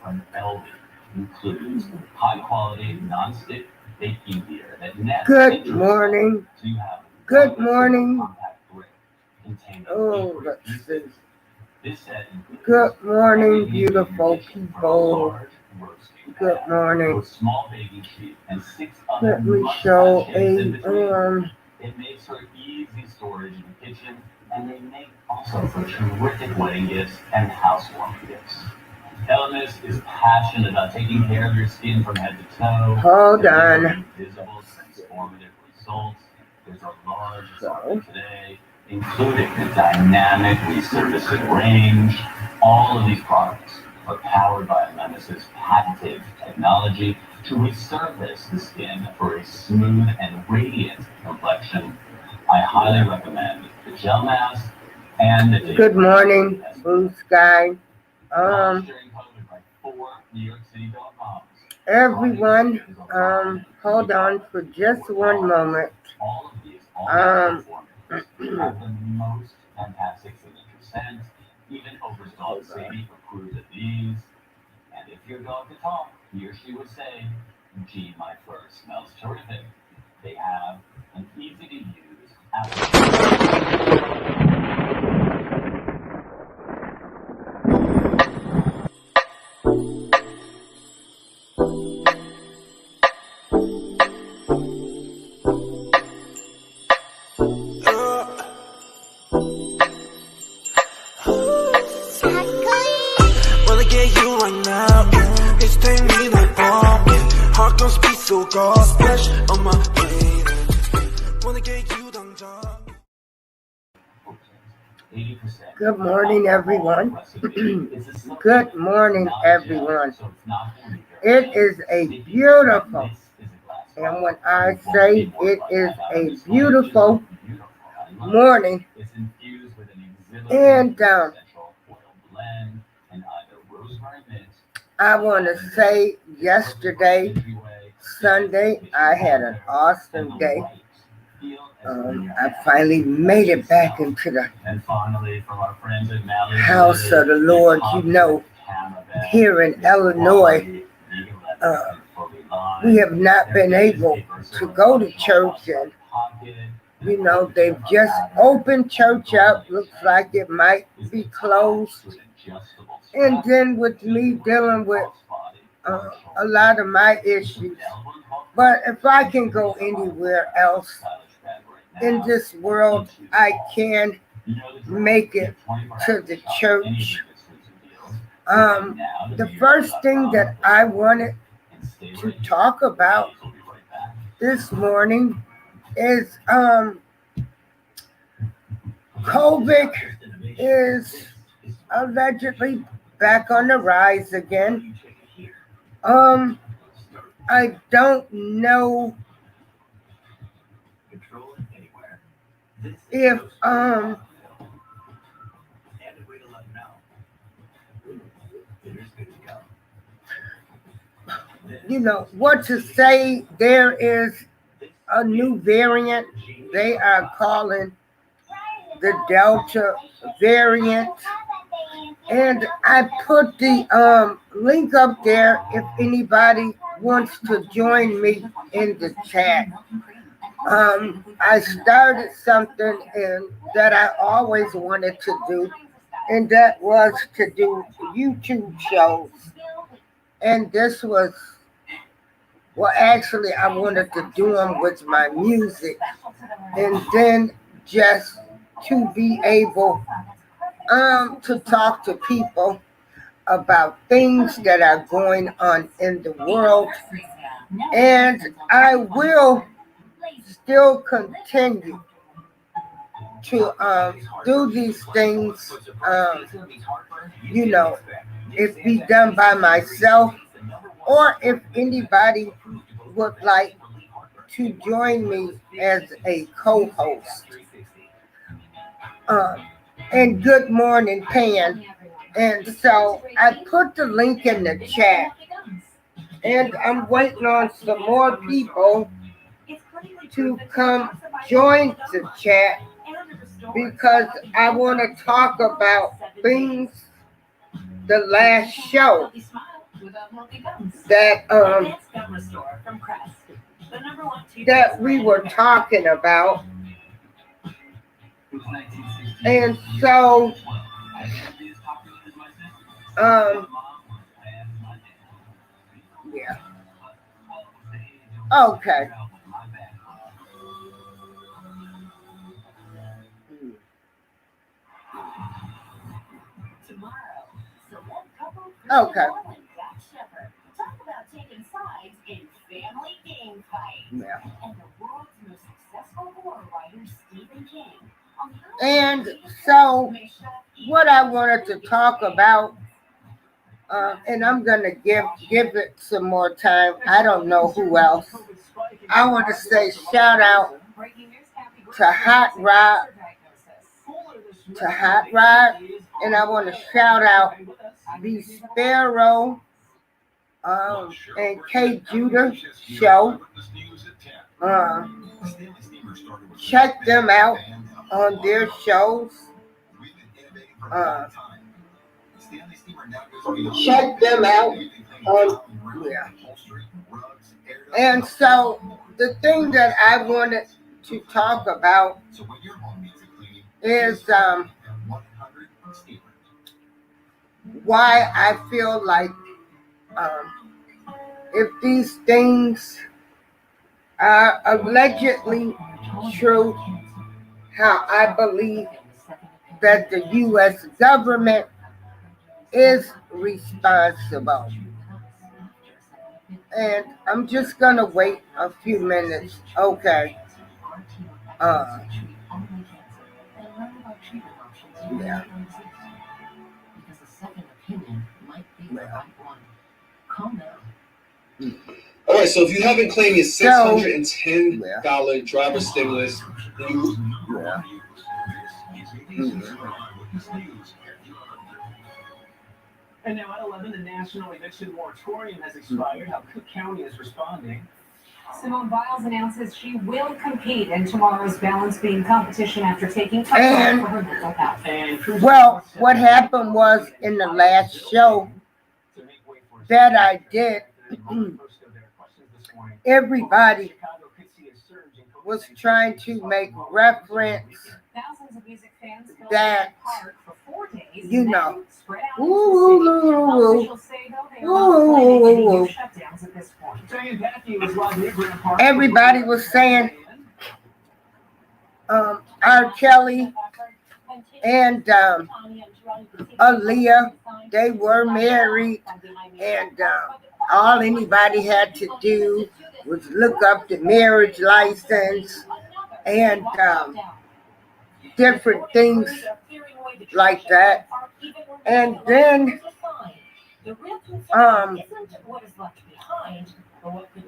from LV includes high-quality non-stick baking beer that nests Good morning. so you have Good morning. compact brick containing Oh, let's see. This set includes Good morning, beautiful from a people. large roasting Good pan morning. with small baking sheet and 6 other Let me must-have show shapes in between. a It makes for easy storage in the kitchen, and they make also for terrific wedding gifts and housewarming gifts. Elemis is passionate about taking care of your skin from head to toe. Hold delivering on. visible, transformative results. There's a large So. assortment today, including a dynamic resurfacing range. All of these products are powered by Elemis's patented technology to resurface the skin for a smooth and radiant complexion. I highly recommend the gel mask and the Good morning, blue sky. Everyone, hold on for just one moment. Have the most fantastic signature scent. Even overstocked Sadie approves of these. And if your dog could talk, he or she would say, "Gee, my fur smells terrific." They have an easy to use application. Wanna get you right now, yeah. It's take me like bomb, yeah. Heart gon' speak so God splash on my brain. Wanna get you down, job. Good morning, everyone. Good morning, everyone. It is a beautiful, and when I say it is a beautiful morning, and I want to say yesterday, Sunday, I had an awesome day. I finally made it back into the house of the Lord. You know, here in Illinois, we have not been able to go to church, and you know, they've just opened church up. Looks like it might be closed. And then with me dealing with a lot of my issues. But if I can go anywhere else in this world, I can make it to the church. The first thing that I wanted to talk about this morning is COVID is allegedly back on the rise again. I don't know if you know what to say. There is a new variant they are calling the Delta variant, and I put the link up there if anybody wants to join me in the chat. I started something that I always wanted to do, and that was to do YouTube shows. And this was, well, actually, I wanted to do them with my music, and then just to be able to talk to people about things that are going on in the world. And I will still continue to do these things, you know, if be done by myself, or if anybody would like to join me as a co-host. And good morning, Pan. And so I put the link in the chat, and I'm waiting on some more people to come join the chat, because I want to talk about things the last show. that that we were talking about. And so yeah. Okay. Okay. Yeah. And so what I wanted to talk about, and I'm gonna give it some more time. I don't know who else. I want to say shout out to Hot Rod, and I want to shout out the Sparrow and K Judah show. Check them out on their shows. Check them out on, yeah. And so the thing that I wanted to talk about is why I feel like if these things are allegedly true, how I believe that the U.S. government is responsible. And I'm just going to wait a few minutes. Okay. Yeah. All right, so if you haven't claimed your $610 driver stimulus, you... Yeah. And now at 11, the national eviction moratorium has expired. How Cook County is responding. Simone Biles announces she will compete in tomorrow's balance beam competition after taking time for her mental health. Well, what happened was in the last show that I did, everybody was trying to make reference that, you know, everybody was saying R. Kelly and Aaliyah, they were married, and all anybody had to do was look up the marriage license and different things like that. And then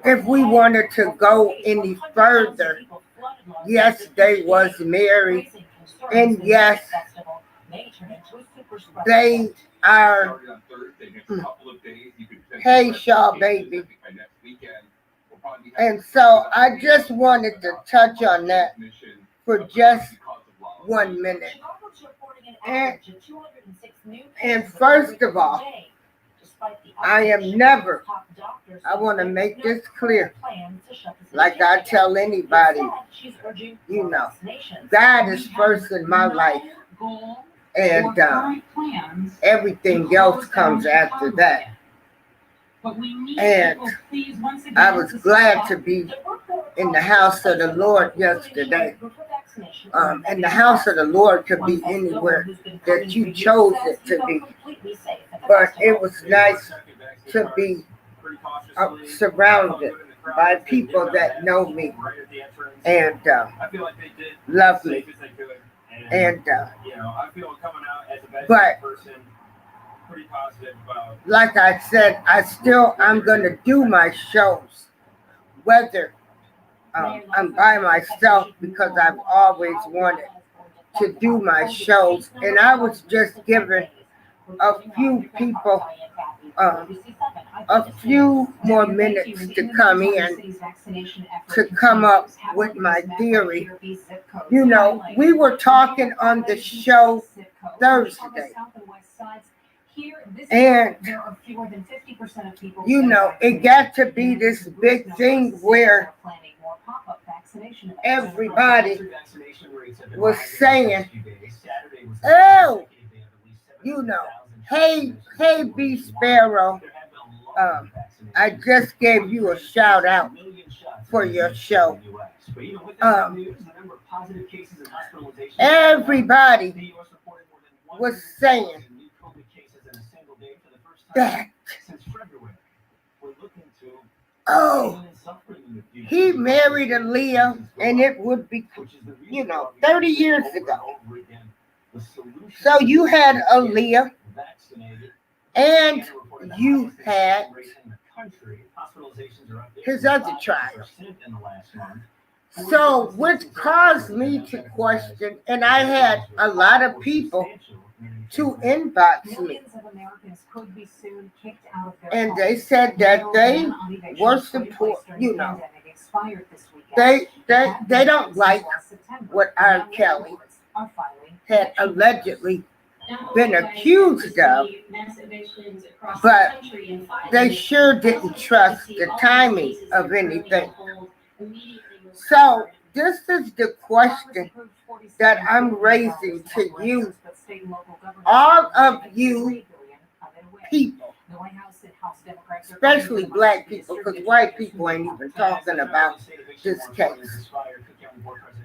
if we wanted to go any further, yes, they was married, and yes, they are. Hey, Shaw, baby. And so I just wanted to touch on that for just 1 minute. And first of all, I am never, I want to make this clear, like I tell anybody, you know, God is first in my life, and everything else comes after that. And I was glad to be in the house of the Lord yesterday. And the house of the Lord could be anywhere that you chose it to be. But it was nice to be surrounded by people that know me and love me. And but like I said, I'm gonna do my shows, whether I'm by myself, because I've always wanted to do my shows. And I was just giving a few people a few more minutes to come in, to come up with my theory. You know, we were talking on the show Thursday, And, there are fewer than 50% of people. you know, it got to be this big thing where everybody was saying, oh, you know, hey, B Sparrow, I just gave you a shout out for your show. Everybody was saying that, oh, he married Aaliyah, and it would be, 30 years ago. So you had Aaliyah, and you had his other child. So, which caused me to question, and I had a lot of people to inbox me, and they said that they were support, they don't like what R. Kelly had allegedly been accused of, but they sure didn't trust the timing of anything. So this is the question that I'm raising to you, all of you people, especially black people, because white people ain't even talking about this case.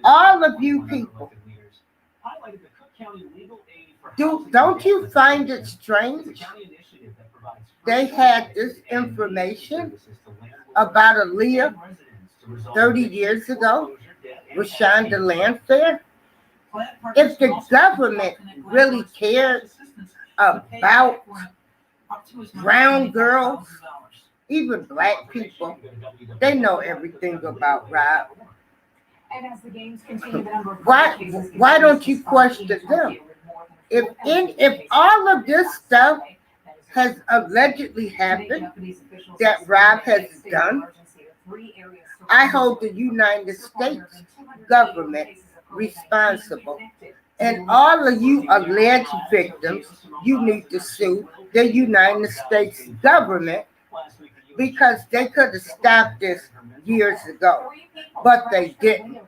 All of you people, don't you find it strange they had this information about Aaliyah 30 years ago with Shonda Landfair? If the government really cared about brown girls, even black people, they know everything about Rob. Why don't you question them? If all of this stuff has allegedly happened that Rob has done, I hold the United States government responsible. And all of you alleged victims, you need to sue the United States government, because they could have stopped this years ago, but they didn't.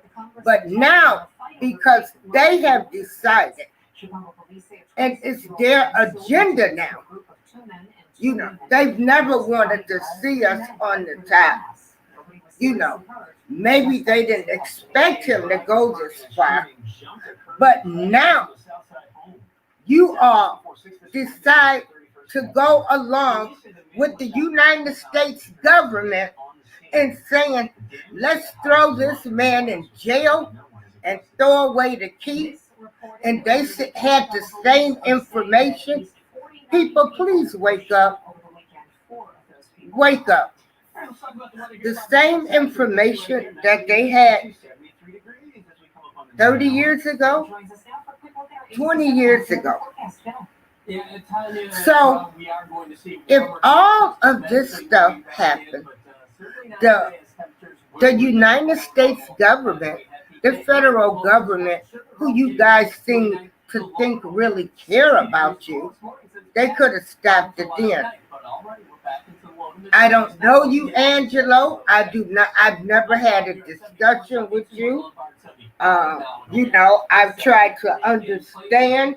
But now, because they have decided, and it's their agenda now, they've never wanted to see us on the top. Maybe they didn't expect him to go this far, but now you all decide to go along with the United States government and saying, let's throw this man in jail and throw away the key. And they had the same information. People, please wake up. Wake up. The same information that they had 30 years ago, 20 years ago. So, if all of this stuff happened, the United States government, the federal government, who you guys seem to think really care about you, they could have stopped it then. I don't know you, Angelo. I've never had a discussion with you. I've tried to understand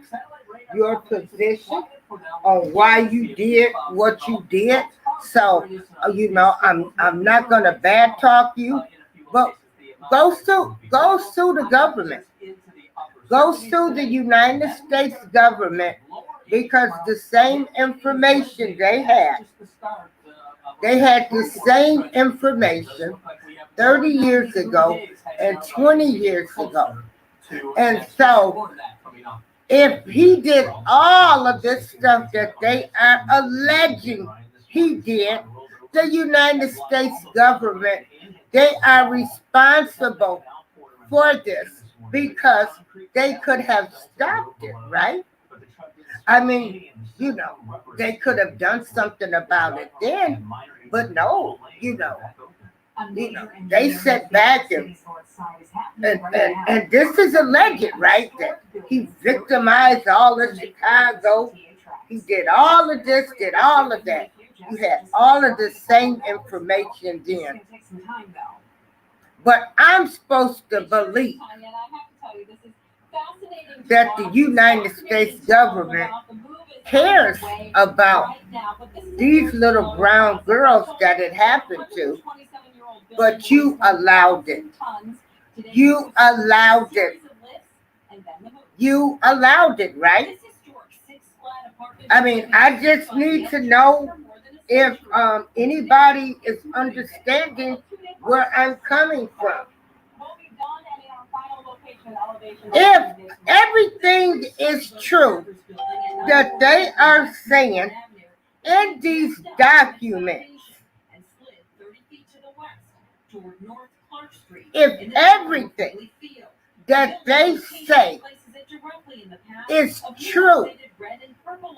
your position on why you did what you did. So, I'm not gonna bad talk you, but go sue the government. Go sue the United States government, because the same information they had the same information 30 years ago and 20 years ago. And so, if he did all of this stuff that they are alleging he did, the United States government, they are responsible for this, because they could have stopped it, right? I mean, they could have done something about it then, but no, they sat back and this is alleged, right? That he victimized all of Chicago He did all of this, did all of that. You had all of the same information then. But I'm supposed to believe that the United States government cares about these little brown girls that it happened to, but you allowed it. You allowed it. You allowed it, right? I mean, I just need to know if anybody is understanding where I'm coming from. If everything is true that they are saying in these documents, if everything that they say is true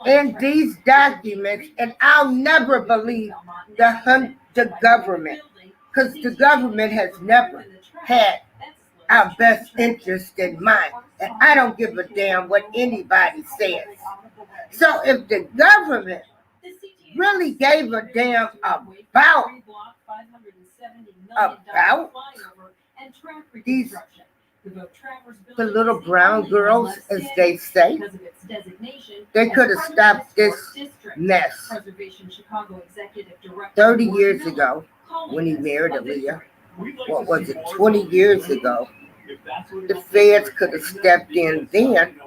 in these documents, and I'll never believe the government, because the government has never had our best interest in mind, and I don't give a damn what anybody says. So if the government really gave a damn about these the little brown girls, as they say, they could have stopped this mess 30 years ago when he married Aaliyah. What was it, 20 years ago? The feds could have stepped in then,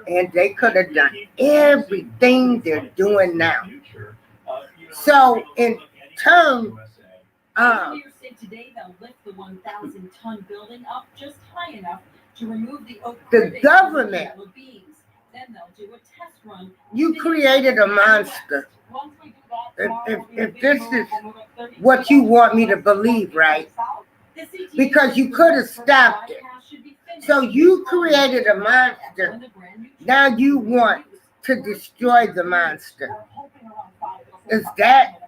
and they could have done everything they're doing now. So in turn, today they'll lift the 1,000-ton building up just high enough to remove the government. Then they'll do a test run. You created a monster. If this is what you want me to believe, right? Because you could have stopped it. So you created a monster. Now you want to destroy the monster. Is that?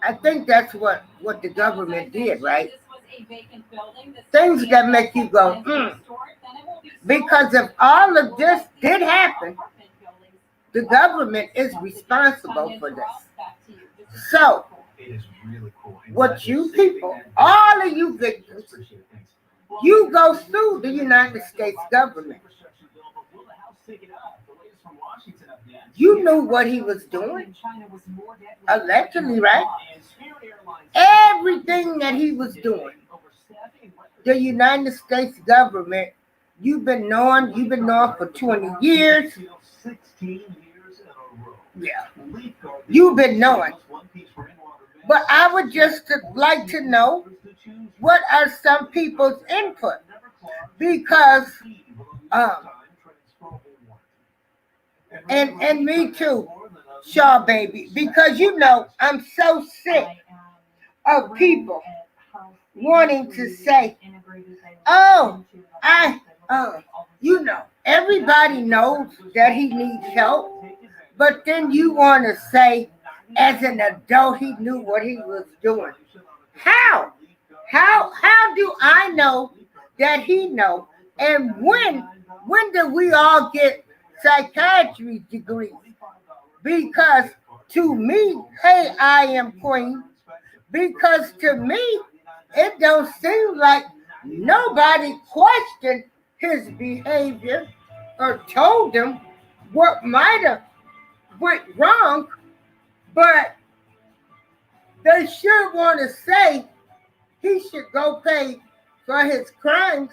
I think that's what the government did, right? Things that make you go, Because if all of this did happen, the government is responsible for this. So, what you people, all of you victims, you go sue the United States government. You knew what he was doing, allegedly, right? Everything that he was doing, the United States government, you've been knowing for 20 years. Yeah, you've been knowing. But I would just like to know, what are some people's input? Because, and me too, Shaw baby, because I'm so sick of people wanting to say, everybody knows that he needs help, but then you want to say, as an adult, he knew what he was doing. How do I know that he knows? And when do we all get psychiatry degrees? Because to me, hey, I am queen. Because to me, it don't seem like nobody questioned his behavior or told him what might have went wrong, but they sure want to say he should go pay for his crimes.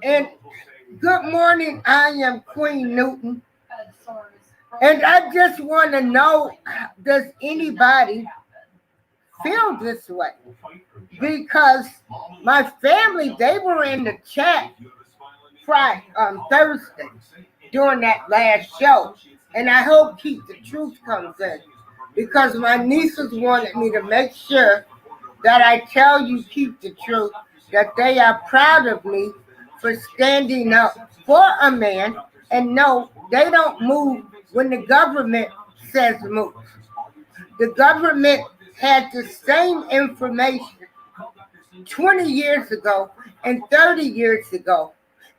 And good morning, I am Queen Newton. And I just want to know, does anybody feel this way? Because my family, they were in the chat Thursday during that last show. And I hope Keep the Truth comes in. Because my nieces wanted me to make sure that I tell you Keep the Truth, that they are proud of me for standing up for a man. And no, they don't move when the government says move. The government had the same information 20 years ago and 30 years ago.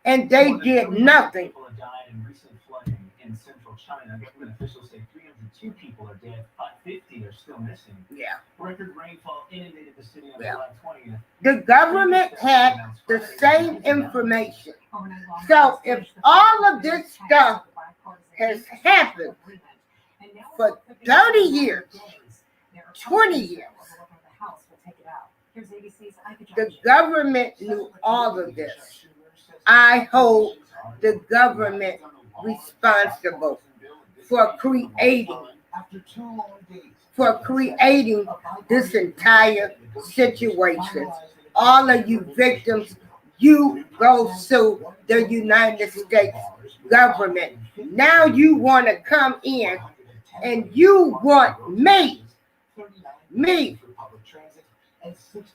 and they did nothing. People have died in recent flooding in central China. Government officials say 302 people are dead, 550 are still missing. Yeah. Record rainfall inundated the city on Yeah. July 20th. The government had the same information. So if all of this stuff has happened for 30 years, 20 years, the government knew all of this. I hold the government responsible for creating this entire situation. All of you victims, you go sue the United States government. Now you want to come in and you want me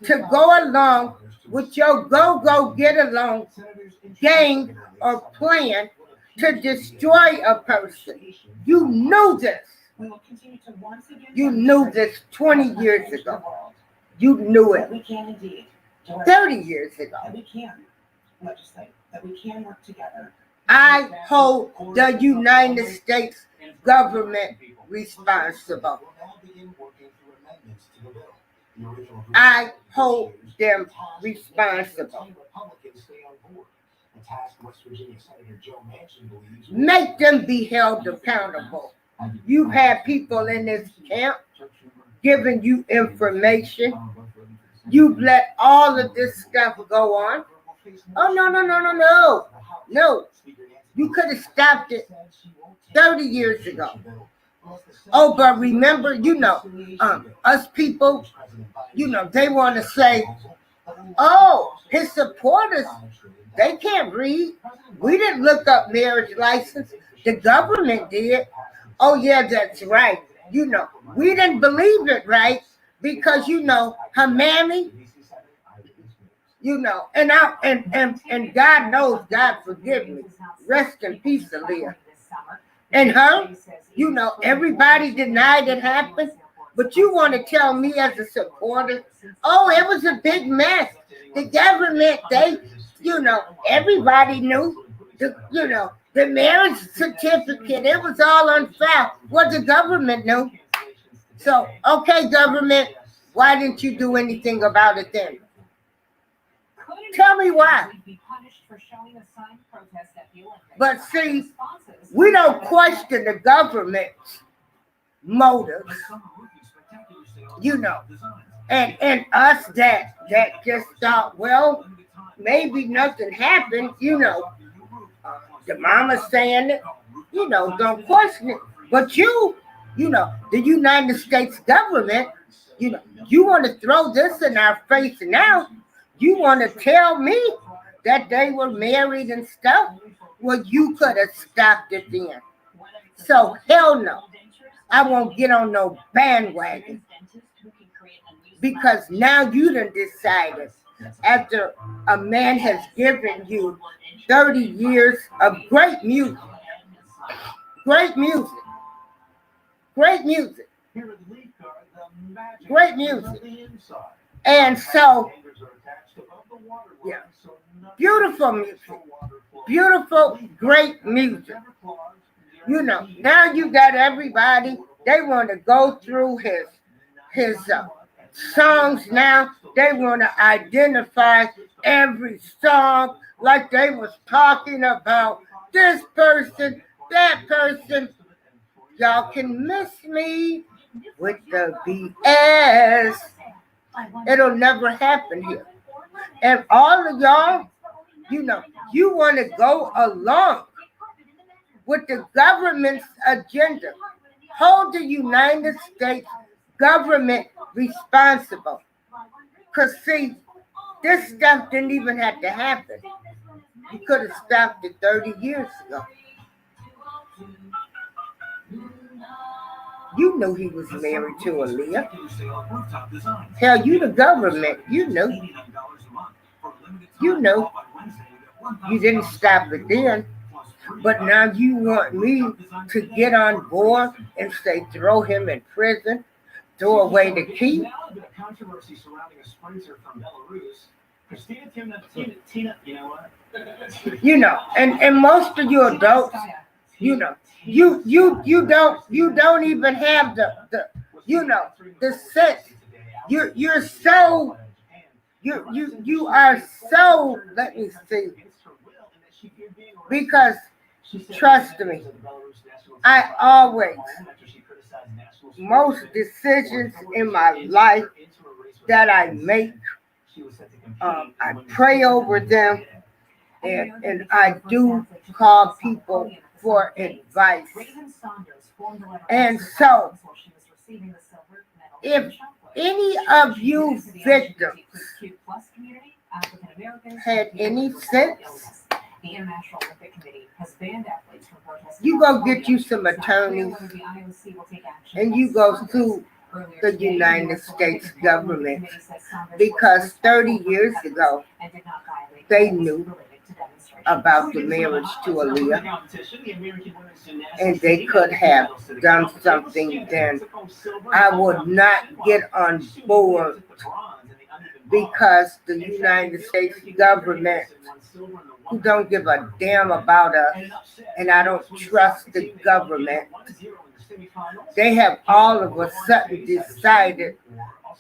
to go along with your go get along game or plan to destroy a person. You knew this. You knew this 20 years ago. You knew it 30 years ago. That we can legislate, that we can work together. I hold the United States government responsible. I hold them responsible. Make them be held accountable. You've had people in this camp giving you information. You've let all of this stuff go on. Oh, no. You could have stopped it 30 years ago. Oh, but remember, us people, they want to say, oh, his supporters, they can't read. We didn't look up marriage license. The government did. Oh, yeah, that's right. We didn't believe it, right? Because, her mammy, and God knows, God forgive me. Rest in peace, Aaliyah. And her, everybody denied it happened. But you want to tell me as a supporter, oh, it was a big mess. The government, everybody knew. The marriage certificate, it was all on file. Well, the government knew. So, okay, government, why didn't you do anything about it then? Tell me why. But see, we don't question the government's motives. And us that just thought, well, maybe nothing happened, the mama's saying it, don't question it. But the United States government, you want to throw this in our face now. You want to tell me that they were married and stuff? Well, you could have stopped it then. So, hell no. I won't get on no bandwagon. Because now you done decided, after a man has given you 30 years of great music. And so, yeah, beautiful music. Beautiful, great music. Now you got everybody, they want to go through his songs now. They want to identify every song like they was talking about this person, that person. Y'all can miss me with the BS. It'll never happen here. And all of y'all, you want to go along with the government's agenda. Hold the United States government responsible. Because, see, this stuff didn't even have to happen. You could have stopped it 30 years ago. You knew he was married to Aaliyah. Hell, you the government. You knew. You didn't stop it then. But now you want me to get on board and say throw him in prison, throw away the key. Now the controversy surrounding a sprinter from Belarus, Christina, you know what? You know, and most of you adults, you know, you don't even have the you know the sense. You're so you are so, let me see, because trust me, I always, most decisions in my life that I make, I pray over them, and I do call people for advice. And so, if any of you victims had any sense, the International Olympic Committee has banned athletes from protesting. you go get you some attorneys and you go sue the United States government, because 30 years ago they knew about the marriage to Aaliyah, and they could have done something then. I would not get on board, because the United States government, who don't give a damn about us, and I don't trust the government, they have all of a sudden decided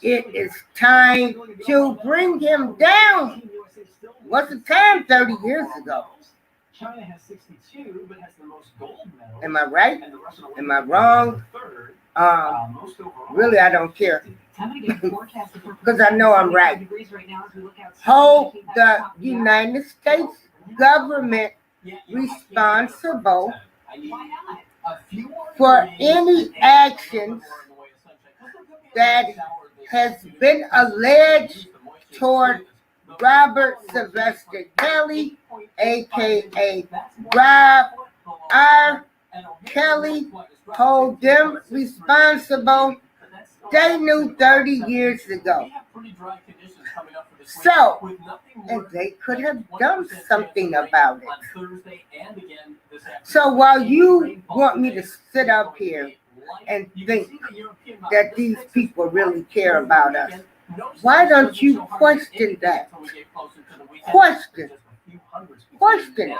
it is time to bring him down. What's the time 30 years ago? China has 62, but has the most gold medals. Am I right? Am I wrong? Really, I don't care, because I know I'm right. Hold the United States government responsible for any actions that has been alleged toward Robert Sylvester Kelly, aka Rob R. Kelly. Hold them responsible. They knew 30 years ago. So, and they could have done something about it. So while you want me to sit up here and think that these people really care about us, why don't you question that? Question it.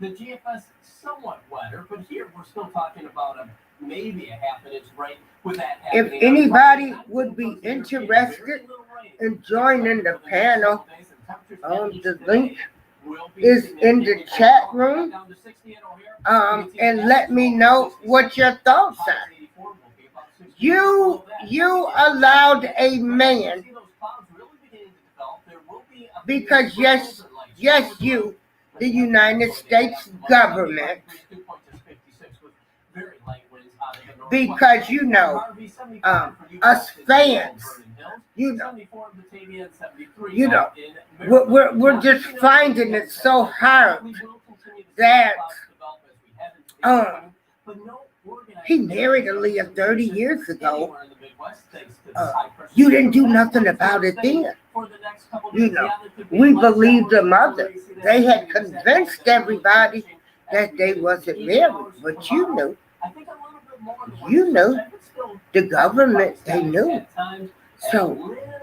The GFS somewhat wetter, but here we're still talking about maybe a half an inch rain. With that if anybody would be interested in joining the panel, the link is in the chat room. And let me know what your thoughts are. You allowed a man, because yes, you, the United States government, because you know, us fans, you know, we're just finding it so hard that he married Aaliyah 30 years ago. You didn't do nothing about it then. You know, we believed the mother. They had convinced everybody that they wasn't married, but you knew. The government, they knew. So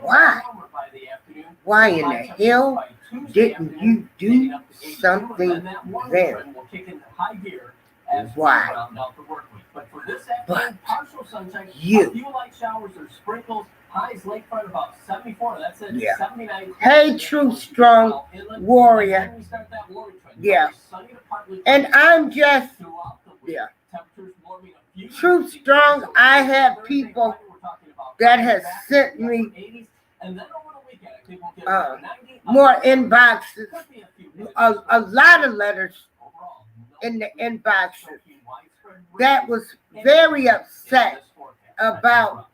why in the hell didn't you do something then? Why? But you. Yeah. Hey, True Strong Warrior. Yeah. And I'm just, yeah. True Strong, I have people that have sent me more inboxes, a lot of letters in the inboxes that was very upset about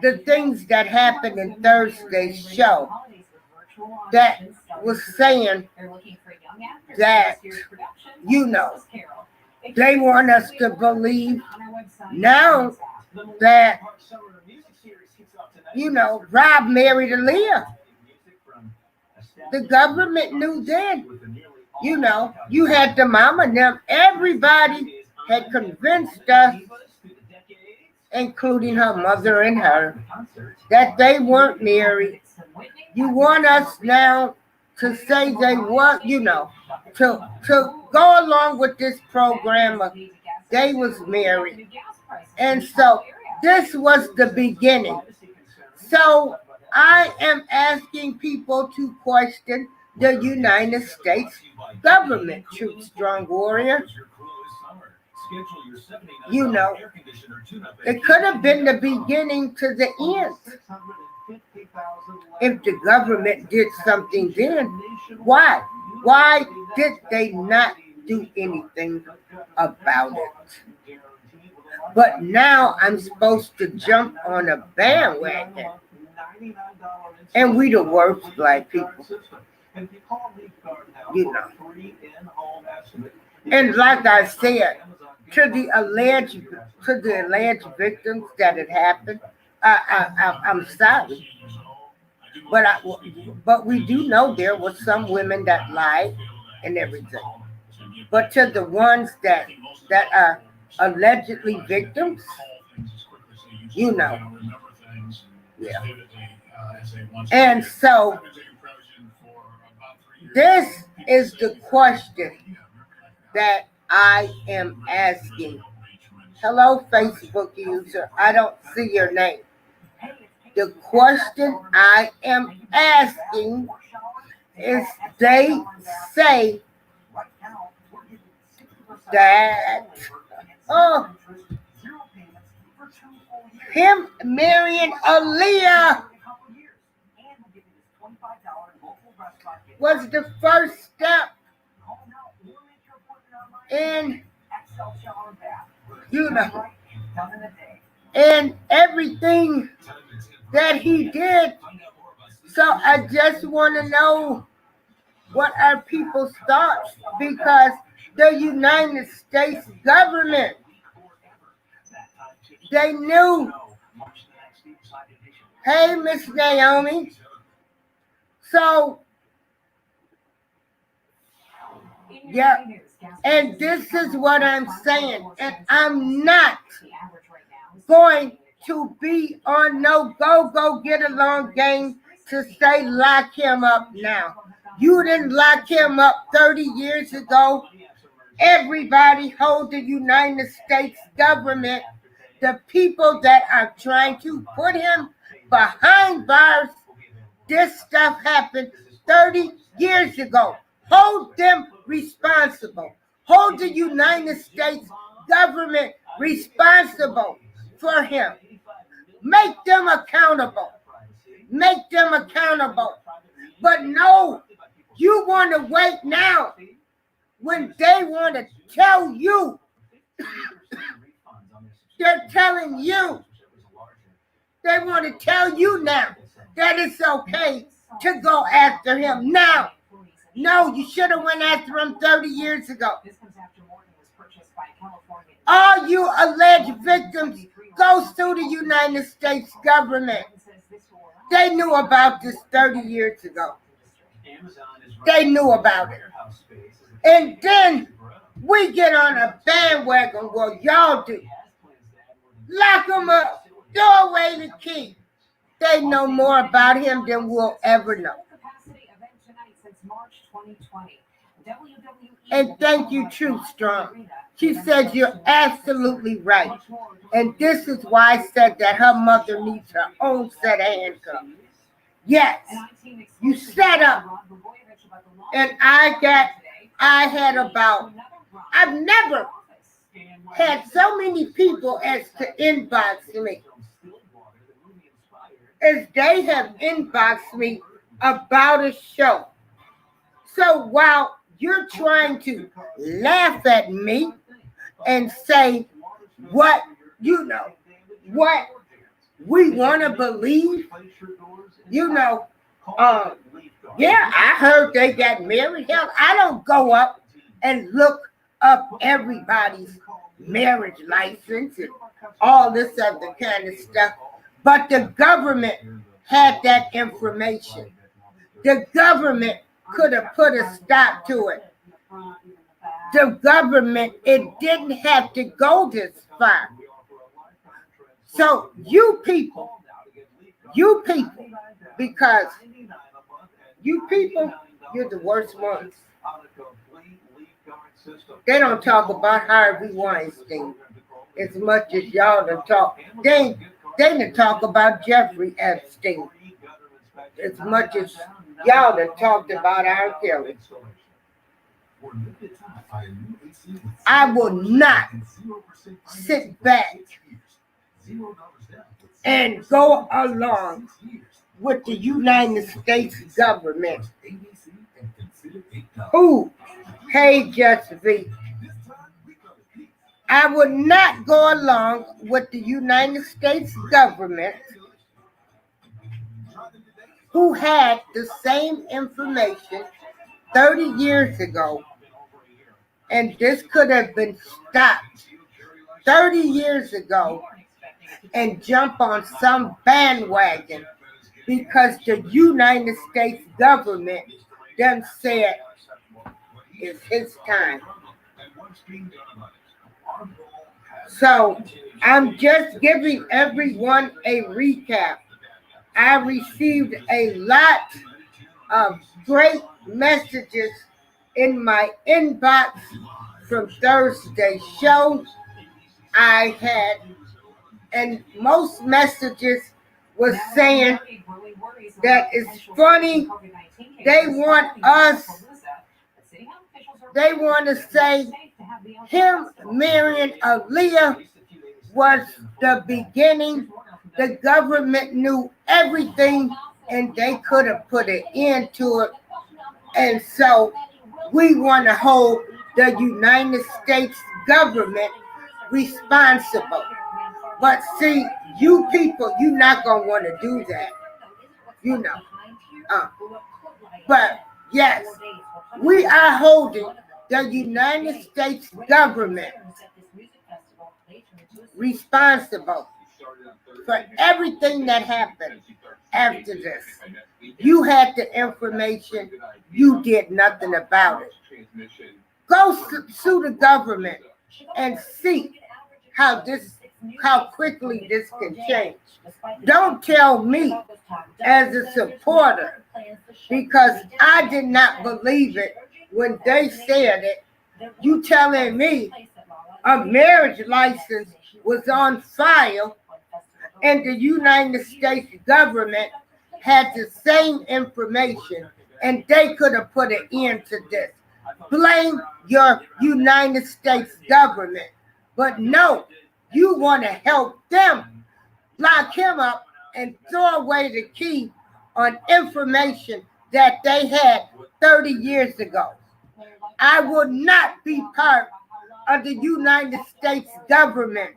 the things that happened in Thursday's show, that was saying that, you know, they want us to believe now that, you know, Rob married Aaliyah. The government knew then. You know, you had the mama and them. Everybody had convinced us, including her mother and her, that they weren't married. You want us now to say they were, to go along with this program. They was married. And so this was the beginning. So I am asking people to question the United States government, Truth Strong Warrior. It could have been the beginning to the end. If the government did something then, why? Why did they not do anything about it? But now I'm supposed to jump on a bandwagon. And we the worst black people. And like I said, to the alleged victims that it happened, I'm sorry. But we do know there were some women that lied and everything. But to the ones that are allegedly victims, yeah. And so this is the question that I am asking. Hello, Facebook user. I don't see your name. The question I am asking is, they say that him marrying Aaliyah was the first step in, in everything that he did. So I just want to know what are people's thoughts, because the United States government, they knew. Hey, Miss Naomi. So, yeah, and this is what I'm saying, and I'm not going to be on no go get along game to say lock him up now. You didn't lock him up 30 years ago. Everybody hold the United States government, the people that are trying to put him behind bars. This stuff happened 30 years ago. Hold them responsible. Hold the United States government responsible for him. Make them accountable. Make them accountable. But no, you want to wait now when they want to tell you. They're telling you. They want to tell you now that it's okay to go after him now. No, you should have went after him 30 years ago. All you alleged victims go through the United States government. They knew about this 30 years ago. They knew about it. And then we get on a bandwagon. Well, y'all do. Lock them up. Throw away the key. They know more about him than we'll ever know. And thank you, Truth Strong. She says you're absolutely right. And this is why I said that her mother needs her own set of handcuffs. Yes, you set up. And I've never had so many people as to inbox me as they have inboxed me about a show. So while you're trying to laugh at me and say what we want to believe, yeah, I heard they got married. Hell, I don't go up and look up everybody's marriage license and all this other kind of stuff. But the government had that information. The government could have put a stop to it. The government, it didn't have to go this far. So you people, because you people You're the worst ones. They don't talk about Harvey Weinstein as much as y'all done talk. They done talk about Jeffrey Epstein as much as y'all done talked about R. Kelly. I will not sit back and go along with the United States government who, hey, Just V, I would not go along with the United States government who had the same information 30 years ago, and this could have been stopped 30 years ago, and jump on some bandwagon because the United States government done said it's his time. So I'm just giving everyone a recap. I received a lot of great messages in my inbox from Thursday's show. I had, and most messages was saying that it's funny. They want to say him marrying Aaliyah was the beginning. The government knew everything and they could have put an end to it. And so we want to hold the United States government responsible. But see, you people, you're not going to want to do that. You know. But yes, we are holding the United States government responsible for everything that happened after this. You had the information, you did nothing about it. Go sue the government and see how quickly this can change. Don't tell me as a supporter, because I did not believe it when they said it. You telling me a marriage license was on file and the United States government had the same information and they could have put an end to this. Blame your United States government. But no, you want to help them lock him up and throw away the key on information that they had 30 years ago. I would not be part of the United States government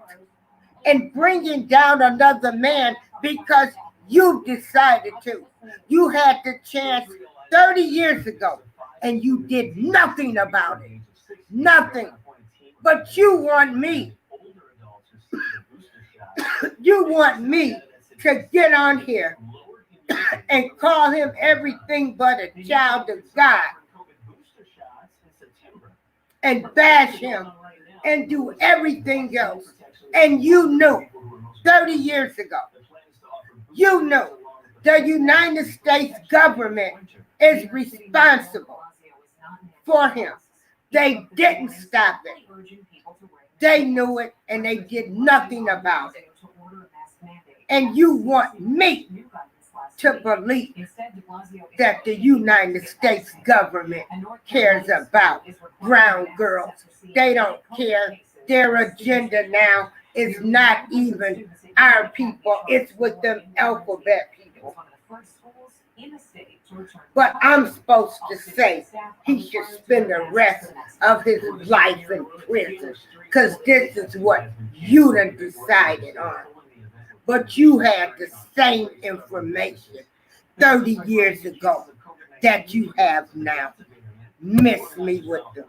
and bringing down another man because you decided to. You had the chance 30 years ago and you did nothing about it. Nothing. But you want me. You want me to get on here and call him everything but a child of God and bash him and do everything else. And you knew 30 years ago, you knew the United States government is responsible for him. They didn't stop it. They knew it and they did nothing about it. And you want me to believe that the United States government cares about brown girls. They don't care. Their agenda now is not even our people. It's with them alphabet people. But I'm supposed to say he should spend the rest of his life in prison because this is what you done decided on. But you had the same information 30 years ago that you have now. Miss me with them.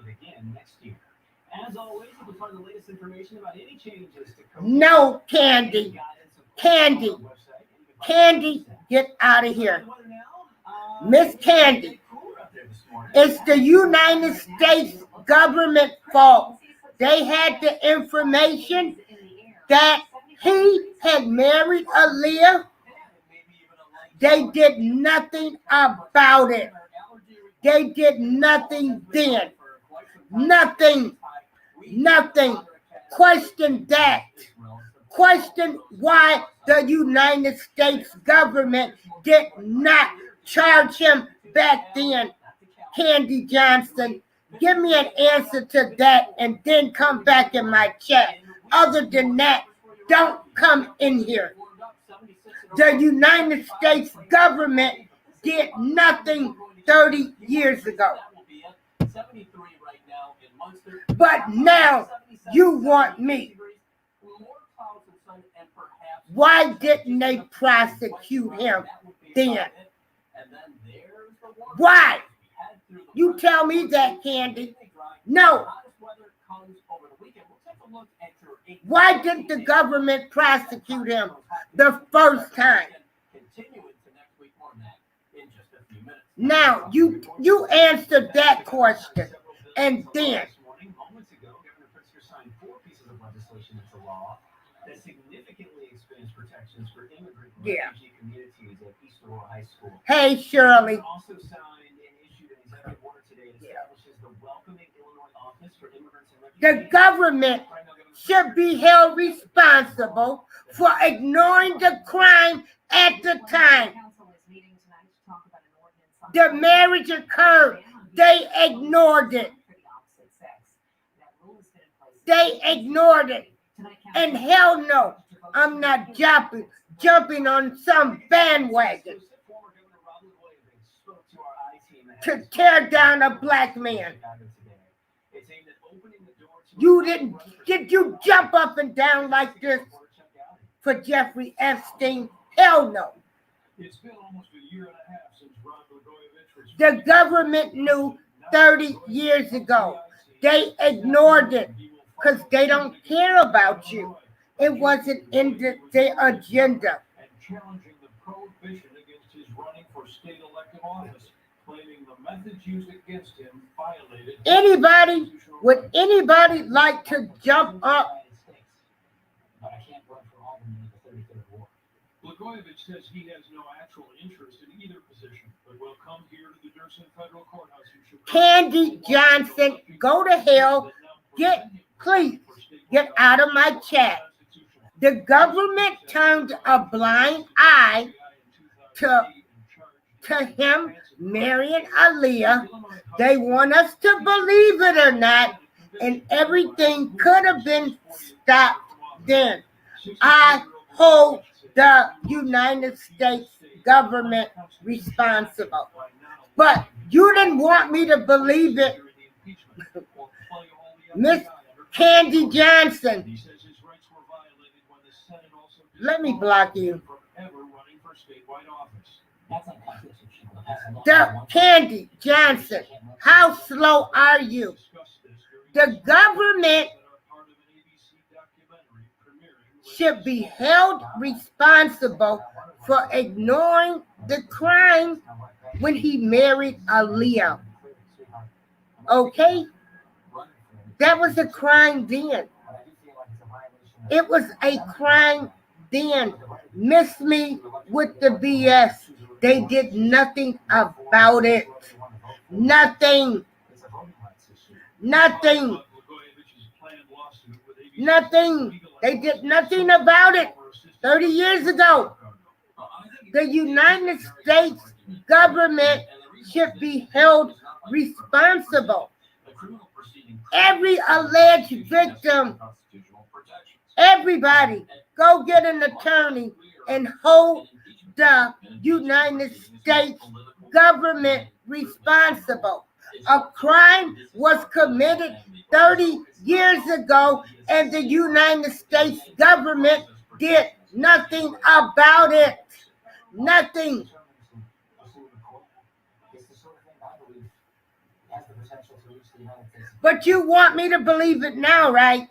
No, Candy. Candy, get out of here. Miss Candy, it's the United States government fault. They had the information that he had married Aaliyah. They did nothing about it. They did nothing then. Nothing. Question that. Question why the United States government did not charge him back then. Candy Johnson, give me an answer to that and then come back in my chat. Other than that, don't come in here. The United States government did nothing 30 years ago. But now you want me. Why didn't they prosecute him then? Why? You tell me that, Candy. No. Why didn't the government prosecute him the first time? Now, you answered that question. And then, yeah. Hey, Shirley. The government should be held responsible for ignoring the crime at the time. The marriage occurred. They ignored it. They ignored it. And hell no, I'm not jumping on some bandwagon to tear down a black man. Did you jump up and down like this for Jeffrey Epstein? Hell no. It's been almost a year and a half since Ron Blagojevich was. The government knew 30 years ago. They ignored it because they don't care about you. It wasn't in their agenda. And challenging the prohibition against his running for state elective office, claiming the methods used against him violated. Would anybody like to jump up? But I can't run for Albany in the 33rd Ward. Blagojevich says he has no actual interest in either position, but will come here to the Durson Federal Courthouse. Candy Johnson, go to hell. Please get out of my chat. The government turned a blind eye to him marrying Aaliyah. They want us to believe it or not, and everything could have been stopped then. I hold the United States government responsible. But you didn't want me to believe it. Miss Candy Johnson. Let me block you. Candy Johnson, how slow are you? The government should be held responsible for ignoring the crime when he married Aaliyah. Okay? That was a crime then. It was a crime then. Miss me with the BS. They did nothing about it. Nothing. They did nothing about it 30 years ago. The United States government should be held responsible. Every alleged victim, everybody, go get an attorney and hold the United States government responsible. A crime was committed 30 years ago, and the United States government did nothing about it. Nothing. But you want me to believe it now, right?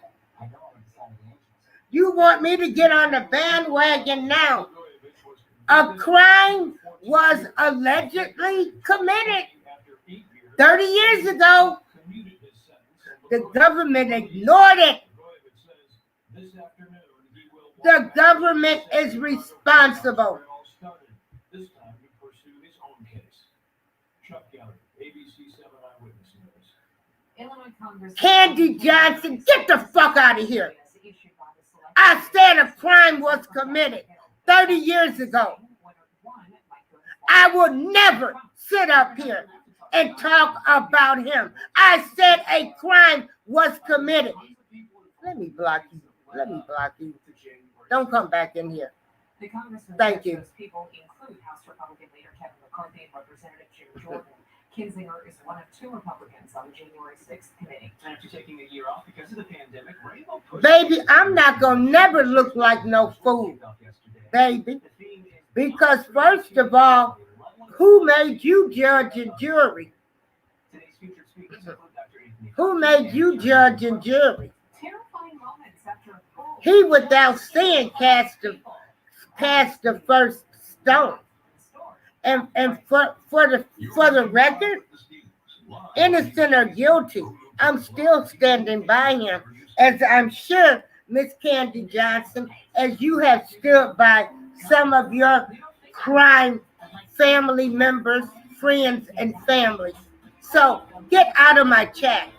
You want me to get on the bandwagon now. A crime was allegedly committed 30 years ago. The government ignored it. The government is responsible. Illinois Congress Candy Johnson, get the fuck out of here. I said a crime was committed 30 years ago. I will never sit up here and talk about him. I said a crime was committed. Let me block you. Let me block you. Don't come back in here. Thank you. People include House Republican leader Kevin McCarthy and Representative Jim Jordan. Kinzinger is one of two Republicans on the January 6th committee. After taking a year off because of the pandemic, Rainbow pushed Baby, I'm not going to never look like no fool, baby. Because first of all, who made you judge and jury? Today's featured speakers include Dr. Anthony. Who made you judge and jury? Terrifying moments after a poll. He, without saying, cast the first stone. And for the record, innocent or guilty, I'm still standing by him, as I'm sure, Miss Candy Johnson, as you have stood by some of your crime family members, friends, and families. So get out of my chat,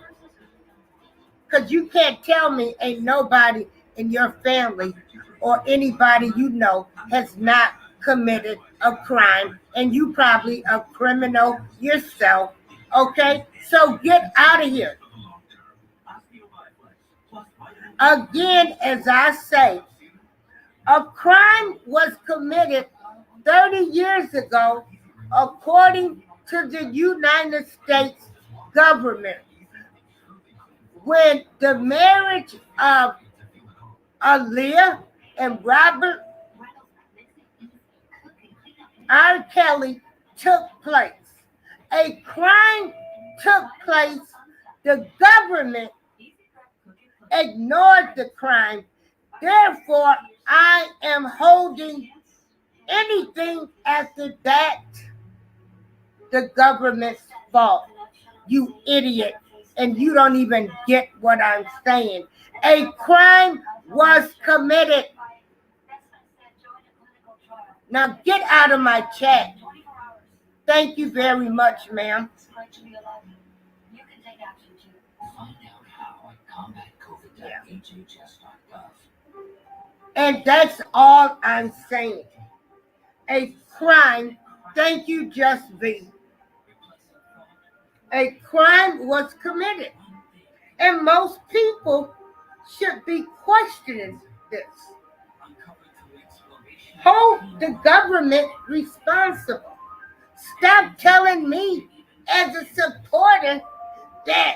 because you can't tell me ain't nobody in your family or anybody you know has not committed a crime, and you probably a criminal yourself. Okay, so get out of here. Again, as I say, a crime was committed 30 years ago, according to the United States government, when the marriage of Aaliyah and Robert R. Kelly took place. A crime took place. The government ignored the crime. Therefore, I am holding anything after that the government's fault. You idiot. And you don't even get what I'm saying. A crime was committed. Now get out of my chat. Thank you very much, ma'am. And that's all I'm saying. A crime, thank you, Just V. A crime was committed. And most people should be questioning this. Hold the government responsible. Stop telling me as a supporter that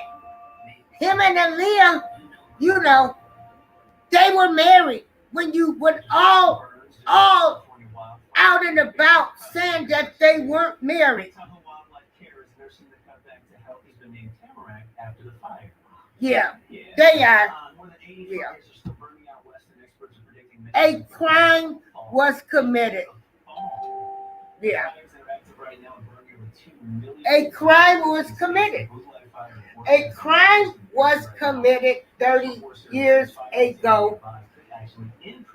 him and Aaliyah, you know, they were married when you would all out and about saying that they weren't married. Yeah, they are. Yeah. A crime was committed. Yeah. A crime was committed. A crime was committed 30 years ago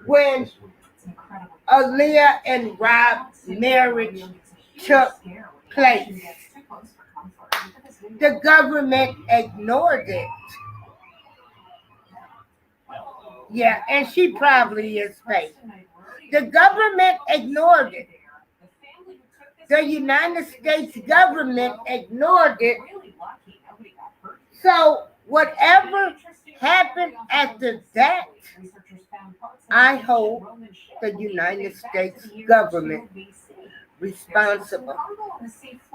when Aaliyah and Rob's marriage took place. The government ignored it. Yeah, and she probably is fake. The government ignored it. The United States government ignored it. So whatever happened after that, I hold the United States government responsible.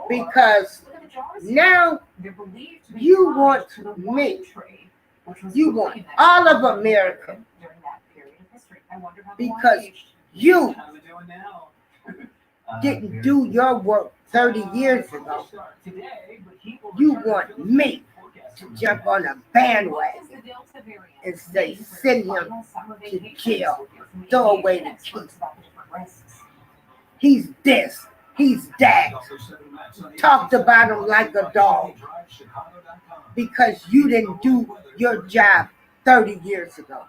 Because now you want me, you want all of America, because you didn't do your work 30 years ago. You want me to jump on a bandwagon and say, send him to jail, throw away the key. He's this, he's that. Talked about him like a dog because you didn't do your job 30 years ago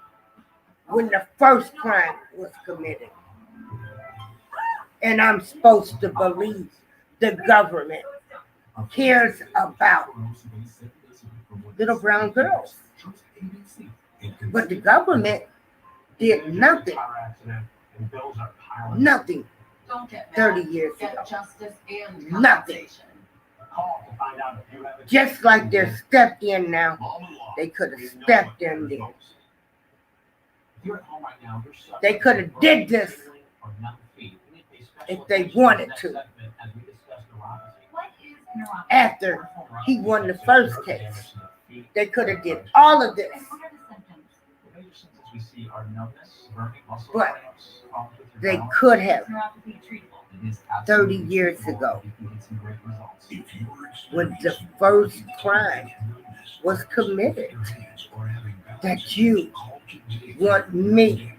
when the first crime was committed. And I'm supposed to believe the government cares about little brown girls. But the government did nothing. Nothing. 30 years ago. Nothing. Just like they're stepped in now, they could have stepped in there. They could have did this if they wanted to. After he won the first case, they could have did all of this. But they could have 30 years ago when the first crime was committed that you want me.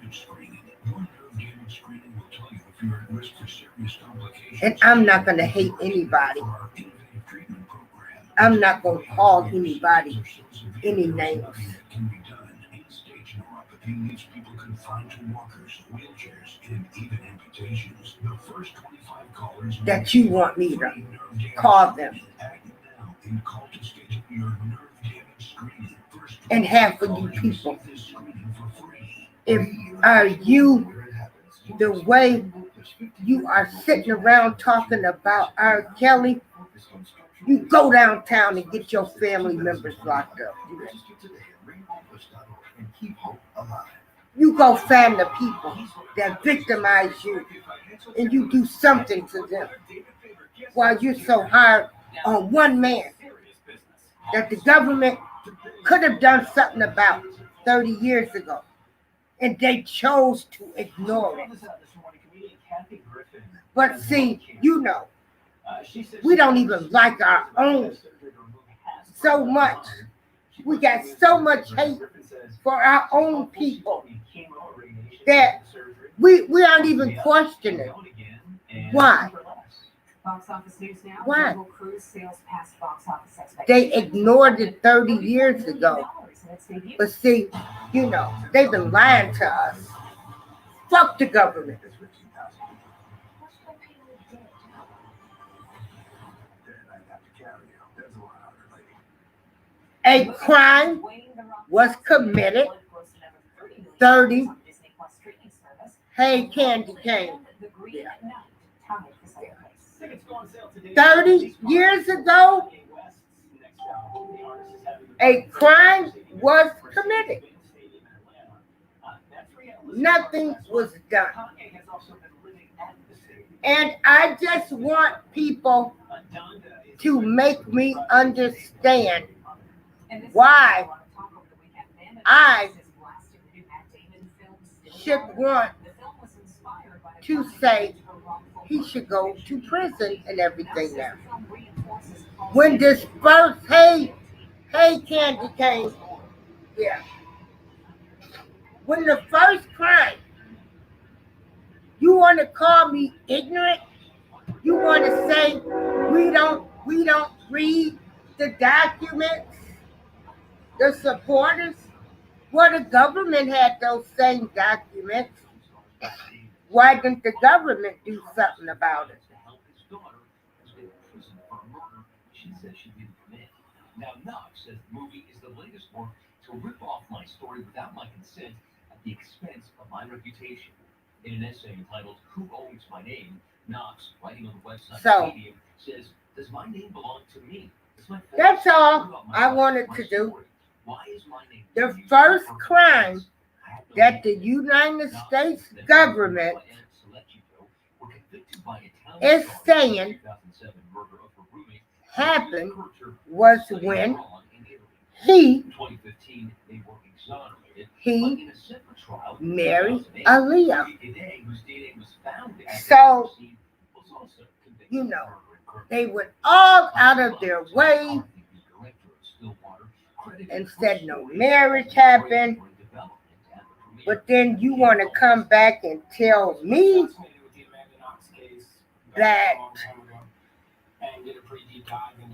And I'm not going to hate anybody. I'm not going to call anybody any names. That you want me to call them. And half of you people, if are you the way you are sitting around talking about R. Kelly, you go downtown and get your family members locked up. You go find the people that victimize you and you do something to them while you're so hard on one man that the government could have done something about 30 years ago and they chose to ignore it. But see, you know, we don't even like our own so much. We got so much hate for our own people that we aren't even questioning. Why? Box office news now. Why? Cruise sales past box office expectations. They ignored it 30 years ago. But see, you know, they've been lying to us. Fuck the government. A crime was committed 30. Hey, Candy Cane. Yeah. 30 years ago, a crime was committed. Nothing was done. And I just want people to make me understand why I should want to say he should go to prison and everything now. When this first, hey, Candy Cane, yeah. When the first crime, you want to call me ignorant? You want to say we don't read the documents, the supporters? Well, the government had those same documents. Why didn't the government do something about it? Now, Knox says the movie is the latest work to rip off my story without my consent at the expense of my reputation. In an essay entitled "Who Owns My Name?", Knox, writing on the website Medium, says, "Does my name belong to me? That's all I wanted to do. Why is my name the first crime that the United States government is saying happened was when he married Aaliyah. So, you know, they went all out of their way and said no marriage happened. But then you want to come back and tell me that,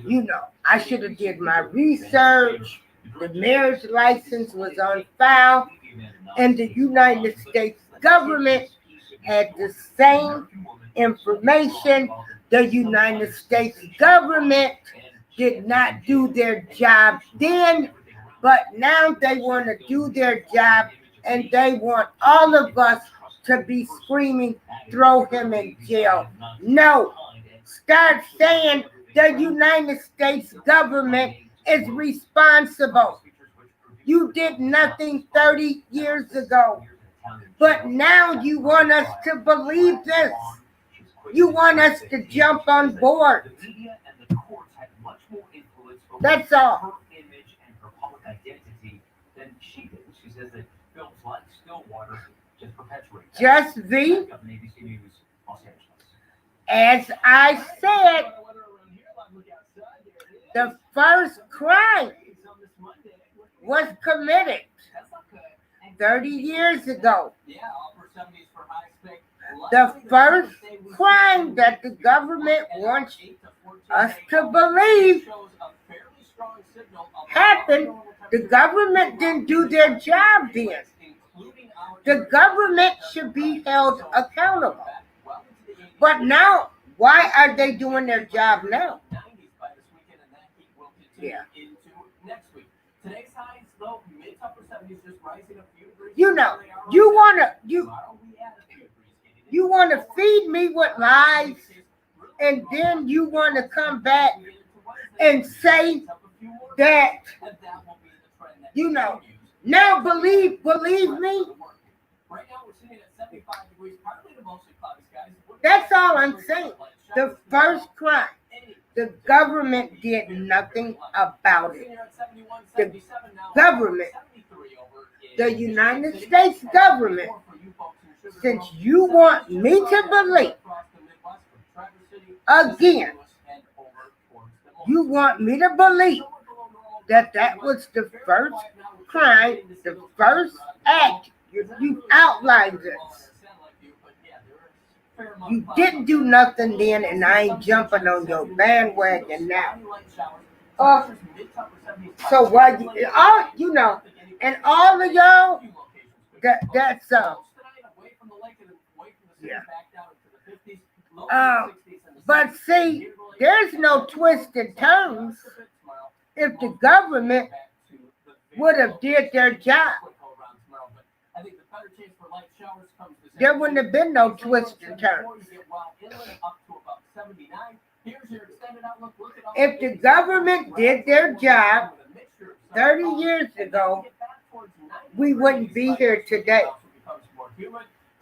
you know, I should have did my research, the marriage license was on file, and the United States government had the same information. The United States government did not do their job then, but now they want to do their job and they want all of us to be screaming, throw him in jail. No, start saying the United States government is responsible. You did nothing 30 years ago, but now you want us to believe this. You want us to jump on board. That's all. Her image and her public identity than she did. She says that films like Stillwater just perpetuate that. Just V, ABC News, Los Angeles. as I said, the first crime was committed 30 years ago. The first crime that the government wants us to believe happened. The government didn't do their job then. The government should be held accountable. But now, why are they doing their job now? Yeah. You know, you wanna feed me with lies, and then you wanna come back and say that, you know, now believe me. That's all I'm saying. The first crime, the government did nothing about it. The government, the United States government, since you want me to believe, again, you want me to believe that that was the first crime, the first act. You outlined this. You didn't do nothing then, and I ain't jumping on your bandwagon now. So why you know, and all of y'all, that's yeah. But see, there's no twisted turns. If the government would have did their job, there wouldn't have been no twisted turns. If the government did their job 30 years ago, we wouldn't be here today.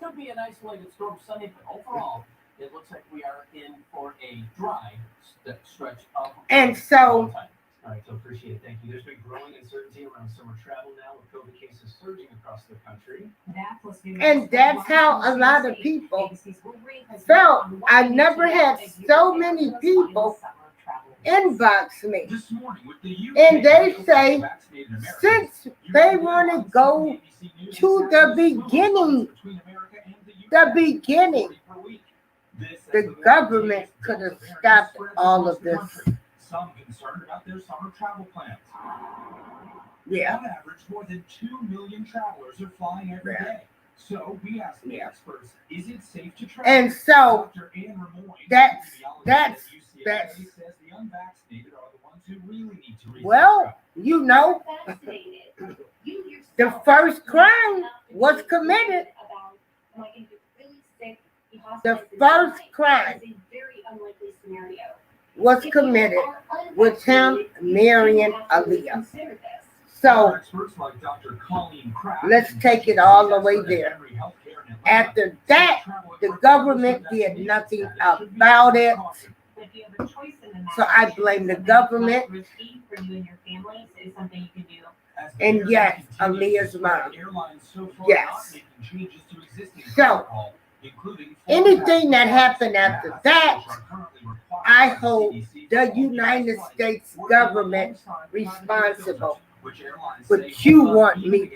Could be an isolated storm Sunday, but overall, it looks like we are in for a dry stretch of and so time. All right, so appreciate it. Thank you. There's been growing uncertainty around summer travel now with COVID cases surging across the country. And that's how a lot of people felt. I never had so many people inbox me. And they say, since they want to go to the beginning, the government could have stopped all of this. Some concerned about their summer travel plans. Yeah. On average, more than 2 million travelers are flying every day. So we asked the experts, is it safe to travel? And so Dr. Anne Ramoy, that's says the unvaccinated are the ones who really need to well, you know, the first crime was committed. The first crime was committed with him marrying Aaliyah. So let's take it all the way there. After that, the government did nothing about it. So I blame the government. And yes, Aaliyah's mom. Yes. So anything that happened after that, I hold the United States government responsible. But you want me.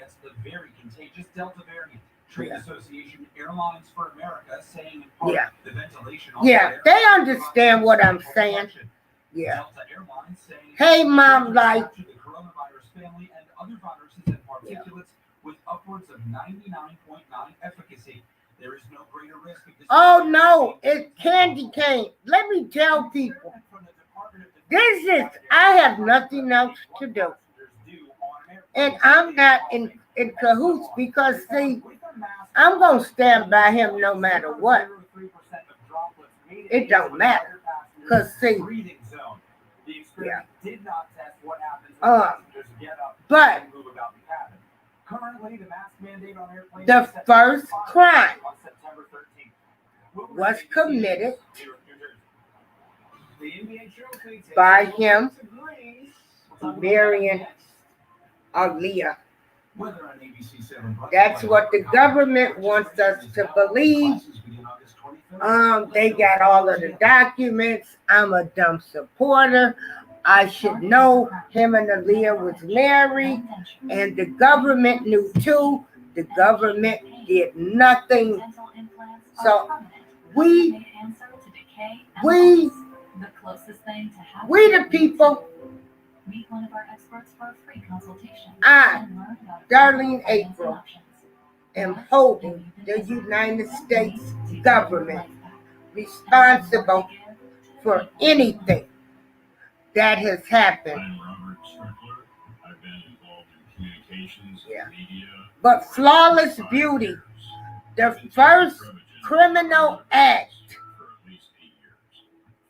Yeah. Yeah, they understand what I'm saying. Yeah. Hey, Mom, like. With upwards of 99.9 efficacy. There is no greater risk of this. Oh no, it's candy cane. Let me tell people. I have nothing else to do. And I'm not in cahoots because, see, I'm going to stand by him no matter what. It don't matter. Because, see, yeah. But the first crime was committed by him marrying Aaliyah. That's what the government wants us to believe. They got all of the documents. I'm a dumb supporter. I should know him and Aaliyah was married, and the government knew too. The government did nothing. So we the people. Meet one of our experts for a free consultation. Darlene April, am holding the United States government responsible for anything that has happened. I've been involved in communications and media. But Flawless Beauty, the first criminal act For at least 8 years.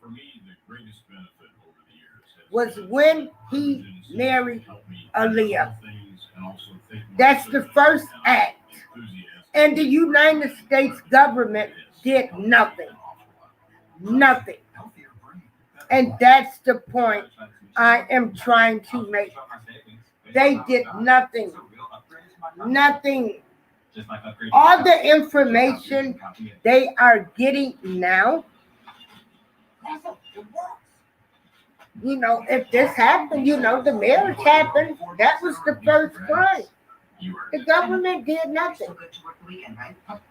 For me, the greatest benefit over the years was when he married Aaliyah. That's the first act. And the United States government did nothing. Nothing. And that's the point I am trying to make. They did nothing. Nothing. All the information they are getting now, you know, if this happened, you know, the marriage happened, that was the first crime. The government did nothing.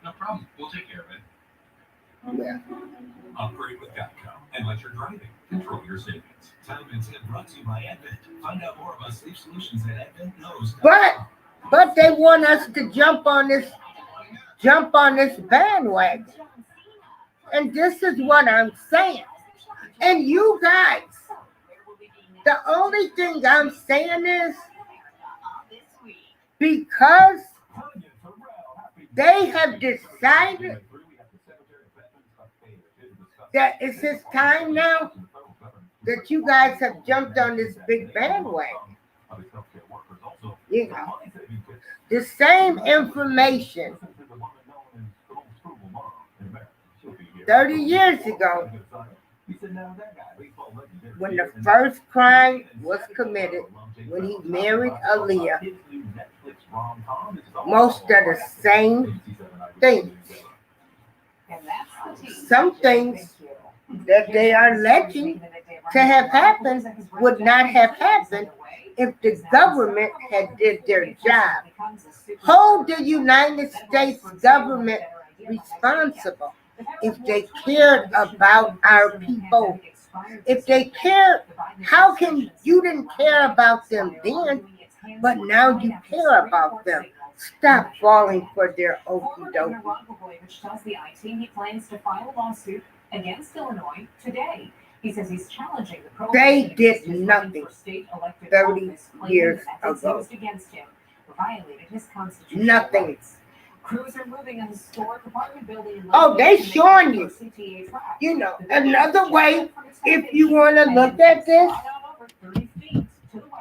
No problem. We'll take care of it. Yeah. Upgrade with Geico and let your driving control your savings. Time and tip brought to you by Advent. Find out more about sleep solutions at AdventKnows.com. But they want us to jump on this bandwagon. And this is what I'm saying. And you guys, the only thing I'm saying is because they have decided that it's his time now that you guys have jumped on this big bandwagon. You know, the same information 30 years ago, when the first crime was committed, when he married Aaliyah, most of the same things. Some things that they are alleging to have happened would not have happened if the government had did their job. Hold the United States government responsible if they cared about our people. If they cared, how can you didn't care about them then, but now you care about them? Stop falling for their okie dokie. Which tells the IT he plans to file a lawsuit against Illinois today. He says he's challenging the They did nothing 30 years ago. Against him violated his constitutional Nothing. rights. Crews are moving a historic apartment building. Oh, they showing you. You know, another way, if you want to look at this,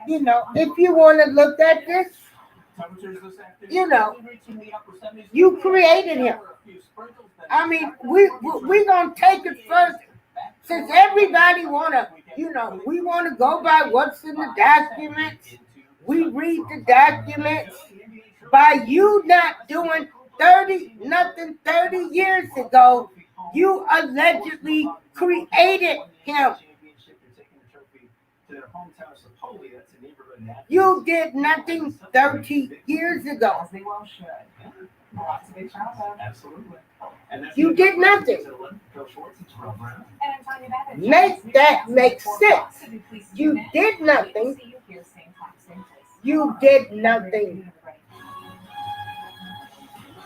you know, if you want to look at this, you know, you created him. I mean, we gonna take it further. Since everybody wanna, you know, we wanna go by what's in the documents. We read the documents. By you not doing 30 years ago, you allegedly created him. You did nothing 30 years ago. You did nothing. Make that make sense. You did nothing. You did nothing.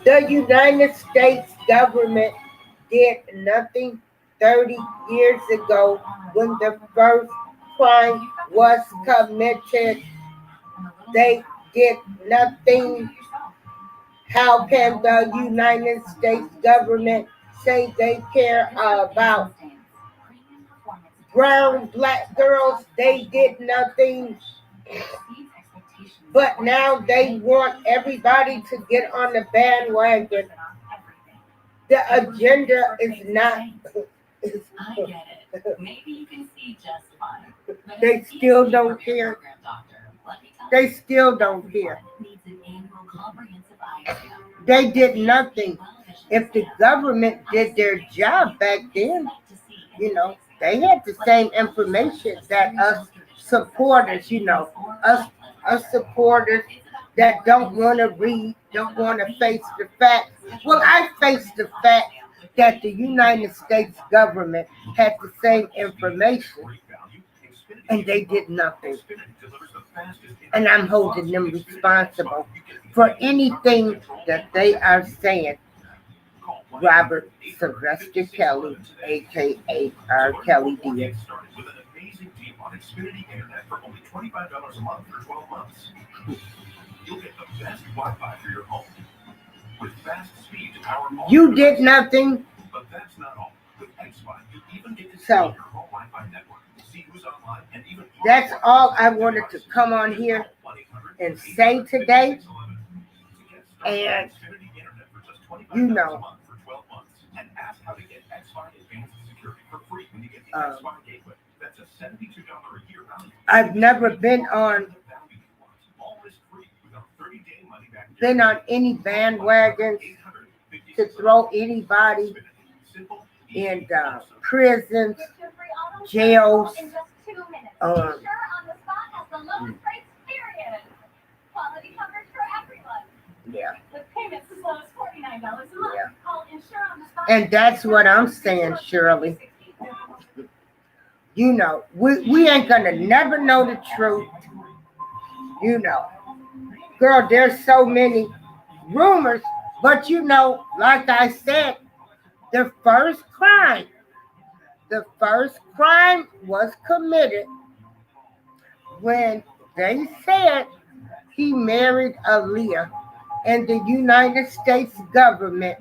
The United States government did nothing 30 years ago when the first crime was committed. They did nothing. How can the United States government say they care about brown, black girls? They did nothing. But now they want everybody to get on the bandwagon. The agenda is not. I get it. Maybe you can see just fine. They still don't care. They still don't care. They did nothing. If the government did their job back then, they had the same information that us supporters, us supporters that don't want to read, don't want to face the facts. Well, I face the fact that the United States government had the same information and they did nothing. And I'm holding them responsible for anything that they are saying. Robert Sylvester Kelly, a.k.a. R. Kelly did. With an amazing deal on Xfinity Internet for only $25 a month for 12 months. You'll get the best Wi-Fi for your home. With fast speed to power all. You did nothing. But that's not all. With X-Fi, you even get to see So, your home Wi-Fi network, see who's online, and even that's all I wanted to come on here and say today. And, and ask how to get X-Fi Advanced Security for free when you get the X-Fi Gateway. That's a $72 a year value. I've never been on any bandwagon to throw anybody in prisons, jails. Yeah. And that's what I'm saying, Shirley. We ain't gonna never know the truth. Girl, there's so many rumors, but like I said, the first crime was committed when they said he married Aaliyah, and the United States government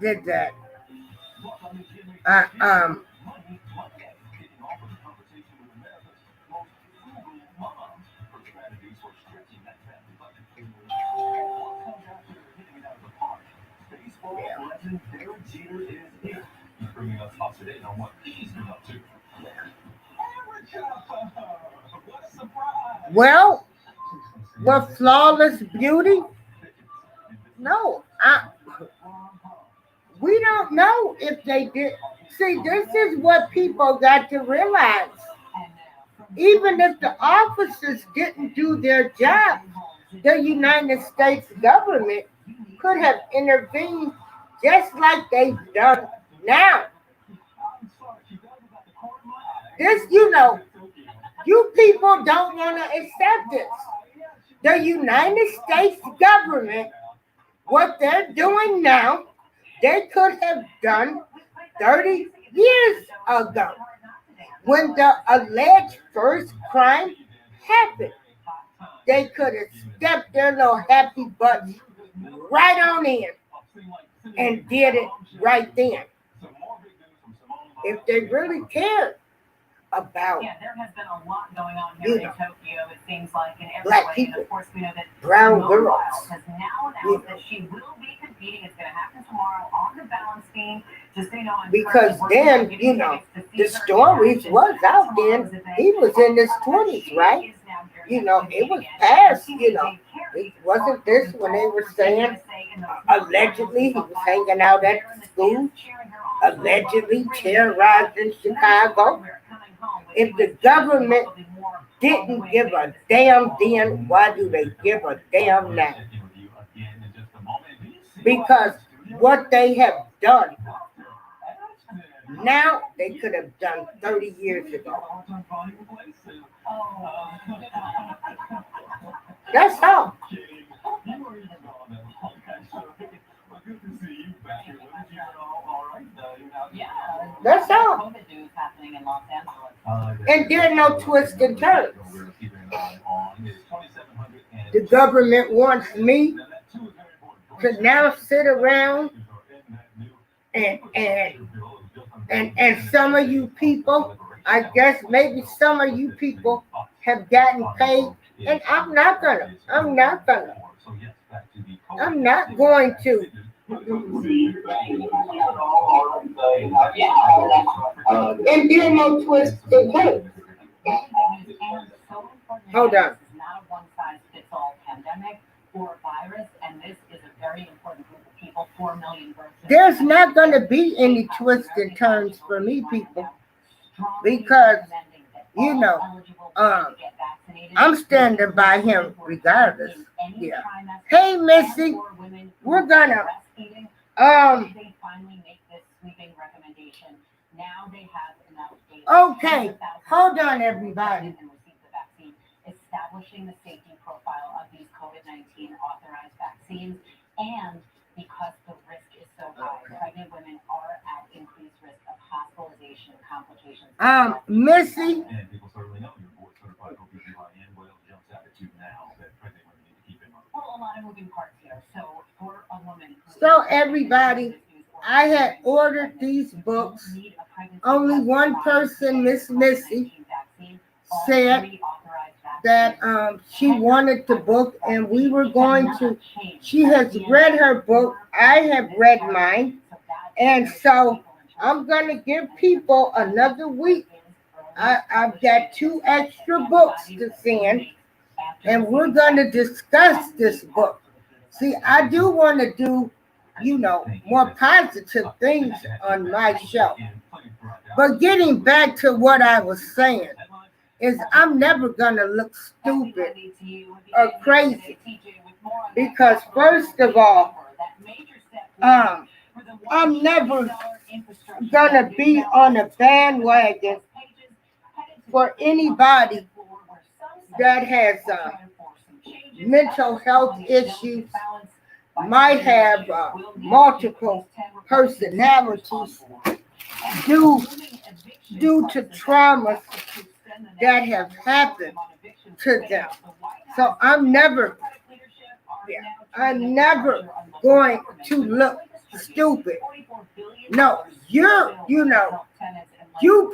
did that. Well, with flawless beauty? No, we don't know if they did. See, this is what people got to realize. Even if the officers didn't do their job, the United States government could have intervened just like they've done now. This, you people don't want to accept this. The United States government, what they're doing now, they could have done 30 years ago when the alleged first crime happened. They could have stepped their little happy butts right on in and did it right then. If they really cared about there has been a lot going on here in Tokyo, it seems like, in every black way. people, and of course, we know that brown Mobile girls. has now announced that she will be competing. It's going to happen tomorrow on the balance beam. Just so you know, Because then, the stories was out then. He was in his 20s, right? It was past, it wasn't this when they were saying allegedly he was hanging out at the school, allegedly terrorizing Chicago. If the government didn't give a damn then, why do they give a damn now? Because what they have done now, they could have done 30 years ago. That's all. Yeah. That's all. COVID news happening in Los Angeles. And there are no twists and turns. The government wants me to now sit around and some of you people, I guess maybe some of you people have gotten paid, and I'm not going to. And there are no twists and turns. Hold on. This is not a one-size-fits-all pandemic or virus, and this is a very important group of people, 4 million births. There's not going to be any twists and turns for me, people, because, you know, I'm standing by him regardless. Yeah. Hey, Missy, we're gonna they finally make this sweeping recommendation. Now they have enough data. Okay, hold on, everybody. Establishing the safety profile of these COVID-19 authorized vaccines, and because the risk is so high, pregnant women are at increased risk of hospitalization and complications. Missy. And people certainly know your board certified OBGYN well jumps out at you now that pregnant women need to keep in mind. Well, a lot of moving parts here. So for a woman So everybody, I had ordered these books. Only one person, Miss Missy, said that she wanted the book and we were going to, she has read her book, I have read mine, and so I'm going to give people another week. I've got 2 extra books to send, and we're going to discuss this book. See, I do want to do, you know, more positive things on my show. But getting back to what I was saying, is I'm never going to look stupid or crazy. Because first of all, I'm never going to be on a bandwagon for anybody that has mental health issues, might have multiple personalities due to traumas that have happened to them. So I'm never going to look stupid. No, you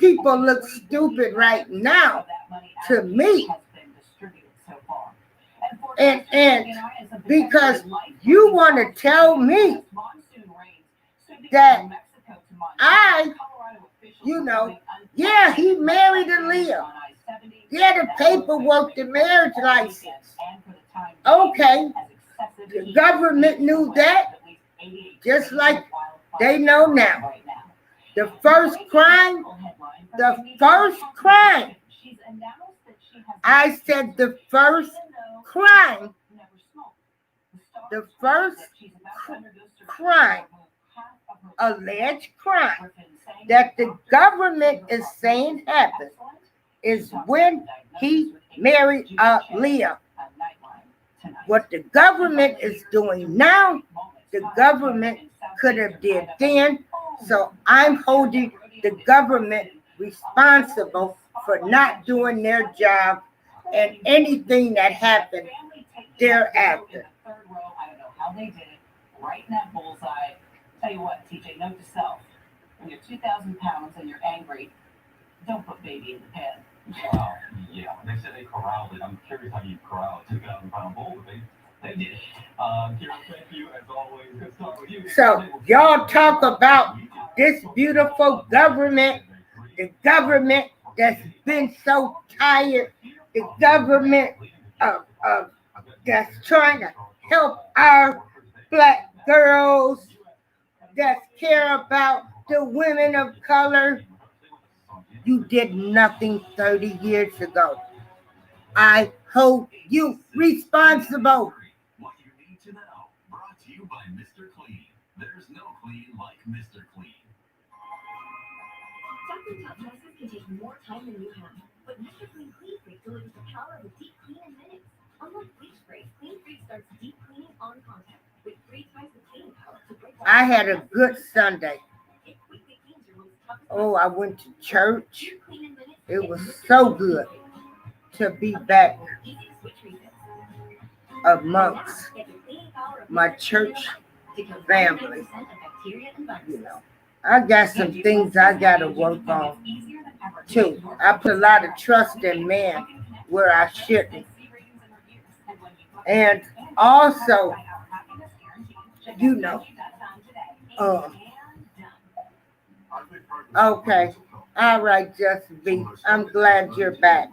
people look stupid right now to me. And because you want to tell me that yeah, he married Aaliyah. Yeah, the paperwork, the marriage license. Okay, the government knew that, just like they know now. The first crime, I said the first crime, alleged crime, that the government is saying happened is when he married Aaliyah. What the government is doing now, the government could have did then. So I'm holding the government responsible for not doing their job and anything that happened thereafter. I don't know how they did it. Right in that bullseye. Tell you what, TJ, note to self. When you're 2,000 pounds and you're angry, don't put baby in the pen. Wow, yeah. They said they corralled it. I'm curious how you corral a 2,000-pound bull, but they did it. Kira, thank you as always. Good talk with you. So y'all talk about this beautiful government, the government that's been so tired, the government that's trying to help our black girls, that care about the women of color. You did nothing 30 years ago. I hold you responsible. What you need to know, brought to you by Mr. Clean. There's no clean like Mr. Clean. Dr. Top dresses can take more time than you have, but Mr. Clean Clean Freak delivers the power of a deep clean in minutes. Unlike bleach spray, Clean Freak starts deep cleaning on contact with 3 times the cleaning power to break. I had a good Sunday. It quickly cleans your most toughest Oh, I went to church. It was so good to be back amongst my church family. You know, I got some things I got to work on too. I put a lot of trust in man where I shouldn't. And also, you know, okay. All right, Just B. I'm glad you're back.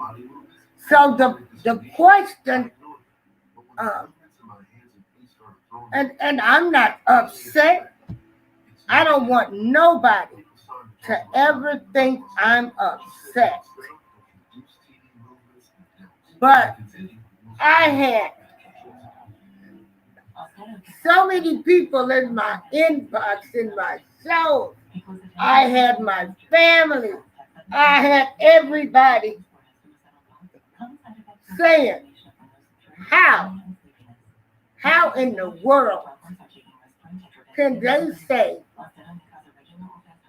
So the question, and I'm not upset. I don't want nobody to ever think I'm upset. But I had so many people in my inbox, in my shows. I had my family. I had everybody saying, how in the world can they say,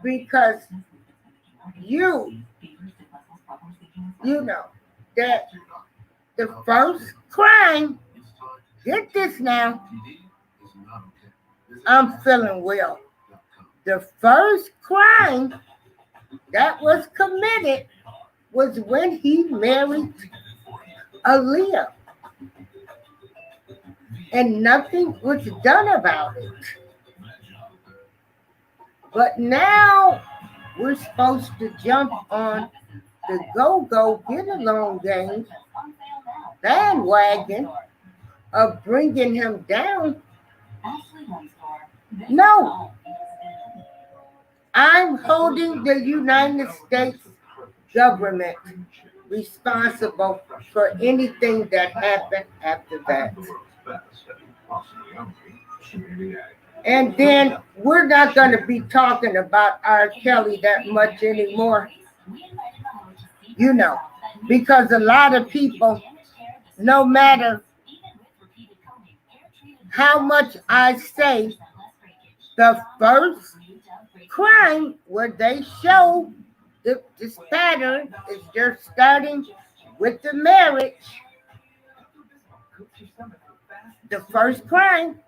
because you know, that the first crime, get this now, I'm feeling well. The first crime that was committed was when he married Aaliyah. And nothing was done about it. But now we're supposed to jump on the go-go, get-along game bandwagon of bringing him down. No. I'm holding the United States government responsible for anything that happened after that. And then we're not going to be talking about R. Kelly that much anymore, you know, because a lot of people, no matter how much I say, the first crime where they show this pattern is they're starting with the marriage. The first crime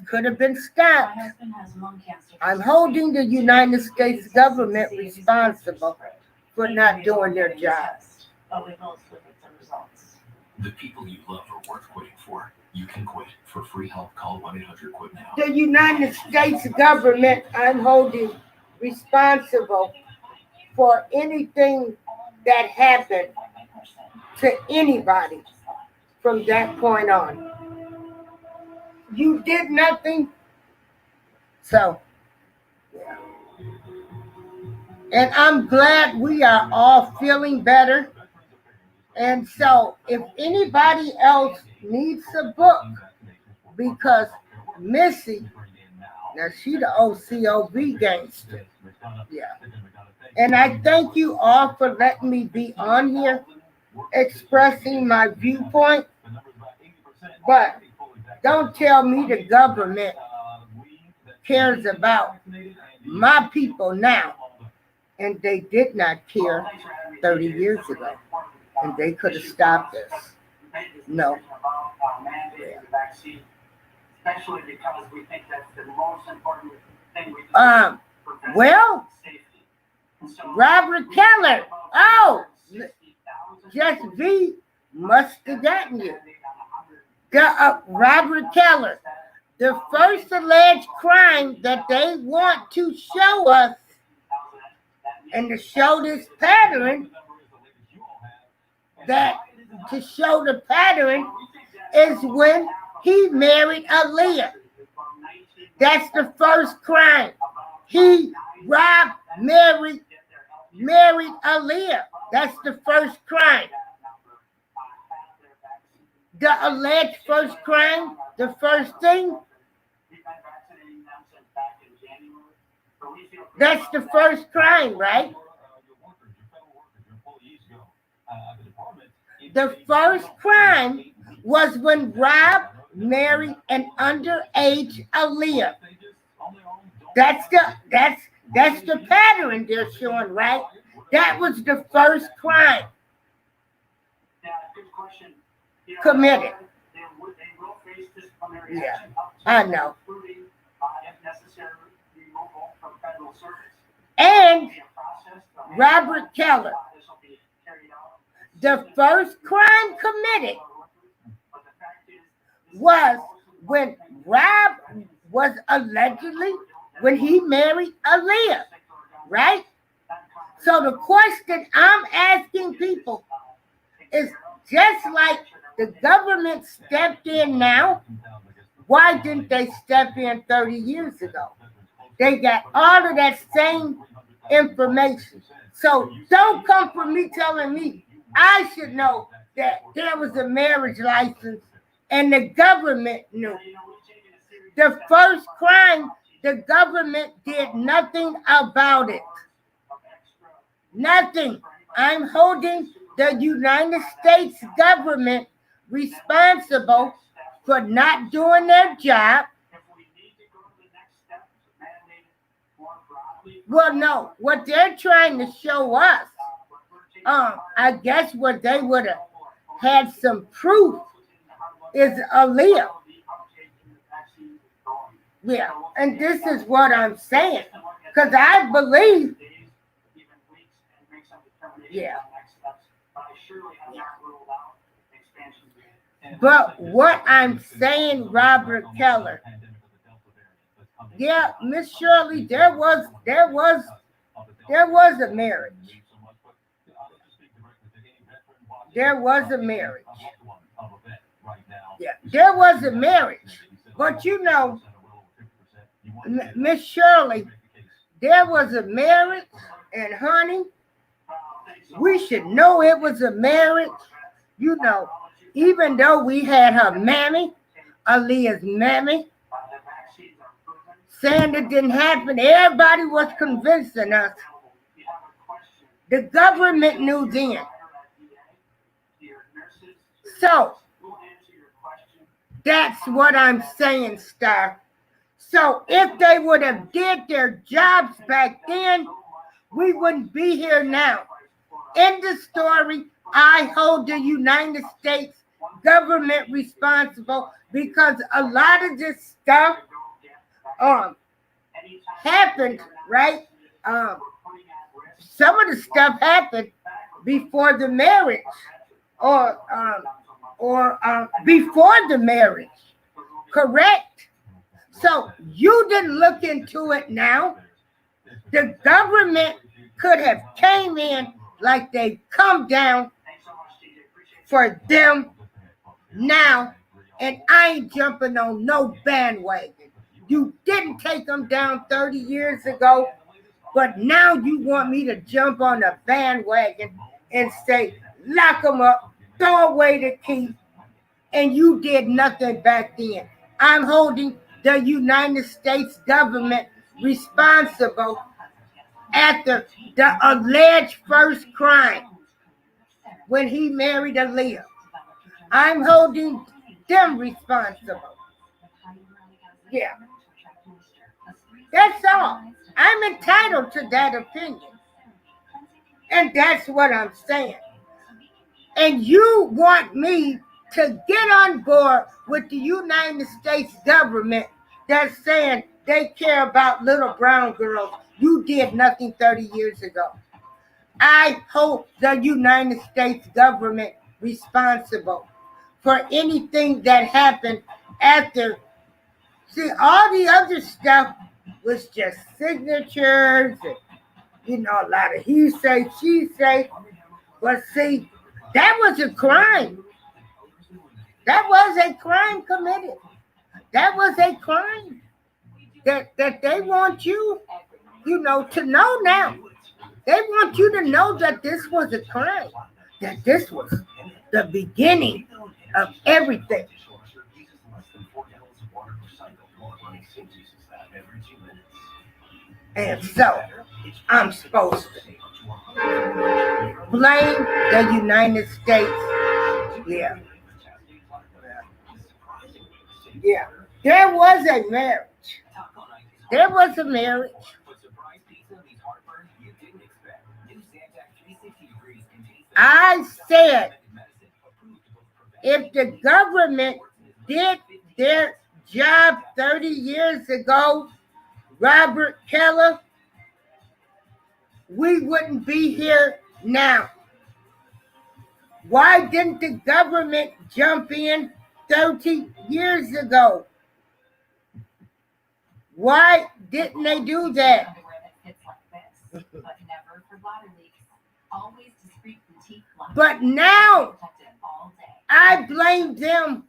could have been stopped. I'm holding the United States government responsible for not doing their job. The people you love are worth quitting for. You can quit. For free help, call 1-800-QUIT now. The United States government, I'm holding responsible for anything that happened to anybody from that point on. You did nothing. So, yeah. And I'm glad we are all feeling better. And so, if anybody else needs a book, because Missy, now she the OCOV gangster. Yeah. And I thank you all for letting me be on here expressing my viewpoint. But don't tell me the government cares about my people now. And they did not care 30 years ago. And they could have stopped this. No. Especially because we think that's the most important thing we do. Well, Robert Keller. Oh, Just V must have gotten you. Robert Keller. The first alleged crime that they want to show us and to show this pattern, that to show the pattern is when he married Aaliyah. That's the first crime. He robbed, married Aaliyah. That's the first crime. The alleged first crime, the first thing, that's the first crime, right? The first crime was when Rob married an underage Aaliyah. That's the pattern they're showing, right? That was the first crime Yeah, good question. committed. They will face disciplinary Yeah, action up to I know. including, if necessary, removal from federal service. And Be a process, Robert Keller, this will be carried out. the first crime committed But the fact is, was when Rob was allegedly, when he married Aaliyah, right? So the question I'm asking people is just like the government stepped in now, why didn't they step in 30 years ago? They got all of that same information. So don't come for me telling me I should know that there was a marriage license and the government knew. The first crime, the government did nothing about it. Nothing. I'm holding the United States government responsible for not doing their job. Well, no, what they're trying to show us, I guess what they would have had some proof is Aaliyah. Yeah, and this is what I'm saying, because I believe, yeah. But what I'm saying, Robert Keller, yeah, Miss Shirley, there was a marriage. There was a marriage. Yeah, there was a marriage. But you know, Miss Shirley, there was a marriage, and honey, we should know it was a marriage. You know, even though we had her mammy, Aaliyah's mammy, saying it didn't happen, everybody was convincing us. The government knew then. So, that's what I'm saying, Star. So if they would have did their jobs back then, we wouldn't be here now. In the story, I hold the United States government responsible because a lot of this stuff happened, right? Some of the stuff happened before the marriage or before the marriage, correct? So you didn't look into it now. The government could have came in like they come down for them now, and I ain't jumping on no bandwagon. You didn't take them down 30 years ago, but now you want me to jump on a bandwagon and say, lock them up, throw away the key, and you did nothing back then. I'm holding the United States government responsible after the alleged first crime when he married Aaliyah. I'm holding them responsible. Yeah. That's all. I'm entitled to that opinion. And that's what I'm saying. And you want me to get on board with the United States government that's saying they care about little brown girls. You did nothing 30 years ago. I hold the United States government responsible for anything that happened after. See, all the other stuff was just signatures and, you know, a lot of he say, she say. But see, that was a crime. That was a crime committed. That was a crime that they want you, you know, to know now. They want you to know that this was a crime, that this was the beginning of everything. And so, I'm supposed to blame the United States. Yeah. Yeah. There was a marriage. There was a marriage. I said, if the government did their job 30 years ago, Robert Keller, we wouldn't be here now. Why didn't the government jump in 30 years ago? Why didn't they do that? But now, I blame them.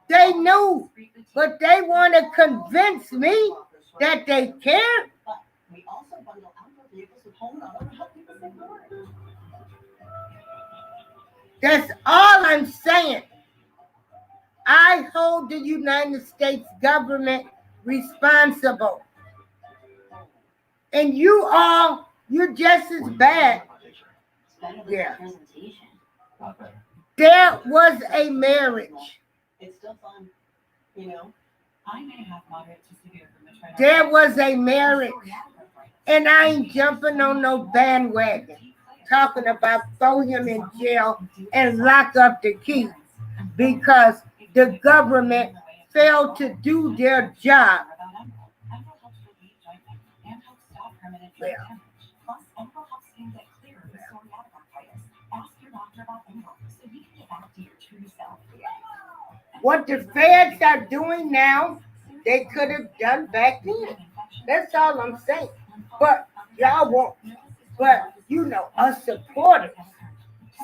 They knew, but they want to convince me that they care. But we also bundle outdoor vehicles with home and auto to help people save more. That's all I'm saying. I hold the United States government responsible. And you all, you're just as bad. Yeah. There was a marriage. It's still fun, you know. I may have moderate to severe rheumatoid. There was a marriage. And I ain't jumping on no bandwagon talking about throw him in jail and lock up the key because the government failed to do their job. Yeah. What the feds are doing now, they could have done back then. That's all I'm saying. But y'all won't. But you know, us supporters.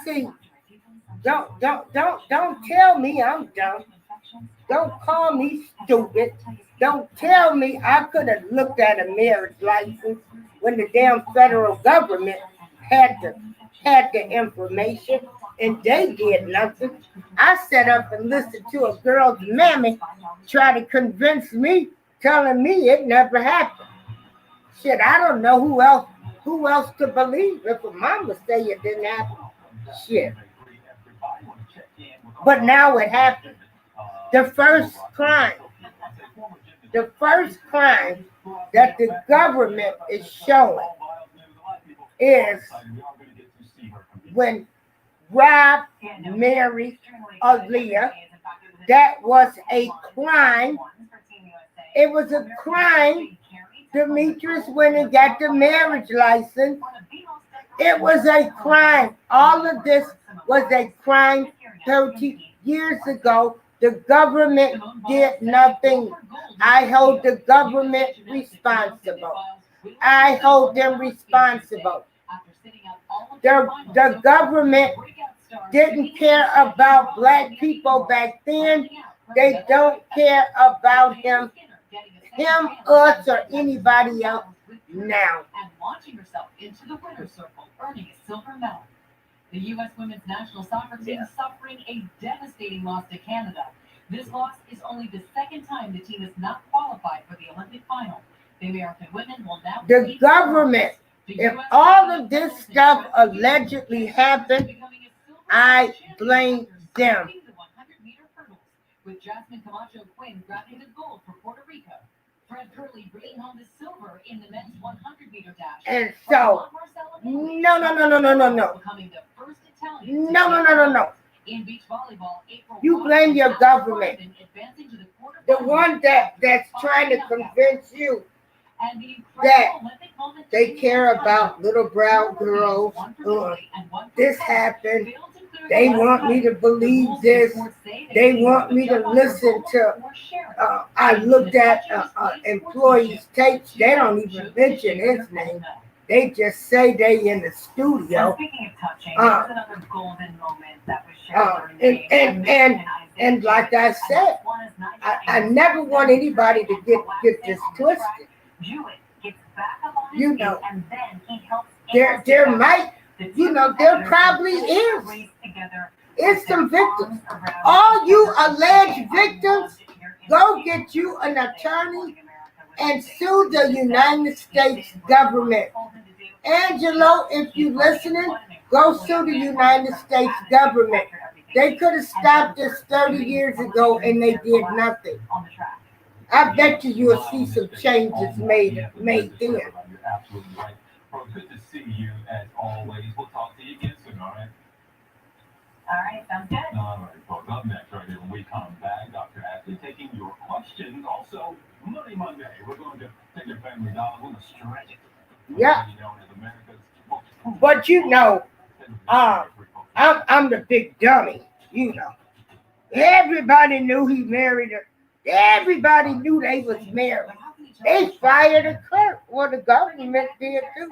See, don't tell me I'm dumb. Don't call me stupid. Don't tell me I could have looked at a marriage license when the damn federal government had the information and they did nothing. I sat up and listened to a girl's mammy try to convince me, telling me it never happened. Shit, I don't know who else to believe if a mama say it didn't happen. Shit. But now it happened. The first crime that the government is showing is when Rob married Aaliyah. That was a crime. It was a crime. Demetrius went and got the marriage license. It was a crime. All of this was a crime 30 years ago. The government did nothing. I hold the government responsible. I hold them responsible. The government didn't care about black people back then. They don't care about him, us, or anybody else now. And launching herself into the winner's circle, earning a silver medal. The U.S. women's national soccer team is suffering a devastating loss to Canada. This loss is only the second time the team has not qualified for the Olympic final. The American women will now. The government, if all of this stuff allegedly happened, I blame them. With Jasmine Camacho Quinn grabbing the gold for Puerto Rico. Fred Curley bringing home the silver in the men's 100-meter dash. And so, no. In beach volleyball, April you blame your government. The one that's trying to convince you that they care about little brown girls. This happened. They want me to believe this. They want me to listen to. I looked at employees' tapes. They don't even mention his name. They just say they in the studio. Speaking of touching, there's another golden moment that was shared. And like I said, I never want anybody to get this twisted. You know, there might. You know, there probably is. It's some victims. All you alleged victims, go get you an attorney and sue the United States government. Angelo, if you listening, go sue the United States government. They could have stopped this 30 years ago and they did nothing. I bet you'll see some changes made then. You're absolutely right. Well, good to see you as always. We'll talk to you again soon, all right? All right, sounds good. All right, folks. Up next, right here, when we come back, Dr. Ashley taking your questions. Also, Money Monday. We're going to take your family dollar. We're going to stretch it. Yeah. But you know, I'm the big dummy, you know. Everybody knew he married her. Everybody knew they was married. They fired a clerk. Well, the government did too.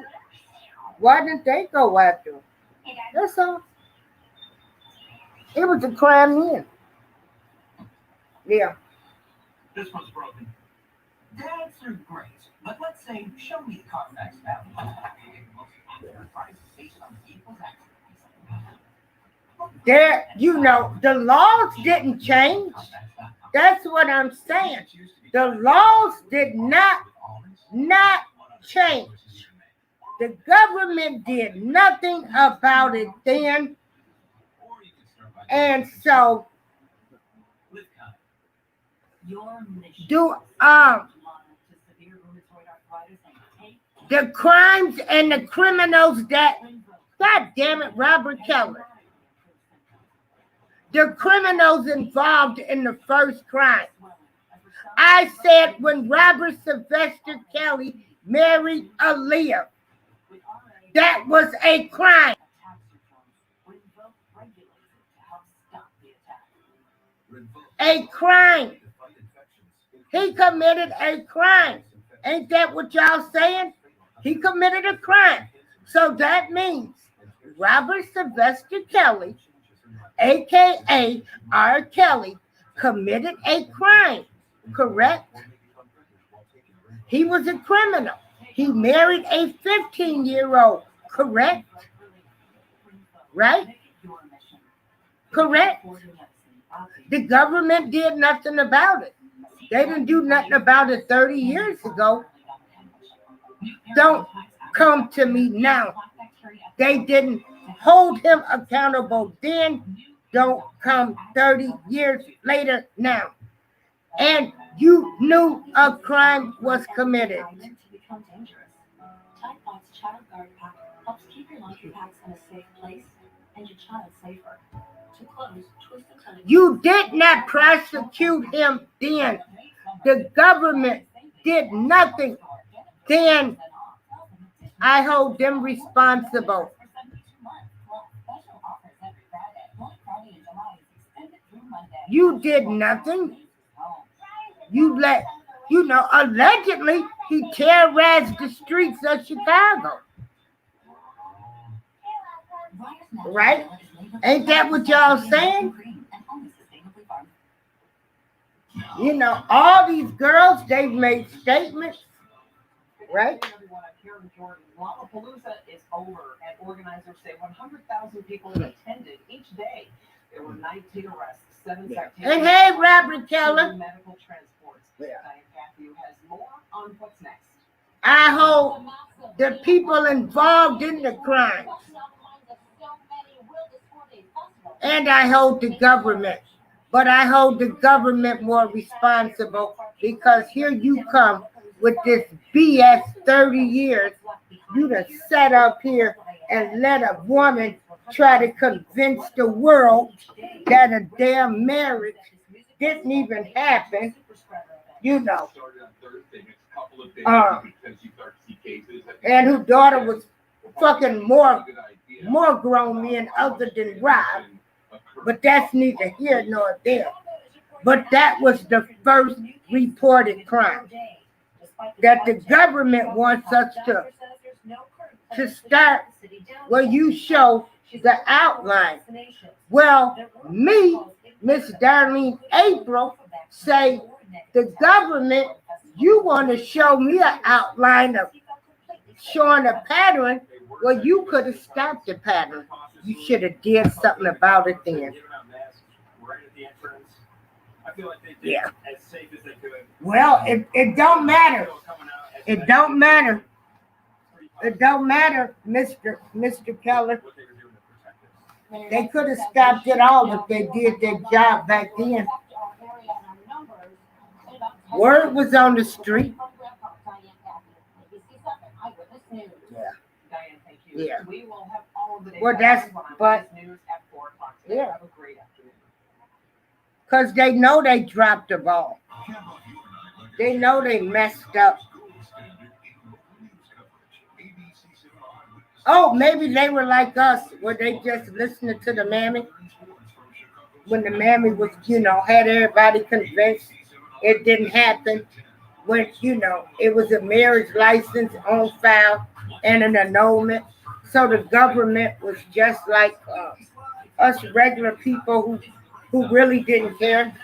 Why didn't they go after him? That's all. It was a crime then. Yeah. This one's broken. Dads are great, but let's say, show me the Carfax value. There, you know, the laws didn't change. That's what I'm saying. The laws did not change. The government did nothing about it then. And so the crimes and the criminals that, God damn it, Robert Kelly. The criminals involved in the first crime. I said when Robert Sylvester Kelly married Aaliyah, that was a crime. A crime. He committed a crime. Ain't that what y'all saying? He committed a crime. So that means Robert Sylvester Kelly, a.k.a. R. Kelly, committed a crime, correct? He was a criminal. He married a 15-year-old, correct? Right? Correct? The government did nothing about it. They didn't do nothing about it 30 years ago. Don't come to me now. They didn't hold him accountable then. Don't come 30 years later now. And you knew a crime was committed. Helps keep your laundry packs in a safe place and your child safer. To close, twist and turn. You did not prosecute him then. The government did nothing then. I hold them responsible. You did nothing. You let, you know, allegedly he terrorized the streets of Chicago. Right? Ain't that what y'all saying? You know, all these girls, they've made statements. Right? Lollapalooza is over, and organizers say 100,000 people attended each day. There were 19 arrests, 7 citations. And hey, Robert Kelly. Medical transports. Diane Matthew has more on what's next. I hold the people involved in the crime. And I hold the government. But I hold the government more responsible because here you come with this BS 30 years. You done sat up here and let a woman try to convince the world that a damn marriage didn't even happen. You know. And whose daughter was fucking more grown men other than Rob. But that's neither here nor there. But that was the first reported crime that the government wants us to start where you show the outline. Well, me, Miss Darlene April, say the government, you want to show me an outline of showing a pattern. Well, you could have stopped the pattern. You should have did something about it then. Yeah. Well, it don't matter. It don't matter. It don't matter, Mr. Keller. They could have stopped it all if they did their job back then. Word was on the street. Yeah. Diane, thank you. Yeah. We will have all of the Well, that's, but, news at 4:00. yeah. Have a great afternoon. Because they know they dropped the ball. They know they messed up. Oh, maybe they were like us, where they just listening to the mammy. When the mammy was, had everybody convinced it didn't happen. When, it was a marriage license on file and an annulment. So the government was just like us regular people who really didn't care.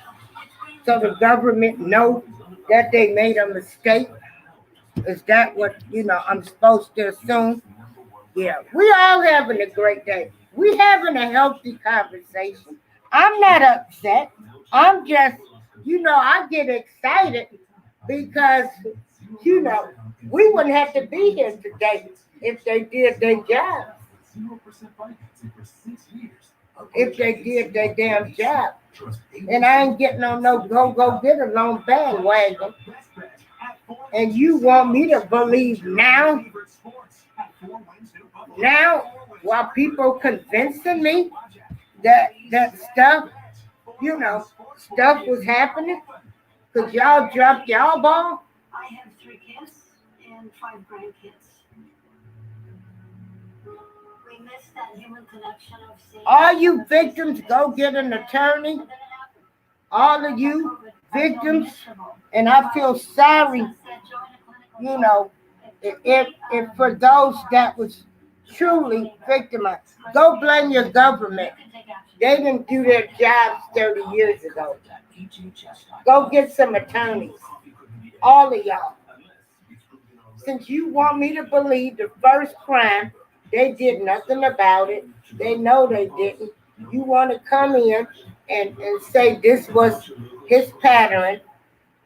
So the government know that they made a mistake. Is that what, I'm supposed to assume? Yeah, we all having a great day. We having a healthy conversation. I'm not upset. I'm just, I get excited because, we wouldn't have to be here today if they did their job. If they did their damn job. And I ain't getting on no go get along bandwagon. And you want me to believe now, while people convincing me that stuff, stuff was happening, because y'all dropped y'all ball? I have 3 kids and 5 grandkids. We miss that human connection of seeing. All you victims, go get an attorney. All of you victims, and I feel sorry, if for those that was truly victimized. Go blame your government. They didn't do their jobs 30 years ago. Go get some attorneys. All of y'all. Since you want me to believe the first crime, they did nothing about it. They know they didn't. You want to come in and say this was his pattern.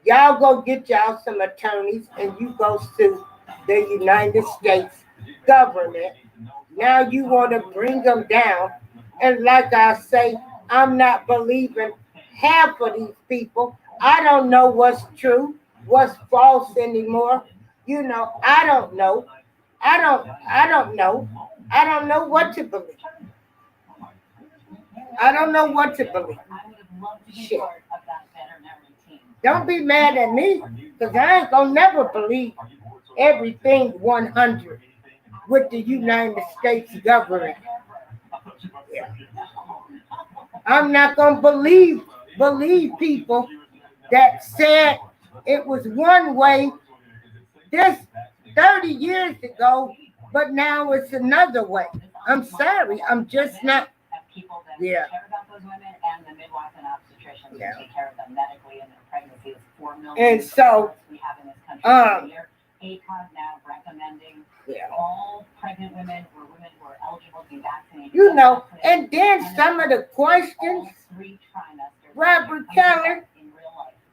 Y'all go get y'all some attorneys and you go sue the United States government. Now you want to bring them down. And like I say, I'm not believing half of these people. I don't know what's true, what's false anymore. I don't know. I don't know. I don't know what to believe. I don't know what to believe. Shit. Don't be mad at me, because I ain't gonna never believe everything 100 with the United States government. Yeah. I'm not gonna believe people that said it was one way this 30 years ago, but now it's another way. I'm sorry. I'm just not. People that Yeah. care about those women and the midwives and obstetricians Yeah. who take care of them medically in their pregnancies. 4 million And so, we have in this country every year. ACOG now recommending all pregnant women or women who are eligible to be vaccinated. And then some of the questions, Robert Keller,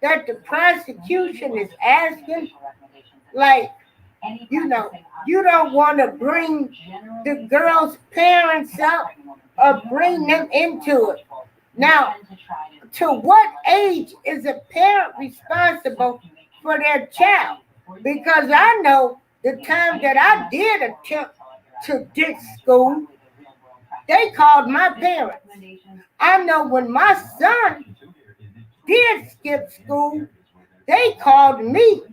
that the prosecution is asking, like, you don't want to bring the girl's parents up or bring them into it. Now, to what age is a parent responsible for their child? Because I know the time that I did attempt to ditch school, they called my parents. I know when my son did skip school, they called me.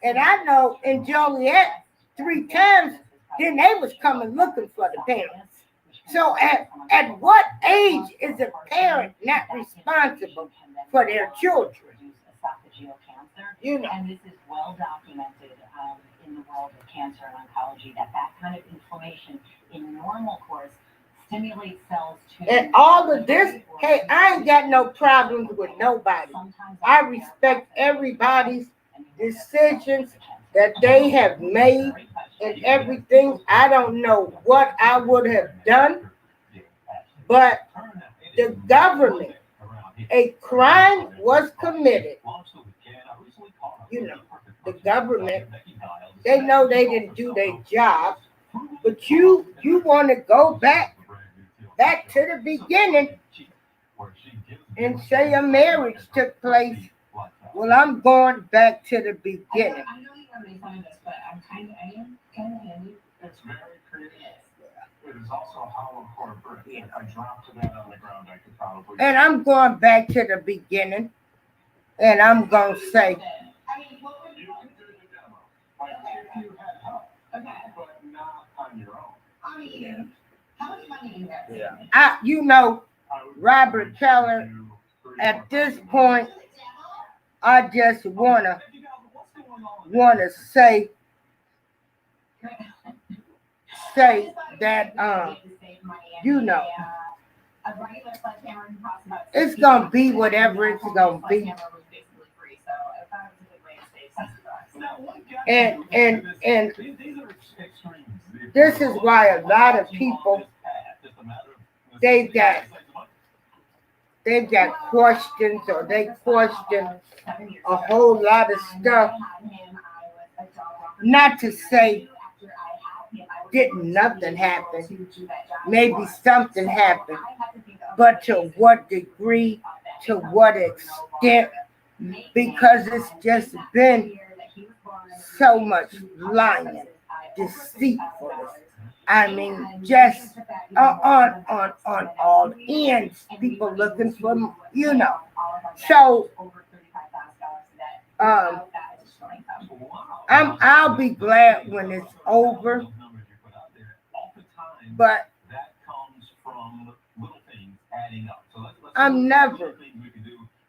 And I know in Joliet, 3 times, then they was coming looking for the parents. So at what age is a parent not responsible for their children? And this is well documented in the world of cancer and oncology, that kind of inflammation in normal course stimulates cells to... And all of this, hey, I ain't got no problems with nobody. I respect everybody's decisions that they have made and everything. I don't know what I would have done, but the government, a crime was committed. The government, they know they didn't do their job, but you want to go back to the beginning and say a marriage took place Well, I'm going back to the beginning. I know you want to make fun of this, but I am kind of handy. It's very creative. It is also a hollow core brick. If I dropped that on the ground, I could probably. And I'm going back to the beginning. And I'm going to say, I mean, what would You can do the demo. Like if you had help, Okay. but not on your own. I mean, how much money do you have? Yeah. You know, I would Robert Keller, do $3,000 at this point, I just wanna say that you know, it's gonna be whatever it's gonna be. And These are extremes. this is why a lot of people, they've got questions, or they question a whole lot of stuff. Not to say didn't nothing happen. Maybe something happened, but to what degree, to what extent, because it's just been so much lying, deceitfulness. I mean, just on all ends, people looking for, you know. So, I'll be glad when it's over. But I'm never,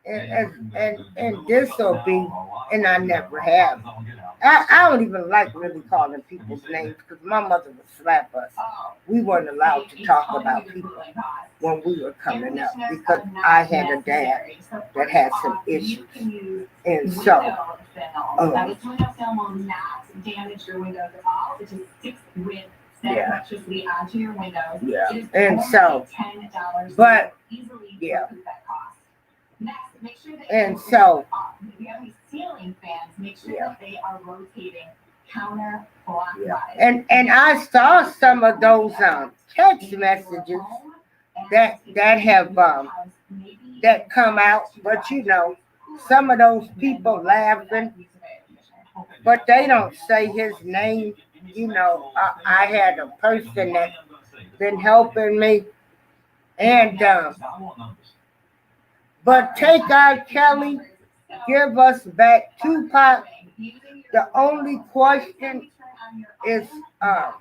and this will be, and I never have. I don't even like really calling people's names because my mother would slap us. We weren't allowed to talk about people when we were coming up because I had a dad that had some issues. And so, yeah. And so, but, yeah. And so, ceiling fans, make sure that they are rotating counterclockwise. And I saw some of those text messages that have that come out, but you know, some of those people laughing, but they don't say his name. You know, I had a person that been helping me, and but take out Kelly, give us back Tupac. The only question is, I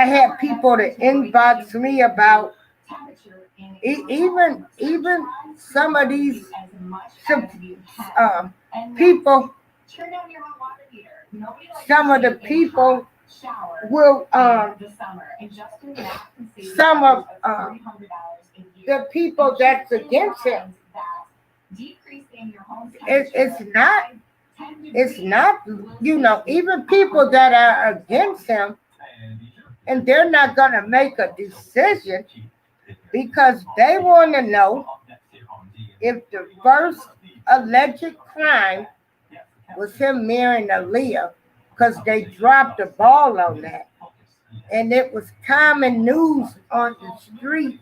had people to inbox me about even some of these people. Some of the people will some of the people that's against him. It's not, you know, even people that are against him, and they're not going to make a decision because they want to know if the first alleged crime was him marrying Aaliyah, because they dropped the ball on that. And it was common news on the street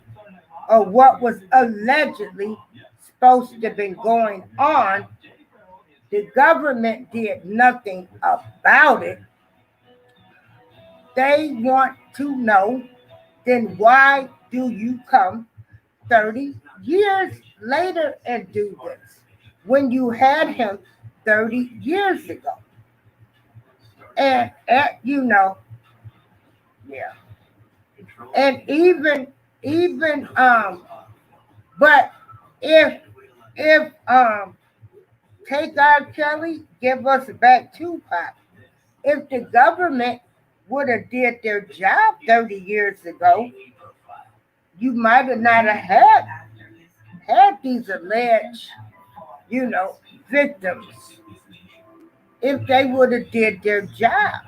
of what was allegedly supposed to have been going on. The government did nothing about it. They want to know, then why do you come 30 years later and do this when you had him 30 years ago? And you know, yeah. And even but if take out Kelly, give us back Tupac. If the government would have did their job 30 years ago, you might have not have had these alleged, you know, victims. If they would have did their job.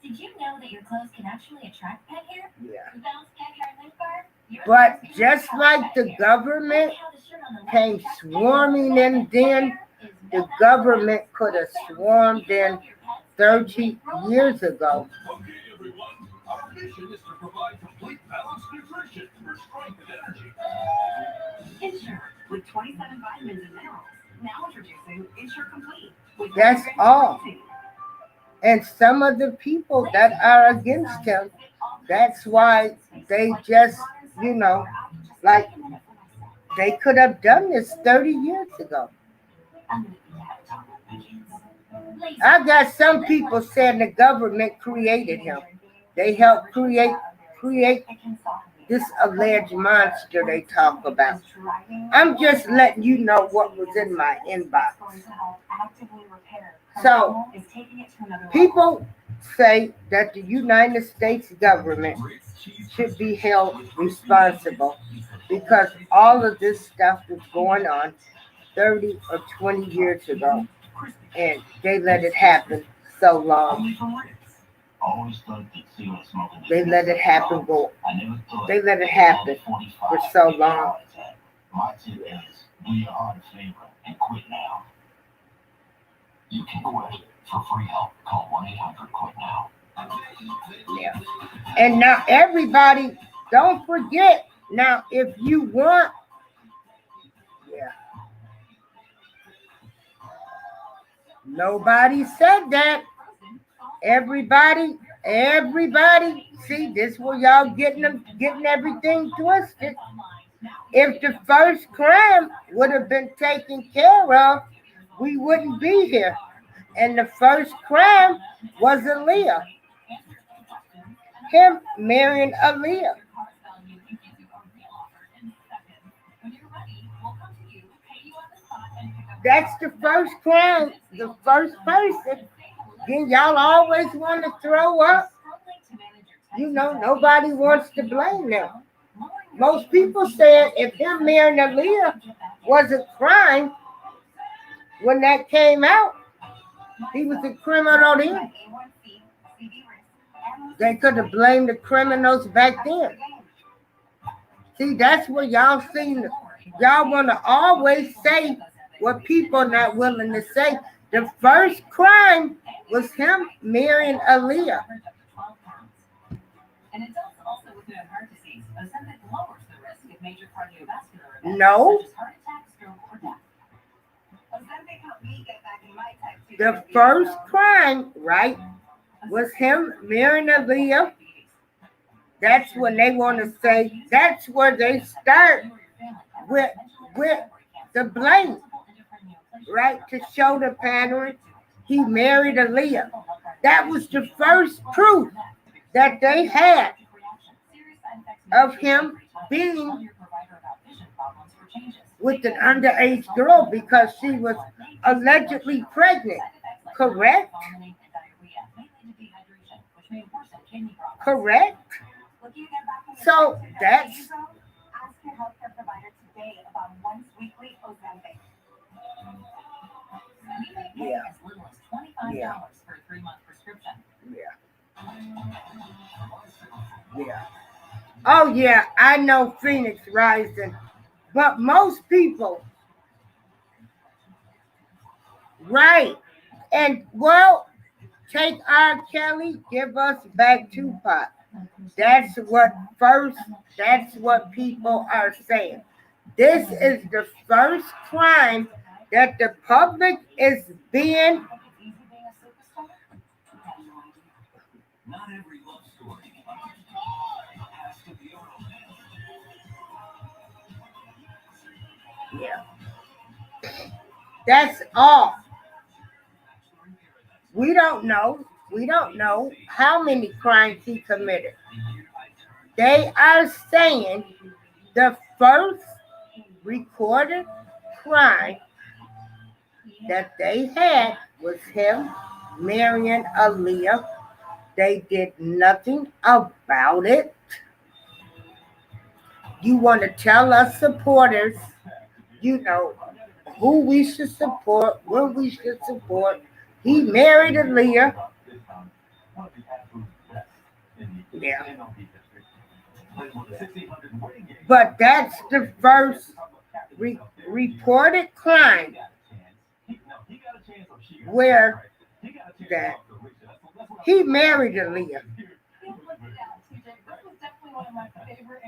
Did you know that your clothes can actually attract pet hair? Yeah. The Bounce Pet Hair Lip Bar? But just like the government came swarming in then, the government could have swarmed in 30 years ago. Our mission is to provide complete balanced nutrition for strength and energy. Ensure with 27 vitamins and minerals. Now introducing Ensure Complete. With That's vibrant all. protein. And some of the people that are against him, that's why they just, like they could have done this 30 years ago. I got some people saying the government created him. They helped create this alleged monster they talk about. I'm just letting you know what was in my inbox. So, people say that the United States government should be held responsible because all of this stuff was going on 30 or 20 years ago, and they let it happen so long. They let it happen They let it happen for so long. My tip is do your heart a favor and quit now. You can quit. For free help, call 1-800-QUIT-NOW. Yeah. And now everybody, don't forget, now if you want, nobody said that. Everybody, see, this where y'all getting everything twisted. If the first crime would have been taken care of, we wouldn't be here. And the first crime was Aaliyah. Him marrying Aaliyah. That's the first crime, the first person. Then y'all always want to throw up. Nobody wants to blame them. Most people said if him marrying Aaliyah was a crime, when that came out, he was a criminal then. They could have blamed the criminals back then. See, that's what y'all seen. Y'all want to always say what people not willing to say. The first crime was him marrying Aaliyah. And it does also with heart disease. Ozempic lowers the risk of major cardiovascular events, No. such as heart attack, stroke, or death. Ozempic helped me get back in my type 2 The first crime, right, was him marrying Aaliyah. That's when they want to say, that's where they start with the blame, right, to show the pattern. He married Aaliyah. That was the first proof that they had of him being with an underage girl because she was allegedly pregnant. Correct? Correct? So that's... Ask your healthcare provider today about once weekly Ozempic. You may pay as little as $25 for a 3-month prescription. Yeah. Oh, yeah, I know Phoenix Rising. But most people, right, and well, take R. Kelly, give us back Tupac. That's what people are saying. This is the first crime that the public is being... Not every love story has to be a romance. Yeah. That's all. We don't know how many crimes he committed. They are saying the first recorded crime that they had was him marrying Aaliyah. They did nothing about it. You want to tell us supporters, who we should support, what we should support. He married Aaliyah. Yeah. But that's the first reported crime where that he married Aaliyah.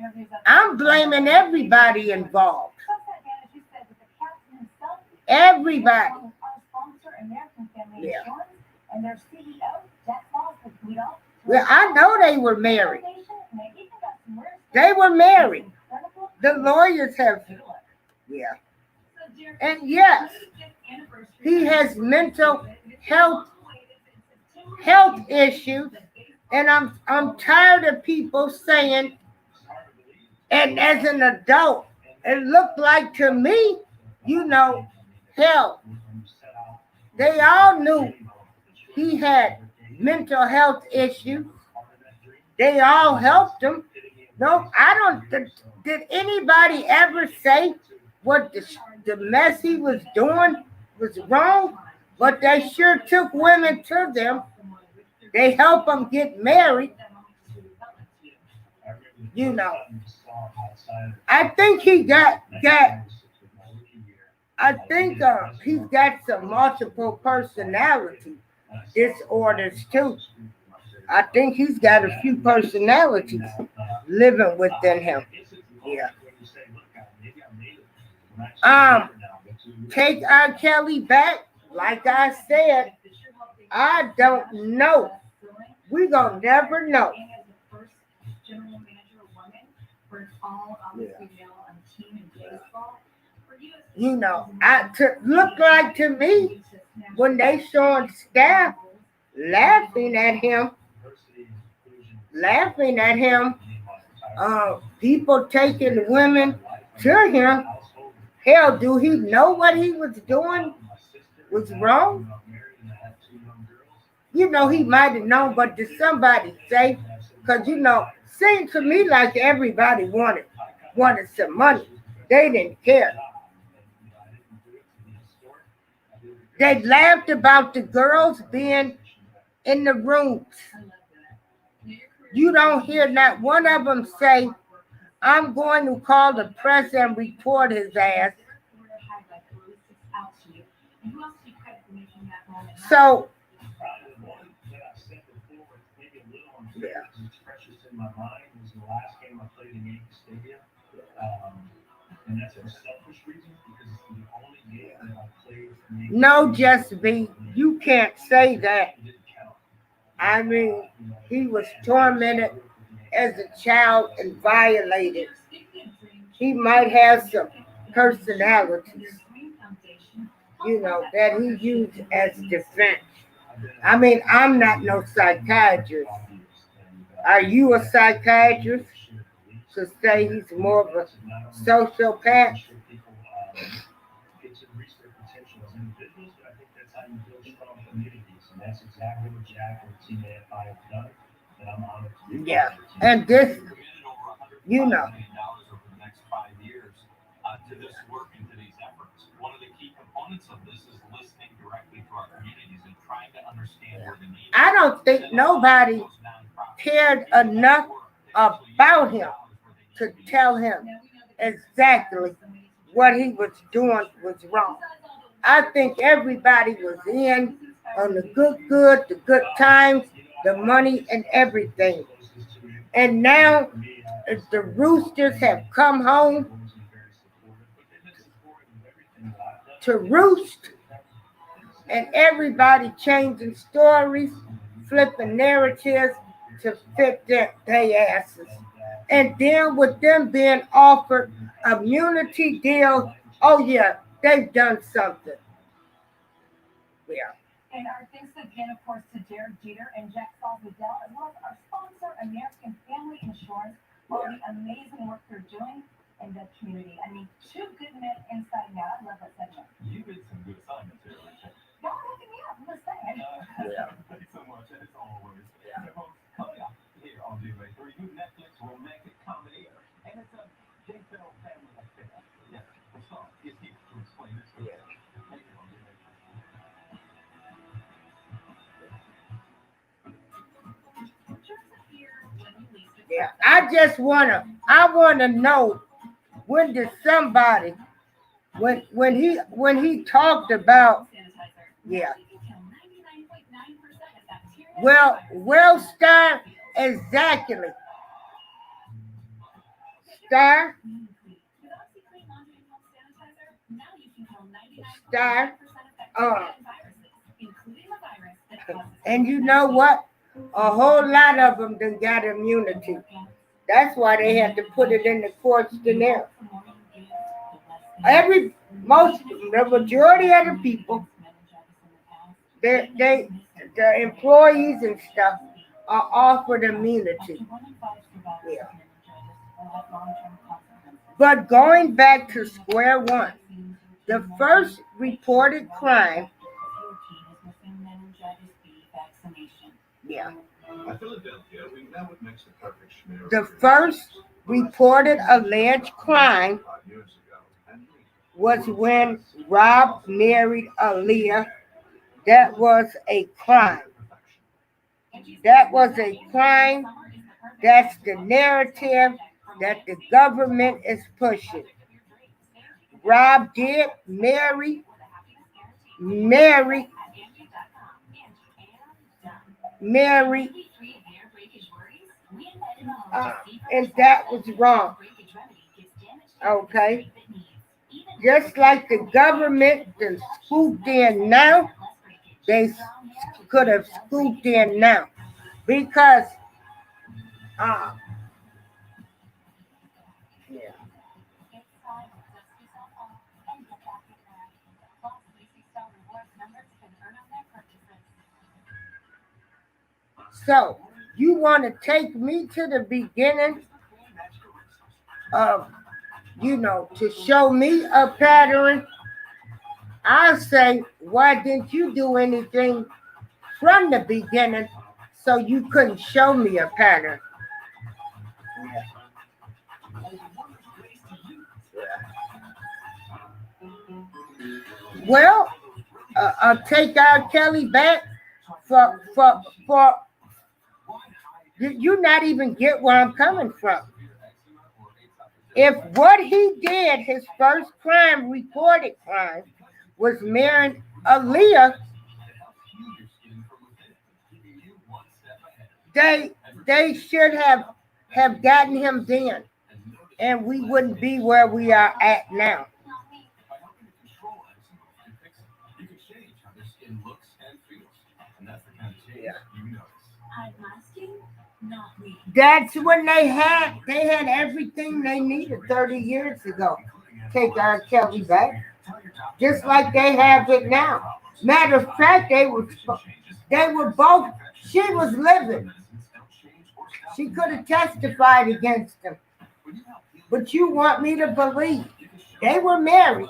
interviews that I'm blaming everybody involved. so sad, Dan, as you said, that the captain himself, Everybody. our sponsor, American Family Yeah. Insurance, and their CEO, Jack Foss, would lead up to Well, I know they were married. Foundation, and they even got some rare They were married. incredible The lawyers have, to the left. yeah. So, dear, And yes, 25th anniversary he has mental health issues, and I'm tired of people saying, and as an adult, it looked like to me, hell, they all knew he had mental health issues. They all helped him. No, I don't. Did anybody ever say what the mess he was doing was wrong? But they sure took women to them. They helped them get married. I think he got. I think he's got some multiple personality disorders too. I think he's got a few personalities living within him. Yeah. Take R. Kelly back. Like I said, I don't know. We're gonna never know. General manager woman for an all female team in baseball. Look like to me when they showing staff laughing at him, people taking women to him. Hell, do he know what he was doing was wrong? He might have known, but did somebody say? Because seemed to me like everybody wanted some money. They didn't care. They laughed about the girls being in the rooms. You don't hear not one of them say, I'm going to call the press and report his ass. So, no, just be. You can't say that. I mean, he was tormented as a child and violated. He might have some personalities, that he used as defense. I mean, I'm not no psychiatrist. Are you a psychiatrist to say he's more of a sociopath? Yeah, and this, to this work and to these efforts. One of the key components of this is listening directly to our communities and trying to understand where the needs are. I don't think nobody cared enough about him to tell him exactly what he was doing was wrong. I think everybody was in on the good times, the money and everything. And now, as the roosters have come home to roost, and everybody changing stories, flipping narratives to fit their asses. And then with them being offered immunity deal, oh yeah, they've done something. Yeah. And our thanks again, of course, to Derek Jeter and Jack Salvadell, as well as our sponsor, American Family Insurance, for the amazing work they're doing in the community. I mean, two good men inside and out. I love that segment. You did some good assignments here, Richard. Y'all hooking me up, I'm just saying. Thanks so much, and as always. Coming up here on Duvet, for you Netflix romantic comedy, and it's a Jake Bell family affair. Yes, the song is here to explain this. Thank you on Duvet. Yeah, I wanna know when did somebody when he talked about well start exactly. Star, Star, and you know what? A whole lot of them done got immunity. That's why they had to put it in the questionnaire. The majority of the people, the employees and stuff are offered immunity. Yeah. But going back to square one, the first reported crime. Yeah. The first reported alleged crime was when Rob married Aaliyah. That was a crime. That was a crime. That's the narrative that the government is pushing. Rob did marry, and that was wrong. Okay? Just like the government that scooped in now, they could have scooped in now. Because, so, you want to take me to the beginning of, to show me a pattern? I say, why didn't you do anything from the beginning so you couldn't show me a pattern? Well, I'll take R. Kelly back for you not even get where I'm coming from. If what he did, his first crime, reported crime, was marrying Aaliyah, they should have gotten him then, and we wouldn't be where we are at now. That's when they had everything they needed 30 years ago. Take R. Kelly back, just like they have it now. Matter of fact, they were both. She was living. She could have testified against him. But you want me to believe they were married.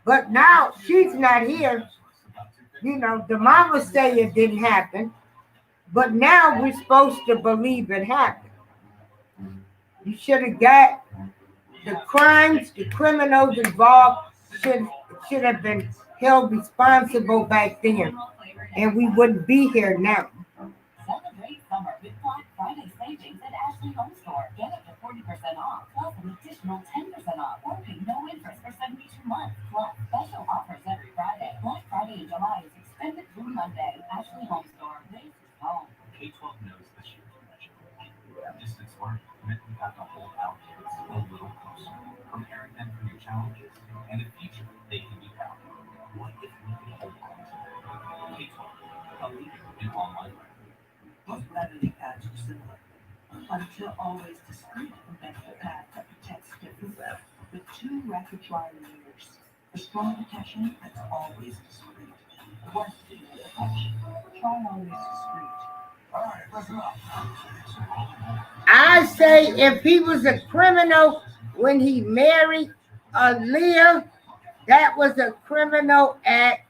But now she's not here. The mama say it didn't happen. But now we're supposed to believe it happened. You should have got the crimes, the criminals involved should have been held responsible back then. And we wouldn't be here now. Celebrate summer with Black Friday savings at Ashley Home Store. Get up to 40% off, plus an additional 10% off, or pay no interest for 72 months. Plus special offers every Friday. Black Friday in July is extended through Monday. Ashley Home Store. Home. K-12 knows this year distance learning meant we have to hold our kids a little closer, preparing them for new challenges and a future they can be proud of. What if we could hold on to them? K-12, a leader in online learning. Both leveling pads are similar, until always discrete conventional pad that protects different web with two rapid-dry layers. For strong protection, that's always discrete. One protection. Try always discreet. Alright, listen up. I say if he was a criminal when he married Aaliyah, that was a criminal act.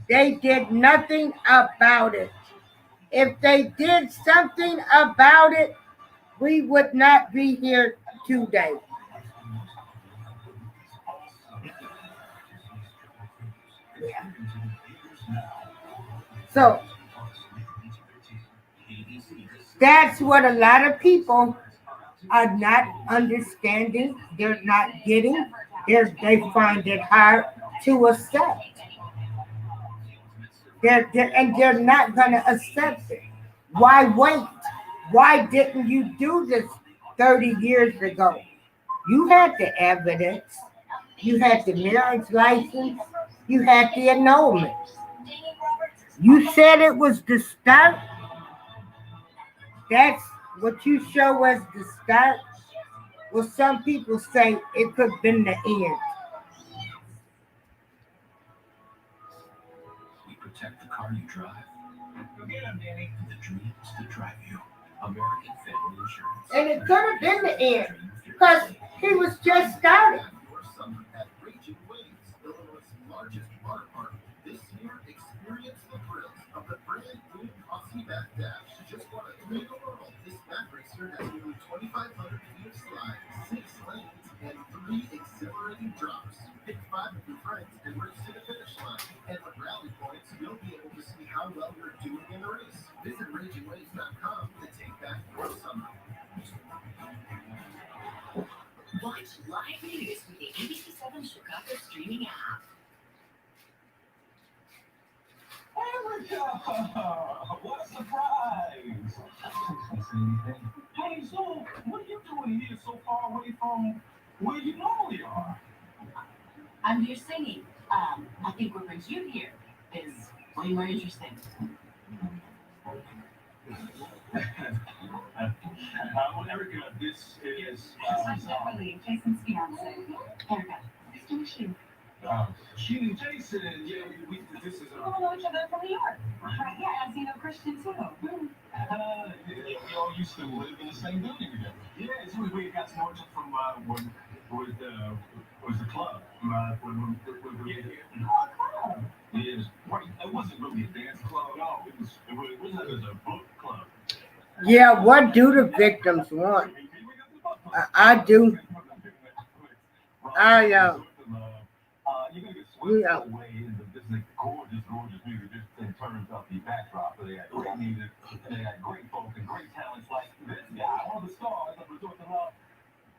They did nothing about it. If they did something about it, we would not be here today. So that's what a lot of people are not understanding. They're not getting. They find it hard to accept. They're not going to accept it. Why wait? Why didn't you do this 30 years ago? You had the evidence. You had the marriage license. You had the annulment. You said it was the start. That's what you show as the start. Well, some people say it could have been the end. We protect the car you drive. Forget him, Danny. The dreams that drive you. American Family Insurance. And it could have been the end because he was just starting. Your summer at Raging Waves, Illinois' largest water park. This year, experience the thrills of the brand new Aussie Back Dash. Just want to thrill the world. This back racer has nearly 2,500 feet of slide, 6 lanes, and 3 exhilarating drops. Pick 5 of your friends and race to the finish line. And with rally points, you'll be able to see how well you're doing in the race. Visit RagingWaves.com to take back your summer. Watch live news with the ABC7 Chicago streaming app. Erica! What a surprise! Hey, so what are you doing here so far away from where you normally are? I'm here singing. I think what brings you here is way more interesting. Erica, this is... I'm Beverly, Jason's fiance. Erica, nice to meet you. She and Jason, yeah, this is We all know each other from New York. Right, yeah, as you know Christian too. you all used to live in the same building together. Yeah, it's really weird. Got to know each other from when was the club. When we get here. Oh, club. Yeah, right. It wasn't really a dance club at all. It was a book club. Yeah, what do the victims want? I do. I You're gonna get swept away in this gorgeous music. Just in terms of the backdrop, they had great music, and they had great folks and great talents like this guy, one of the stars of Resort to Love.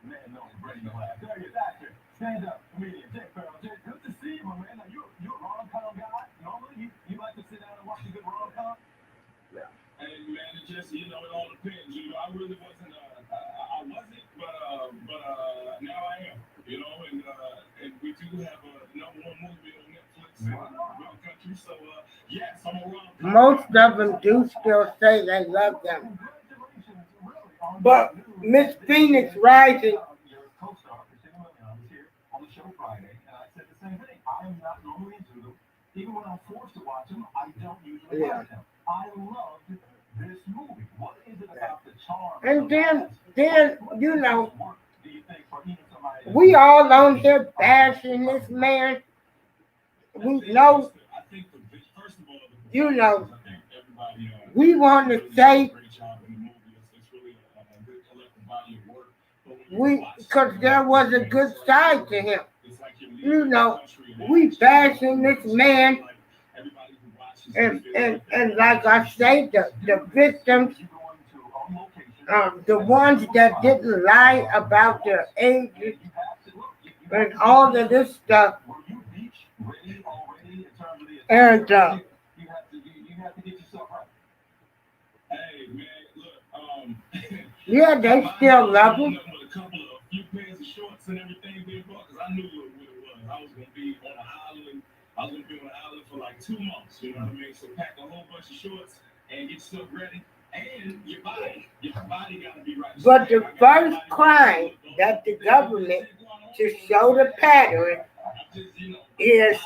Man, no, bring the laugh. There he is, actor, stand-up comedian, Jake Farrell. Jake, good to see you, my man. Now, you're a rom-com guy. Normally, you like to sit down and watch a good rom-com? Yeah. Hey, man, it just, it all depends. I really wasn't, I wasn't, but now I am. And we do have a #1 movie on Netflix in our country. So, yes, I'm a rom-com. Most of them do still say they love them. But Miss Phoenix Rising. Your co-star, Christina Milian, was here on the show Friday, and I said the same thing. I am not normally into them. Even when I'm forced to watch them, I don't usually watch them. I loved this movie. What is it about the charm? And then you know, we all on here bashing this man. We know, you know, we want to say because there was a good side to him. You know, we bashing this man, and like I say, the victims, the ones that didn't lie about their ages and all of this stuff, and yeah, they still love him. Few pairs of shorts and everything being bought because I knew what it was. I was gonna be on an island. I was gonna be on an island for like 2 months. You know what I mean? So pack a whole bunch of shorts and get stuff ready. And your body gotta be right. But the first crime that the government to show the pattern is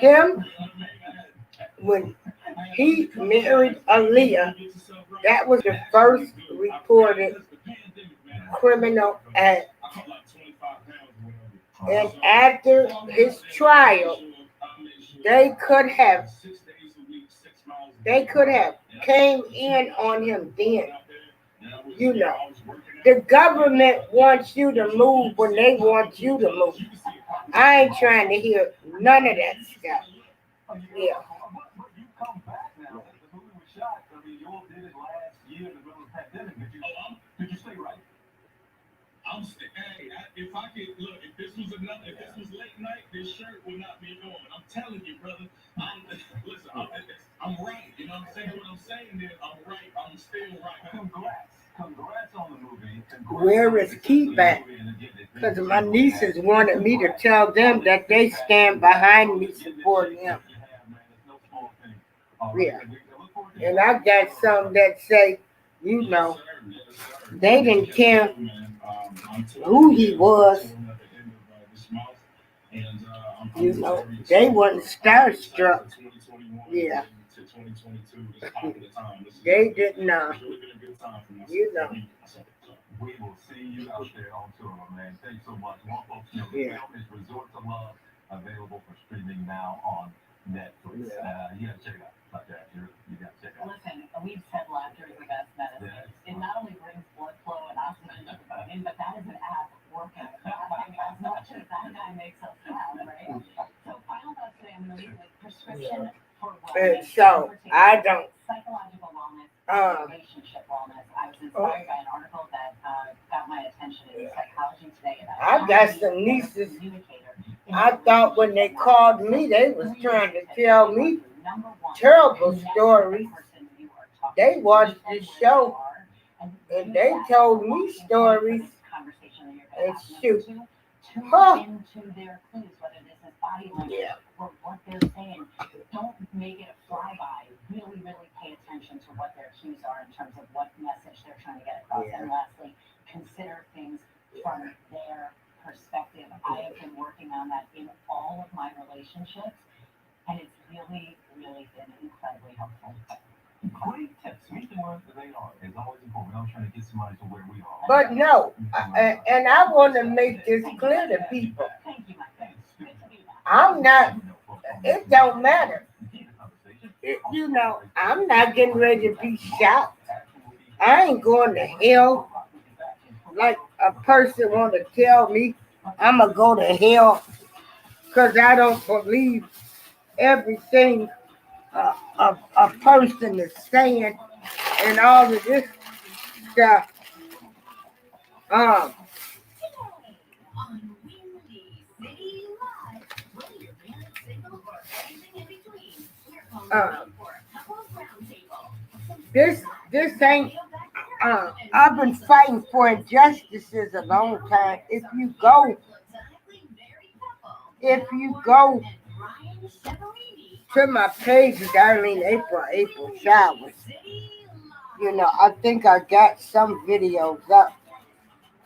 him when he married Aaliyah. That was the first reported criminal act. And after his trial, they could have came in on him then. You know, the government wants you to move when they want you to move. I ain't trying to hear none of that stuff. Yeah. Did you stay right? If I could look, if this was late night, this shirt would not be on. I'm telling you, brother. I'm right. You know what I'm saying? What I'm saying is, I'm right. I'm still right. Congrats on the movie. Where is Keith at? Because my nieces wanted me to tell them that they stand behind me supporting him. Yeah. And I got some that say, you know, they didn't care who he was. You know, they wasn't starstruck. Yeah. They didn't know. You know. We will see you out there on tour, man. Thanks so much. More folks know Yeah. film is Resort to Love, available for streaming now on Netflix. You gotta check it out. You gotta check it out. Listen, we've said laughter is the best medicine. It not only brings blood flow and oxygen to the brain, but that is an app working. I mean, as much as that guy makes us laugh, right? So final thoughts today, I'm going to leave with prescription for wellness. So I don't. Psychological wellness, relationship wellness. I was inspired by an article that got my attention in Psychology Today. And I got some nieces. I thought when they called me, they was trying to tell me terrible stories. They watched this show and they told me stories. And shoot. Huh. Into their clues, whether this is body language or what they're saying. Don't make it a flyby. Really, really pay attention to what their cues are in terms of what message they're trying to get across. And lastly, consider things from their perspective. I have been working on that in all of my relationships, and it's really, really been incredibly helpful. Great tips. Meet them where they are. It's always important. We're not trying to get somebody to where we are. But no, and I want to make this clear to people. I'm not, it don't matter. You know, I'm not getting ready to be shot. I ain't going to hell like a person want to tell me I'm going to go to hell because I don't believe everything a person is saying and all of this stuff. This ain't. I've been fighting for injustices a long time. If you go to my page, Darlene April Showers, you know, I think I got some videos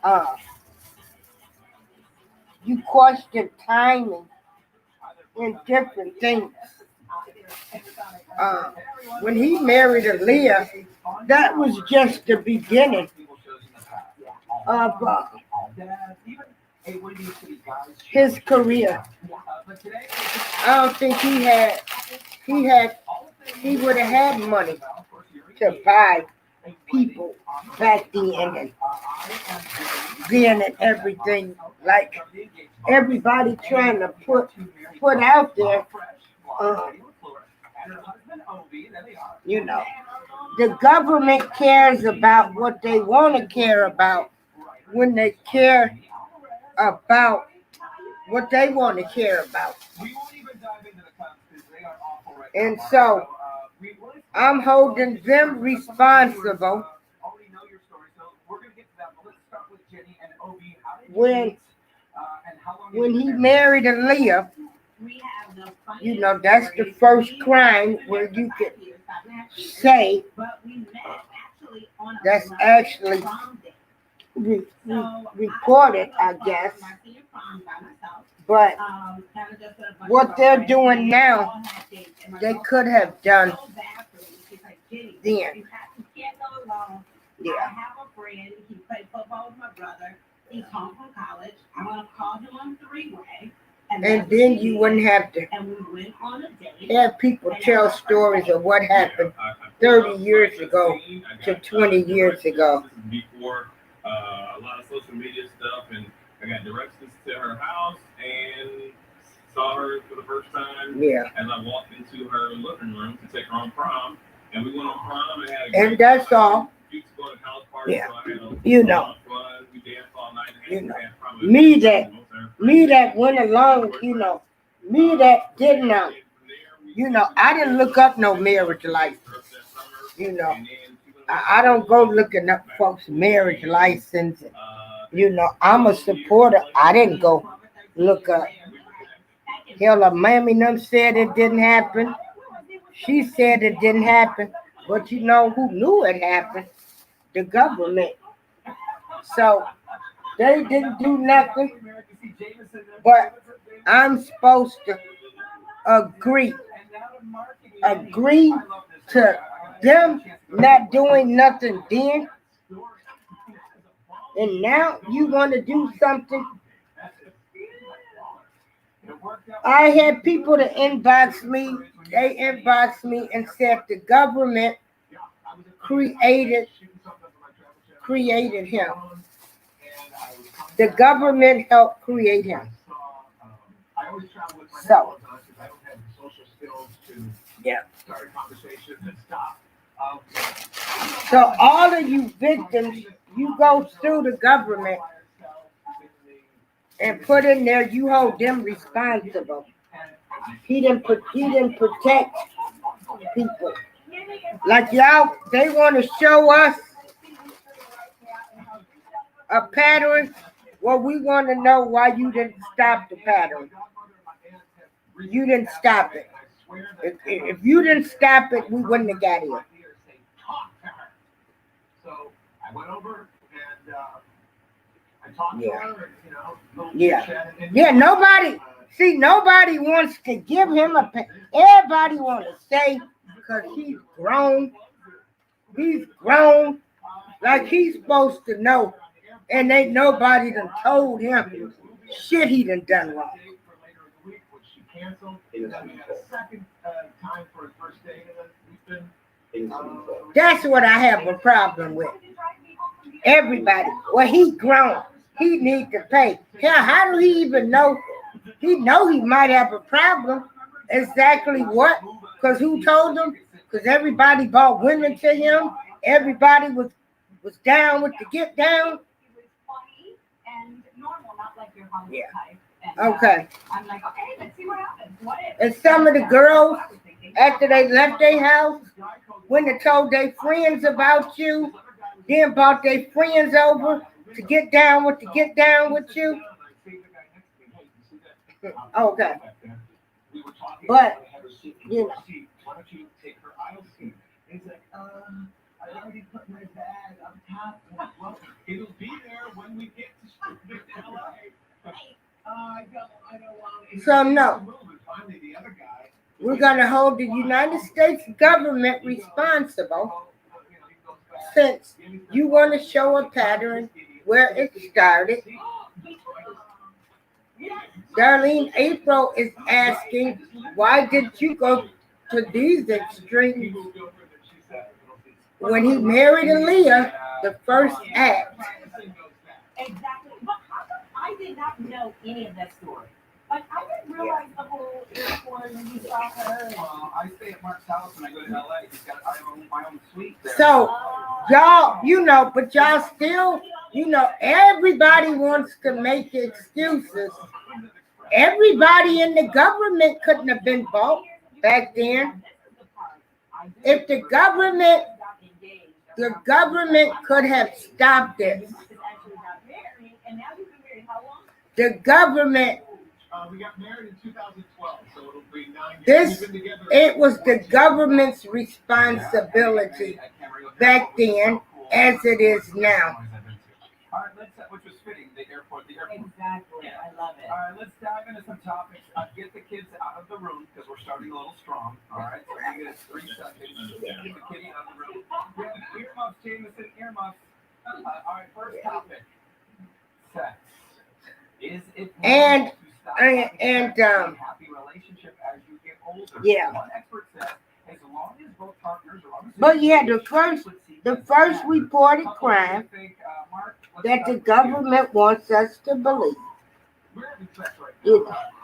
up. You question timing in different things. When he married Aaliyah, that was just the beginning of his career. I don't think he would have had money to buy people back then and everything. Like everybody trying to put out there. You know, the government cares about what they want to care about when they care about what they want to care about. And so I'm holding them responsible when he married Aaliyah. You know, that's the first crime where you could say that's actually reported, I guess. But what they're doing now, they could have done then. Yeah. I have a friend. He played football with my brother. He's home from college. I'm going to call him on three-way. And then you wouldn't have to have people tell stories of what happened 30 years ago to 20 years ago. Before a lot of social media stuff, and I got directions to her house and saw her for the first time as I walked into her living room to take her on prom. And we went on prom and had a great that's time. all. Used to go to house parties, so I had you know. Fun. We danced all night. You know. Me that went along, you know, me that did not, you know, I didn't look up no marriage license. You know, I don't go looking up folks' marriage license You know, I'm a supporter. I didn't go look up. Hell, her mammy them said it didn't happen. She said it didn't happen. But you know who knew it happened? The government. So they didn't do nothing. But I'm supposed to agree to them not doing nothing then. And now you want to do something. I had people to inbox me. They inboxed me and said the government created him. The government helped create him. So, yeah. So all of you victims, you go through the government and put in there, you hold them responsible. He didn't protect people. Like y'all, they want to show us a pattern. Well, we want to know why you didn't stop the pattern. You didn't stop it. If you didn't stop it, we wouldn't have got here. So I went over and I talked to her, and, Yeah, nobody wants to give him a pay. Everybody wants to say, because he's grown, like he's supposed to know, and ain't nobody done told him shit he done wrong. That's what I have a problem with. Everybody, well, he grown. He need to pay. Hell, how do he even know? He know he might have a problem. Exactly what? Because who told him? Because everybody bought women to him. Everybody was down with the get down. Yeah. Okay. I'm like, okay, let's see what happens. What if? And some of the girls, after they left their house, when they told their friends about you, then brought their friends over to get down with you. Okay. But, you know. Why don't you take her aisle seat? He's like, I already put my bag on top. Well, it'll be there when we get to LA. I don't want. So no. We're going to hold the United States government responsible since you want to show a pattern where it started. Darlene April is asking, why did you go to these extremes when he married Aaliyah, the first act? Exactly. But how come I did not know any of that story? Like, I didn't realize the whole airport when you saw her. I stay at Mark's house when I go to LA. I own my own suite there. So, y'all, but y'all still, everybody wants to make excuses. Everybody in the government couldn't have been bought back then. If the government could have stopped this. The government. We got married in 2012, so it'll be 9 years. It was the government's responsibility back then, as it is now. All right, which was fitting, the airport. Exactly, I love it. All right, let's dive into some topics. Get the kids out of the room because we're starting a little strong. All right, so we get 3 seconds. Get the kids out of the room. Yeah, earmuffs, Jameson, earmuffs. All right, first topic. Sex. Is it and happy relationship as you get older? Yeah. One expert says, as long as both partners are on the same But yeah, the first reported crime that the government wants us to believe.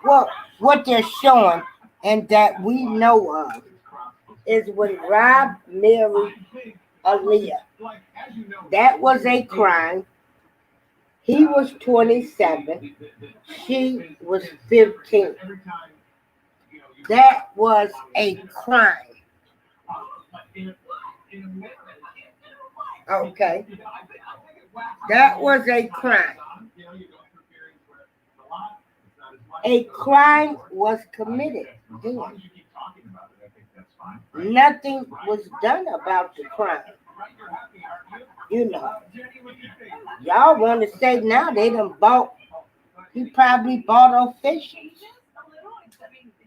Well, what they're showing and that we know of is when Rob married Aaliyah. That was a crime. He was 27. She was 15. That was a crime. Okay. That was a crime. A crime was committed then. Nothing was done about the crime. You know. Y'all want to say now they done bought, he probably bought officials.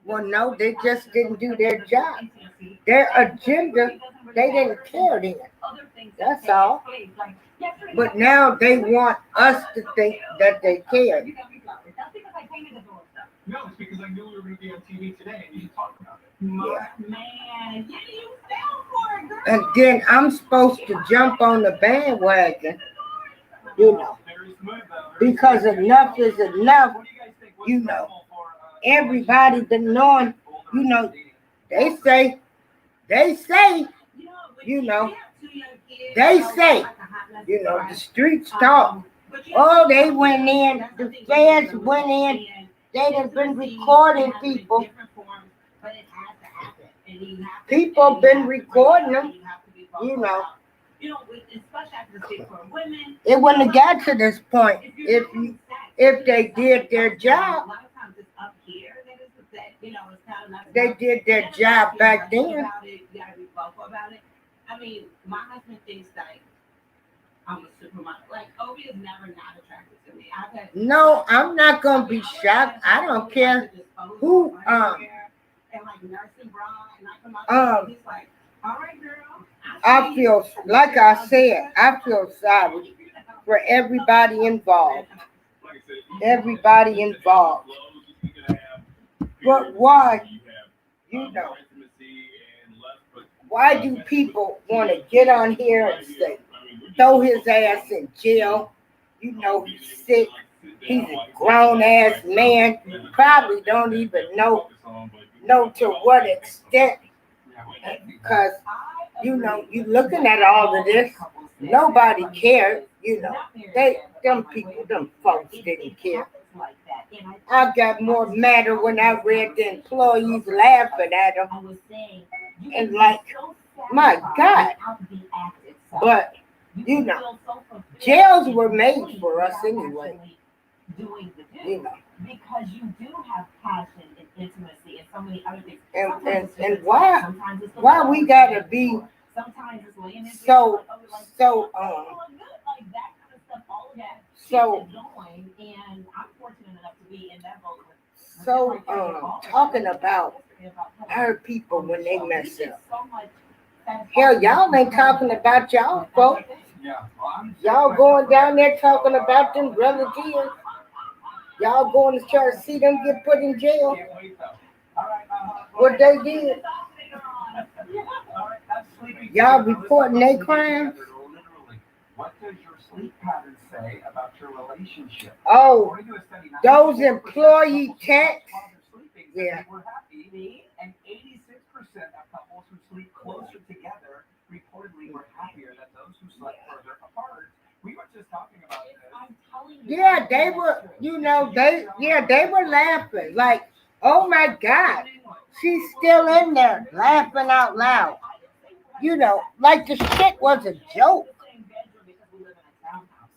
Well, no, they just didn't do their job. Their agenda, they didn't care then. That's all. But now they want us to think that they care. No, it's because I knew we were going to be on TV today and you talk about it. Yeah. Man, you fell for it, girl. And then I'm supposed to jump on the bandwagon, you know, because enough is enough, you know. Everybody been knowing, you know, they say, you know, they say, you know, the streets talk. Oh, they went in, the feds went in, they have been recording people. People been recording them, you know. It wouldn't have got to this point if they did their job. They did their job back then. I mean, my husband thinks like I'm a supermodel. Like Obi is never not attracted to me. No, I'm not gonna be shocked. I don't care who I feel like I said, I feel sorry for everybody involved. Everybody involved. But why, you know, why do people want to get on here and say, throw his ass in jail? You know, he's sick. He's a grown ass man. Probably don't even know to what extent. Because, you know, you looking at all of this, nobody cared. You know, them folks didn't care. I got more matter when I read the employees laughing at them. And like, my God. But, you know, jails were made for us anyway. You know. Because you do have passion and intimacy and so many other things. And why we gotta be so talking about our people when they mess up. Hell, y'all ain't talking about y'all folks. Y'all going down there talking about them relatives. Y'all going to try to see them get put in jail? What they did? Y'all reporting their crimes? What does your sleep pattern say about your relationship? Oh, those employee texts? Yeah. We're happy, and 86% of couples who sleep closer together reportedly were happier than those who slept further apart. We were just talking about this. Yeah, they were, you know, they were laughing. Like, oh my God, she's still in there laughing out loud. You know, like the shit was a joke.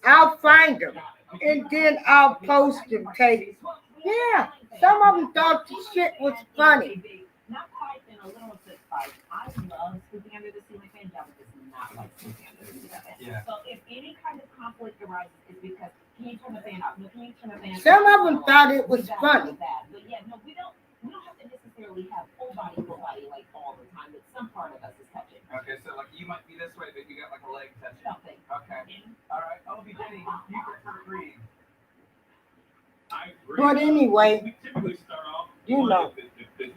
I'll find them and then I'll post them. Take, yeah, some of them thought the shit was funny. Not quite in a little bit fight. I love sleeping under the ceiling fan. That was not like sleeping under the ceiling fan. Yeah. So if any kind of conflict arises, it's because can you turn the fan off? No, can you turn the fan off? Some of them thought it was funny. But yeah, no, we don't have to necessarily have full body like all the time. But some part of us is touching. Okay, so like you might be this way, but you got like a leg touching. Something. Okay. All right. I'll be Jenny. You prefer green. But anyway, you know,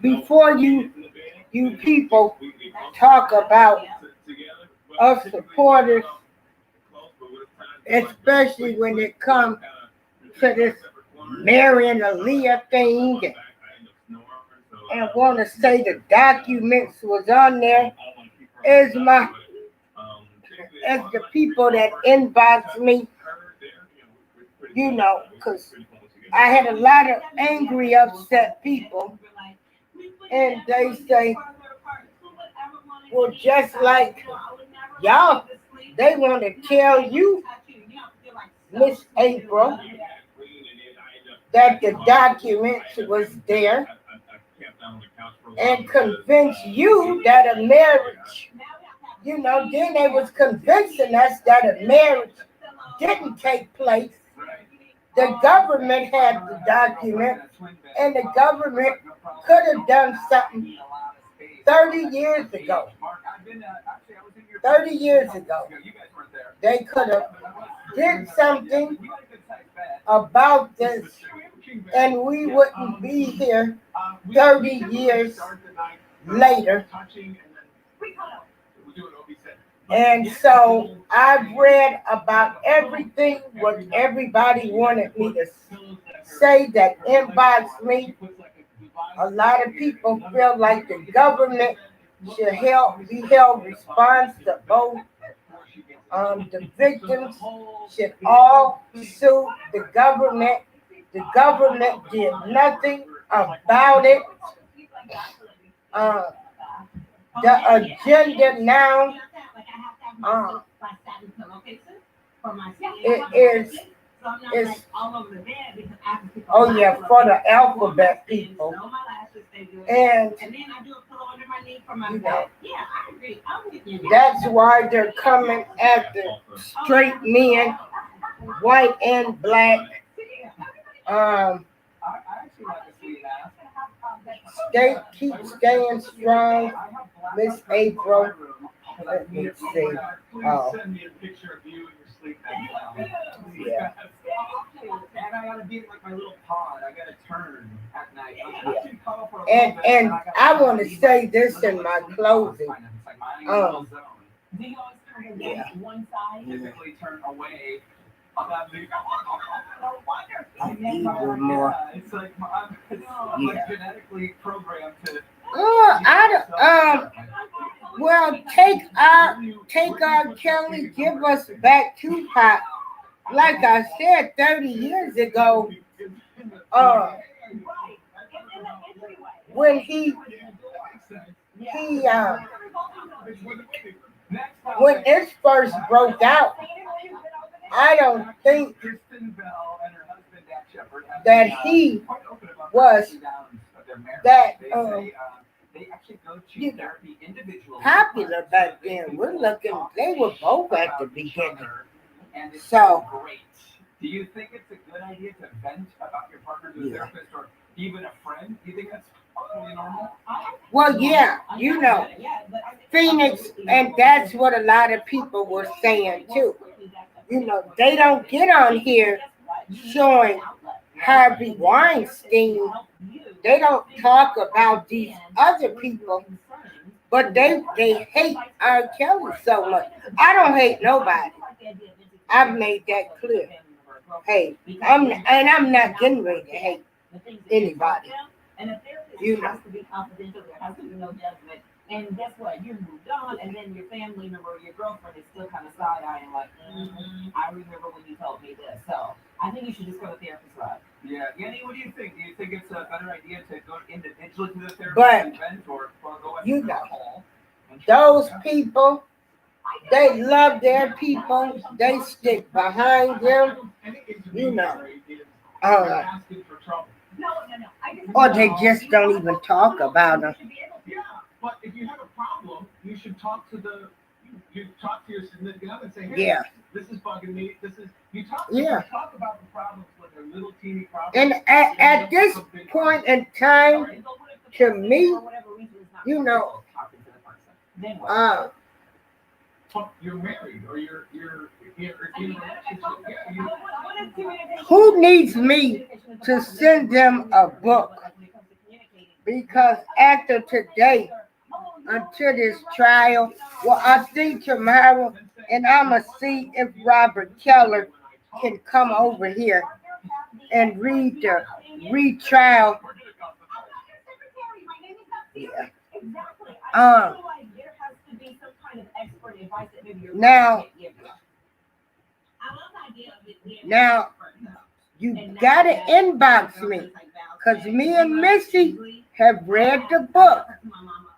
before you people talk about us supporters, especially when it comes to this marrying Aaliyah thing, and want to say the documents was on there, as the people that inbox me, you know, because I had a lot of angry, upset people, and they say, well, just like y'all, they want to tell you Miss April, that the documents was there and convince you that a marriage, then they was convincing us that a marriage didn't take place. The government had the document, and the government could have done something 30 years ago. 30 years ago, they could have did something about this, and we wouldn't be here 30 years later. And so I've read about everything what everybody wanted me to say that inbox me. A lot of people feel like the government should be held responsible. The victims should all sue the government. The government did nothing about it. The agenda now is oh yeah, for the alphabet people. And that's why they're coming after straight men, white and black. Keep staying strong, Miss April. Let me see. Oh. Yeah. And I gotta be like my little pod. I gotta turn at night. Yeah. And I want to say this in my closing. Yeah. One side typically turn away. It's like I'm genetically programmed to. Well, take our Kelly, give us back Tupac. Like I said 30 years ago, when when it first broke out, I don't think that he was that popular back then. We're looking, they were both at the beginning. So, do you think it's a good idea to vent about your partner to a therapist or even a friend? Do you think that's totally normal? Well, yeah, Phoenix, and that's what a lot of people were saying too. They don't get on here showing Harvey Weinstein. They don't talk about these other people, but they hate R. Kelly so much. I don't hate nobody. I've made that clear. Hey, I'm not getting ready to hate anybody. And the therapist has to be confidential. There has to be no judgment. And guess what? You moved on, and then your family member or your girlfriend is still kind of side-eyeing, like, I remember when you told me this. So I think you should just go to therapist route. Yeah. Yanni, what do you think? Do you think it's a better idea to go individually to the therapist and vent, or go after the call? Those people, they love their people. They stick behind them. Or they just don't even talk about them. Yeah, but if you have a problem, you should talk to your significant other and say, hey, this is bugging me. You talk about the problems when they're little teeny problems. And at this point in time, to me, you're married or you're in a relationship. Who needs me to send them a book? Because after today, until this trial, well, I think tomorrow, and I'm going to see if Robert Keller can come over here and read the retrial. Yeah. Now, you gotta inbox me, because me and Missy have read the book,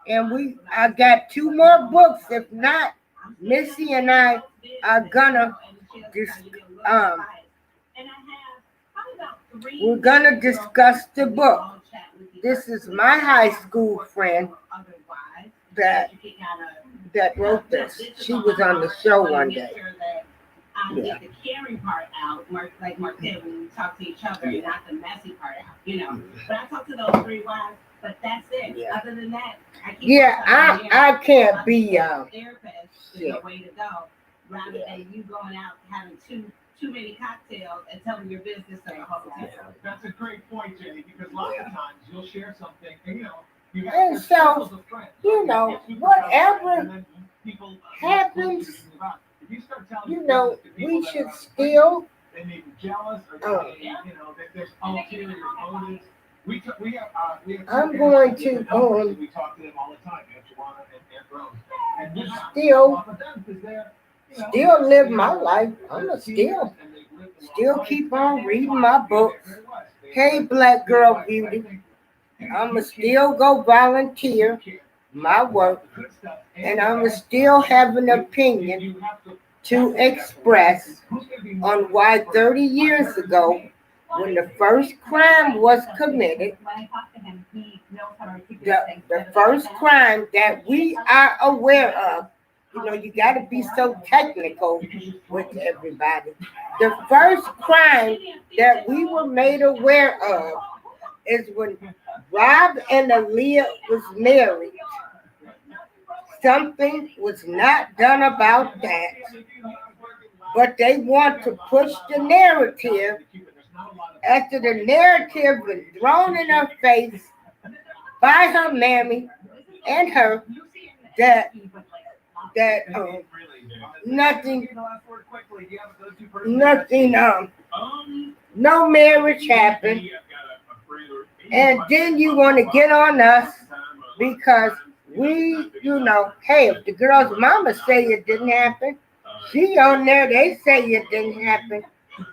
and I got 2 more books. If not, Missy and I are gonna we're gonna discuss the book. This is my high school friend that wrote this. She was on the show one day. Get the caring part out, like Mark said, when we talk to each other, and not the messy part out, But I talk to those 3 wives, but that's it. Other than that, I can't be therapist is the way to go, rather than you going out having too many cocktails and telling your business to the whole town. That's a great point, Jenny, because lots of times you'll share something, and and so, whatever happens, we should still. They may be jealous, or there's ulterior motives. I'm going to we talk to them all the time, Aunt Joanna and Rose, and still live my life. I'm gonna still keep on reading my books. Hey, Black Girl Beauty, I'ma still go volunteer my work, and I'ma still have an opinion to express on why 30 years ago, when the first crime was committed, the first crime that we are aware of, you got to be so technical with everybody. The first crime that we were made aware of is when Rob and Aaliyah was married. Something was not done about that, but they want to push the narrative. After the narrative was thrown in her face by her mammy and her, that nothing, no marriage happened, and then you want to get on us because we, hey, if the girl's mama say it didn't happen, she on there, they say it didn't happen.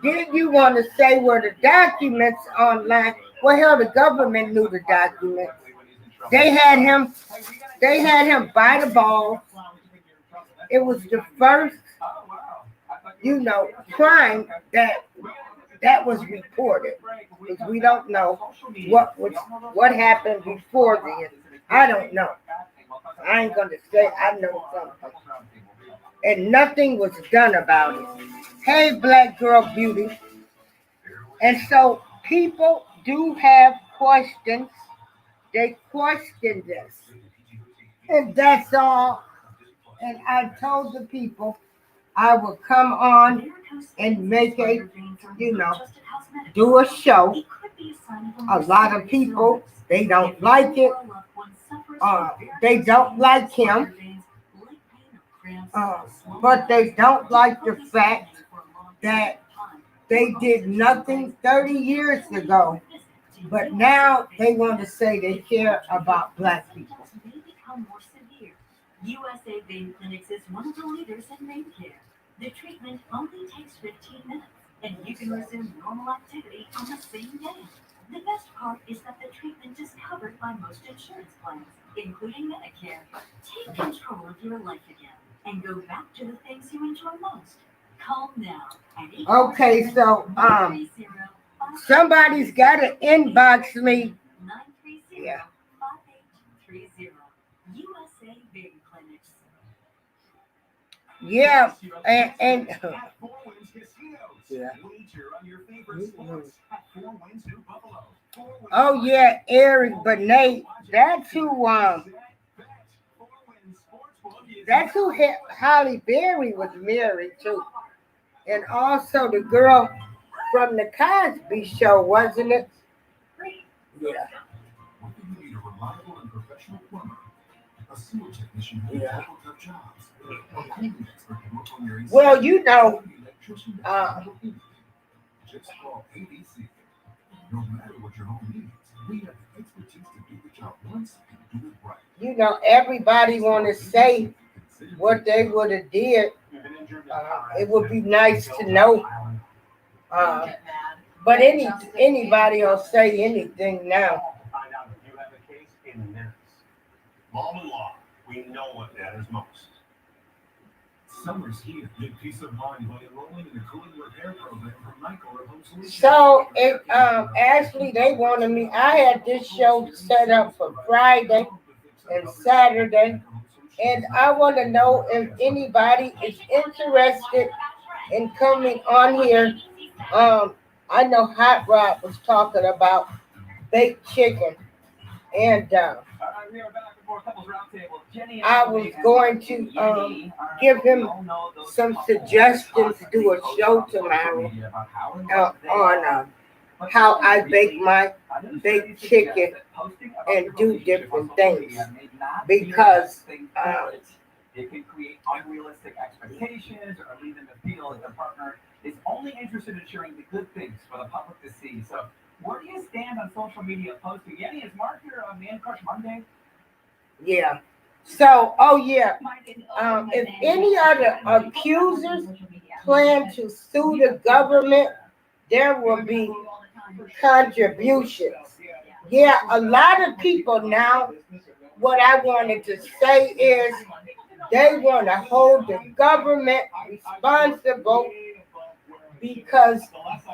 Then you want to say, well, the documents online. Well, hell, the government knew the documents. They had him by the balls. It was the first, crime that was reported. Because we don't know what happened before then. I don't know. I ain't gonna say I know something. And nothing was done about it. Hey, Black Girl Beauty. And so people do have questions. They question this. And that's all. And I told the people I would come on and make do a show. A lot of people, they don't like it. They don't like him. But they don't like the fact that they did nothing 30 years ago. But now they want to say they care about Black people. USA Vein Clinics is one of the leaders in vein care. The treatment only takes 15 minutes, and you can resume normal activity on the same day. The best part is that the treatment is covered by most insurance plans, including Medicare. Take control of your life again and go back to the things you enjoy most. Call now. Okay, so somebody's got to inbox me. 930-5830. USA Vein Clinics. Yeah, and oh yeah, Eric Benet. That's who Holly Berry was married to, and also the girl from the Cosby Show, wasn't it? Yeah. You need a reliable and professional plumber, a sewer technician who can tackle tough jobs, a cleaning expert to work on your AC. Well, just call ABC. No matter what your home needs, we have the expertise to do the job once and do it right. Everybody want to say what they would have did. It would be nice to know. But anybody will say anything now. Find out if you have a case in minutes. Law and law, we know what matters most. Summer's here. Get peace of mind by enrolling in the cooling repair program from Nycor Home Solutions. So it actually they wanted me. I had this show set up for Friday and Saturday, and I want to know if anybody is interested in coming on here. I know Hot Rod was talking about baked chicken, and I was going to give him some suggestions to do a show tomorrow on how I bake my baked chicken and do different things, because it can create unrealistic expectations or lead them to feel that their partner is only interested in sharing the good things for the public to see. So where do you stand on social media posting? Yanni, is Mark here on Man Crush Monday? Yeah. So, if any other accusers plan to sue the government, there will be contributions. Yeah, a lot of people now, what I wanted to say is they want to hold the government responsible because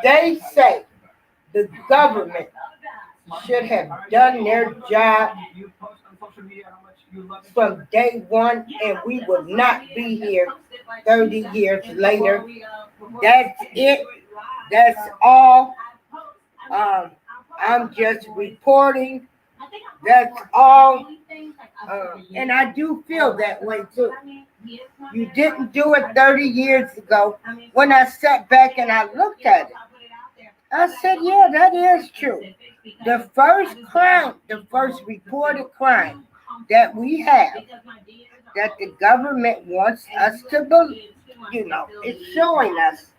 they say the government should have done their job from day one, and we would not be here 30 years later. That's it. That's all. I'm just reporting. That's all. And I do feel that way too. You didn't do it 30 years ago. When I sat back and I looked at it, I said, yeah, that is true. The first crime, the first reported crime that we have, that the government wants us to believe, it's showing us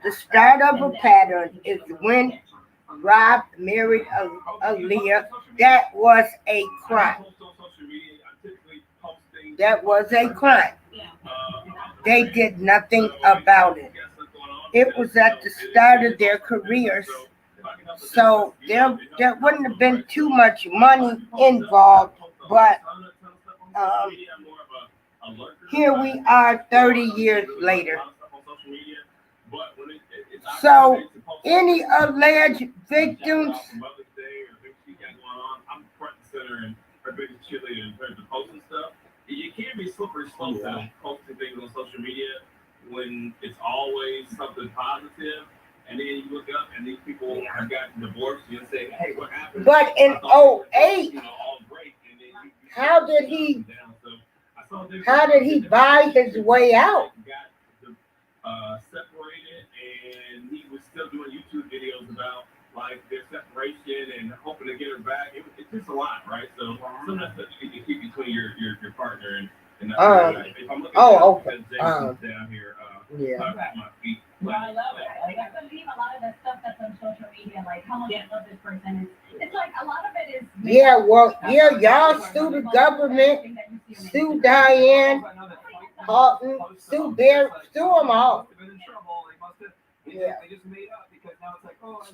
the start of a pattern is when Rob married Aaliyah. That was a crime. That was a crime. They did nothing about it. It was at the start of their careers. So there wouldn't have been too much money involved, but here we are 30 years later. So any alleged victims, I'm front and center and her biggest cheerleader in terms of posting stuff. You can't be slippery slope to posting things on social media when it's always something positive, and then you look up and these people have gotten divorced, and you say, hey, what happened? But in 08, how did he buy his way out? Separated, and he was still doing YouTube videos about like their separation and hoping to get her back. It's just a lot, right? So some of that stuff you can keep between your partner and if I'm looking down here, at my feet. Well, I love it. I can't believe a lot of the stuff that's on social media, like how much I love this person. It's like a lot of it is. Y'all sue the government, sue Diane, Halton, sue Bear, sue them all. Yeah.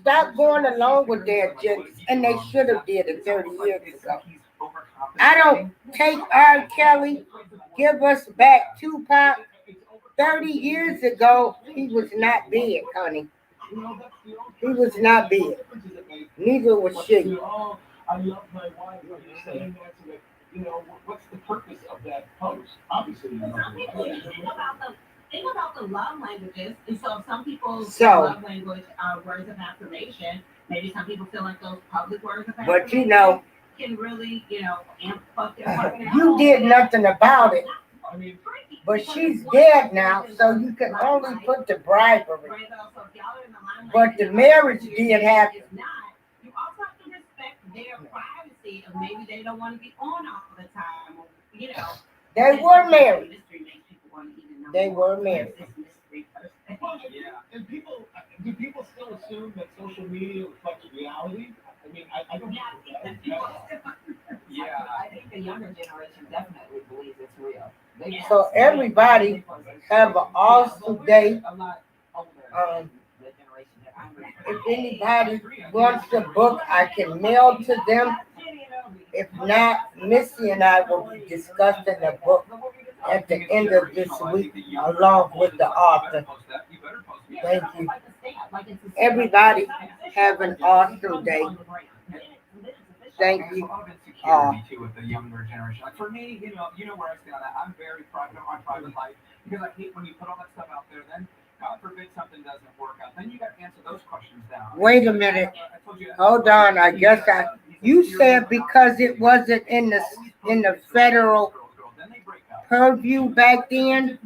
Stop going along with their agendas, and they should have did it 30 years ago. I don't take R. Kelly, give us back Tupac. 30 years ago, he was not big, honey. He was not big. Neither was she. I love my wife, but you're saying that so that, what's the purpose of that post? Obviously, Think about the love languages, and so some people's love language are words of affirmation. Maybe some people feel like those public words of affirmation can really, amp up their partner. You did nothing about it. But she's dead now, so you can only put the bribery. But the marriage did happen. You also have to respect their privacy, of maybe they don't want to be on all the time. They were married. They were married. And do people still assume that social media reflects reality? I mean, I don't know. I think the younger generation definitely believes it's real. So everybody have an awesome day. If anybody wants the book, I can mail to them. If not, Missy and I will be discussing the book at the end of this week, along with the author. Thank you. Everybody have an awesome day. Thank you. With the younger generation. Like for me, you know where I stand on that. I'm very private of my private life because I hate when you put all that stuff out there. Then, God forbid, something doesn't work out. Then you got to answer those questions down. Wait a minute. Hold on. I guess you said because it wasn't in the federal purview back then.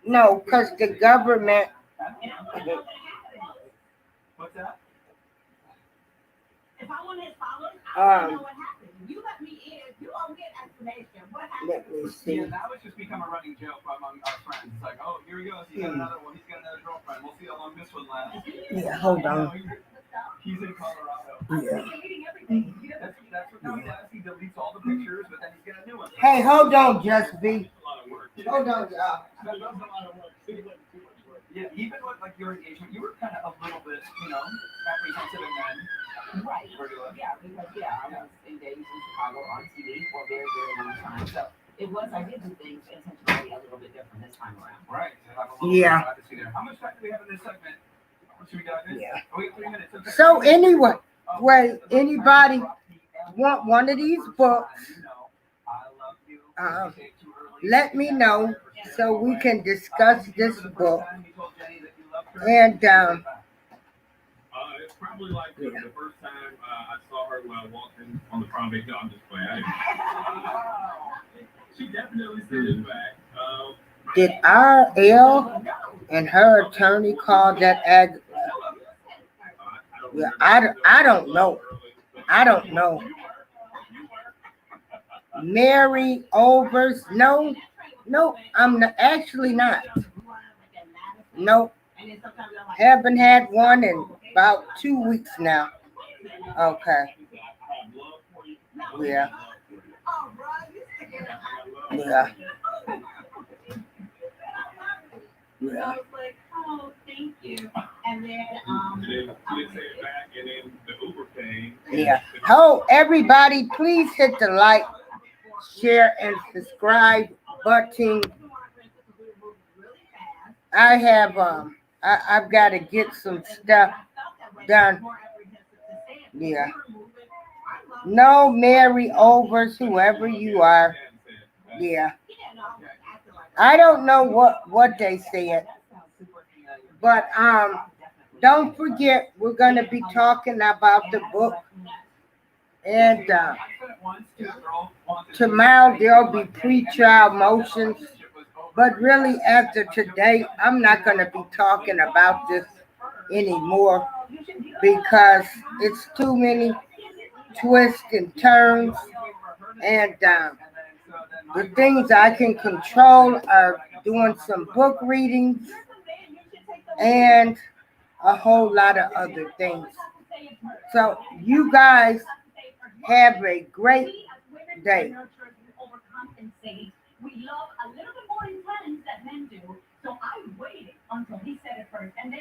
No, because the government. What's that? If I want his followers, I want to know what happened. You let me in, you won't get explanation. What happened? Let me see. Yeah, that was just become a running joke among our friends. It's like, oh, here he goes. He's got another one. He's got another girlfriend. We'll see how long this one lasts. Yeah, hold on. He's in Colorado. Yeah. That's what he does. He deletes all the pictures, but then he's got a new one. Hey, hold on, Just B. Hold on, y'all. Yeah, even with like your engagement, you were kind of a little bit, apprehensive and then. Right. Yeah, because I was engaged in Chicago on TV for a very, very long time. So I did do things intentionally a little bit different this time around. Right. Yeah. How much time do we have in this segment? Should we dive in? Yeah. Oh, wait, 3 minutes. Okay. So anyway, anybody want one of these books? Let me know so we can discuss this book. And it's probably like the first time I saw her when I walked in on the prom date. No, I'm just playing. She definitely said it back. did RL and her attorney call that Yeah, I don't know. I don't know. Mary Overs? No, I'm actually not. Nope. Haven't had one in about 2 weeks now. Okay. Yeah. Yeah. Yeah. I was like, oh, thank you. And then she didn't say it back, and then the Uber came. Yeah. Oh, everybody, please hit the like, share, and subscribe button. I have I've got to get some stuff done. Yeah. No, Mary Overs, whoever you are. Yeah. I don't know what they said. But don't forget, we're going to be talking about the book. And tomorrow there'll be pre-trial motions. But really, after today, I'm not going to be talking about this anymore because it's too many twists and turns. And the things I can control are doing some book readings and a whole lot of other things. So you guys have a great day. We love a little bit more intense than men do, so I waited until he said it first, and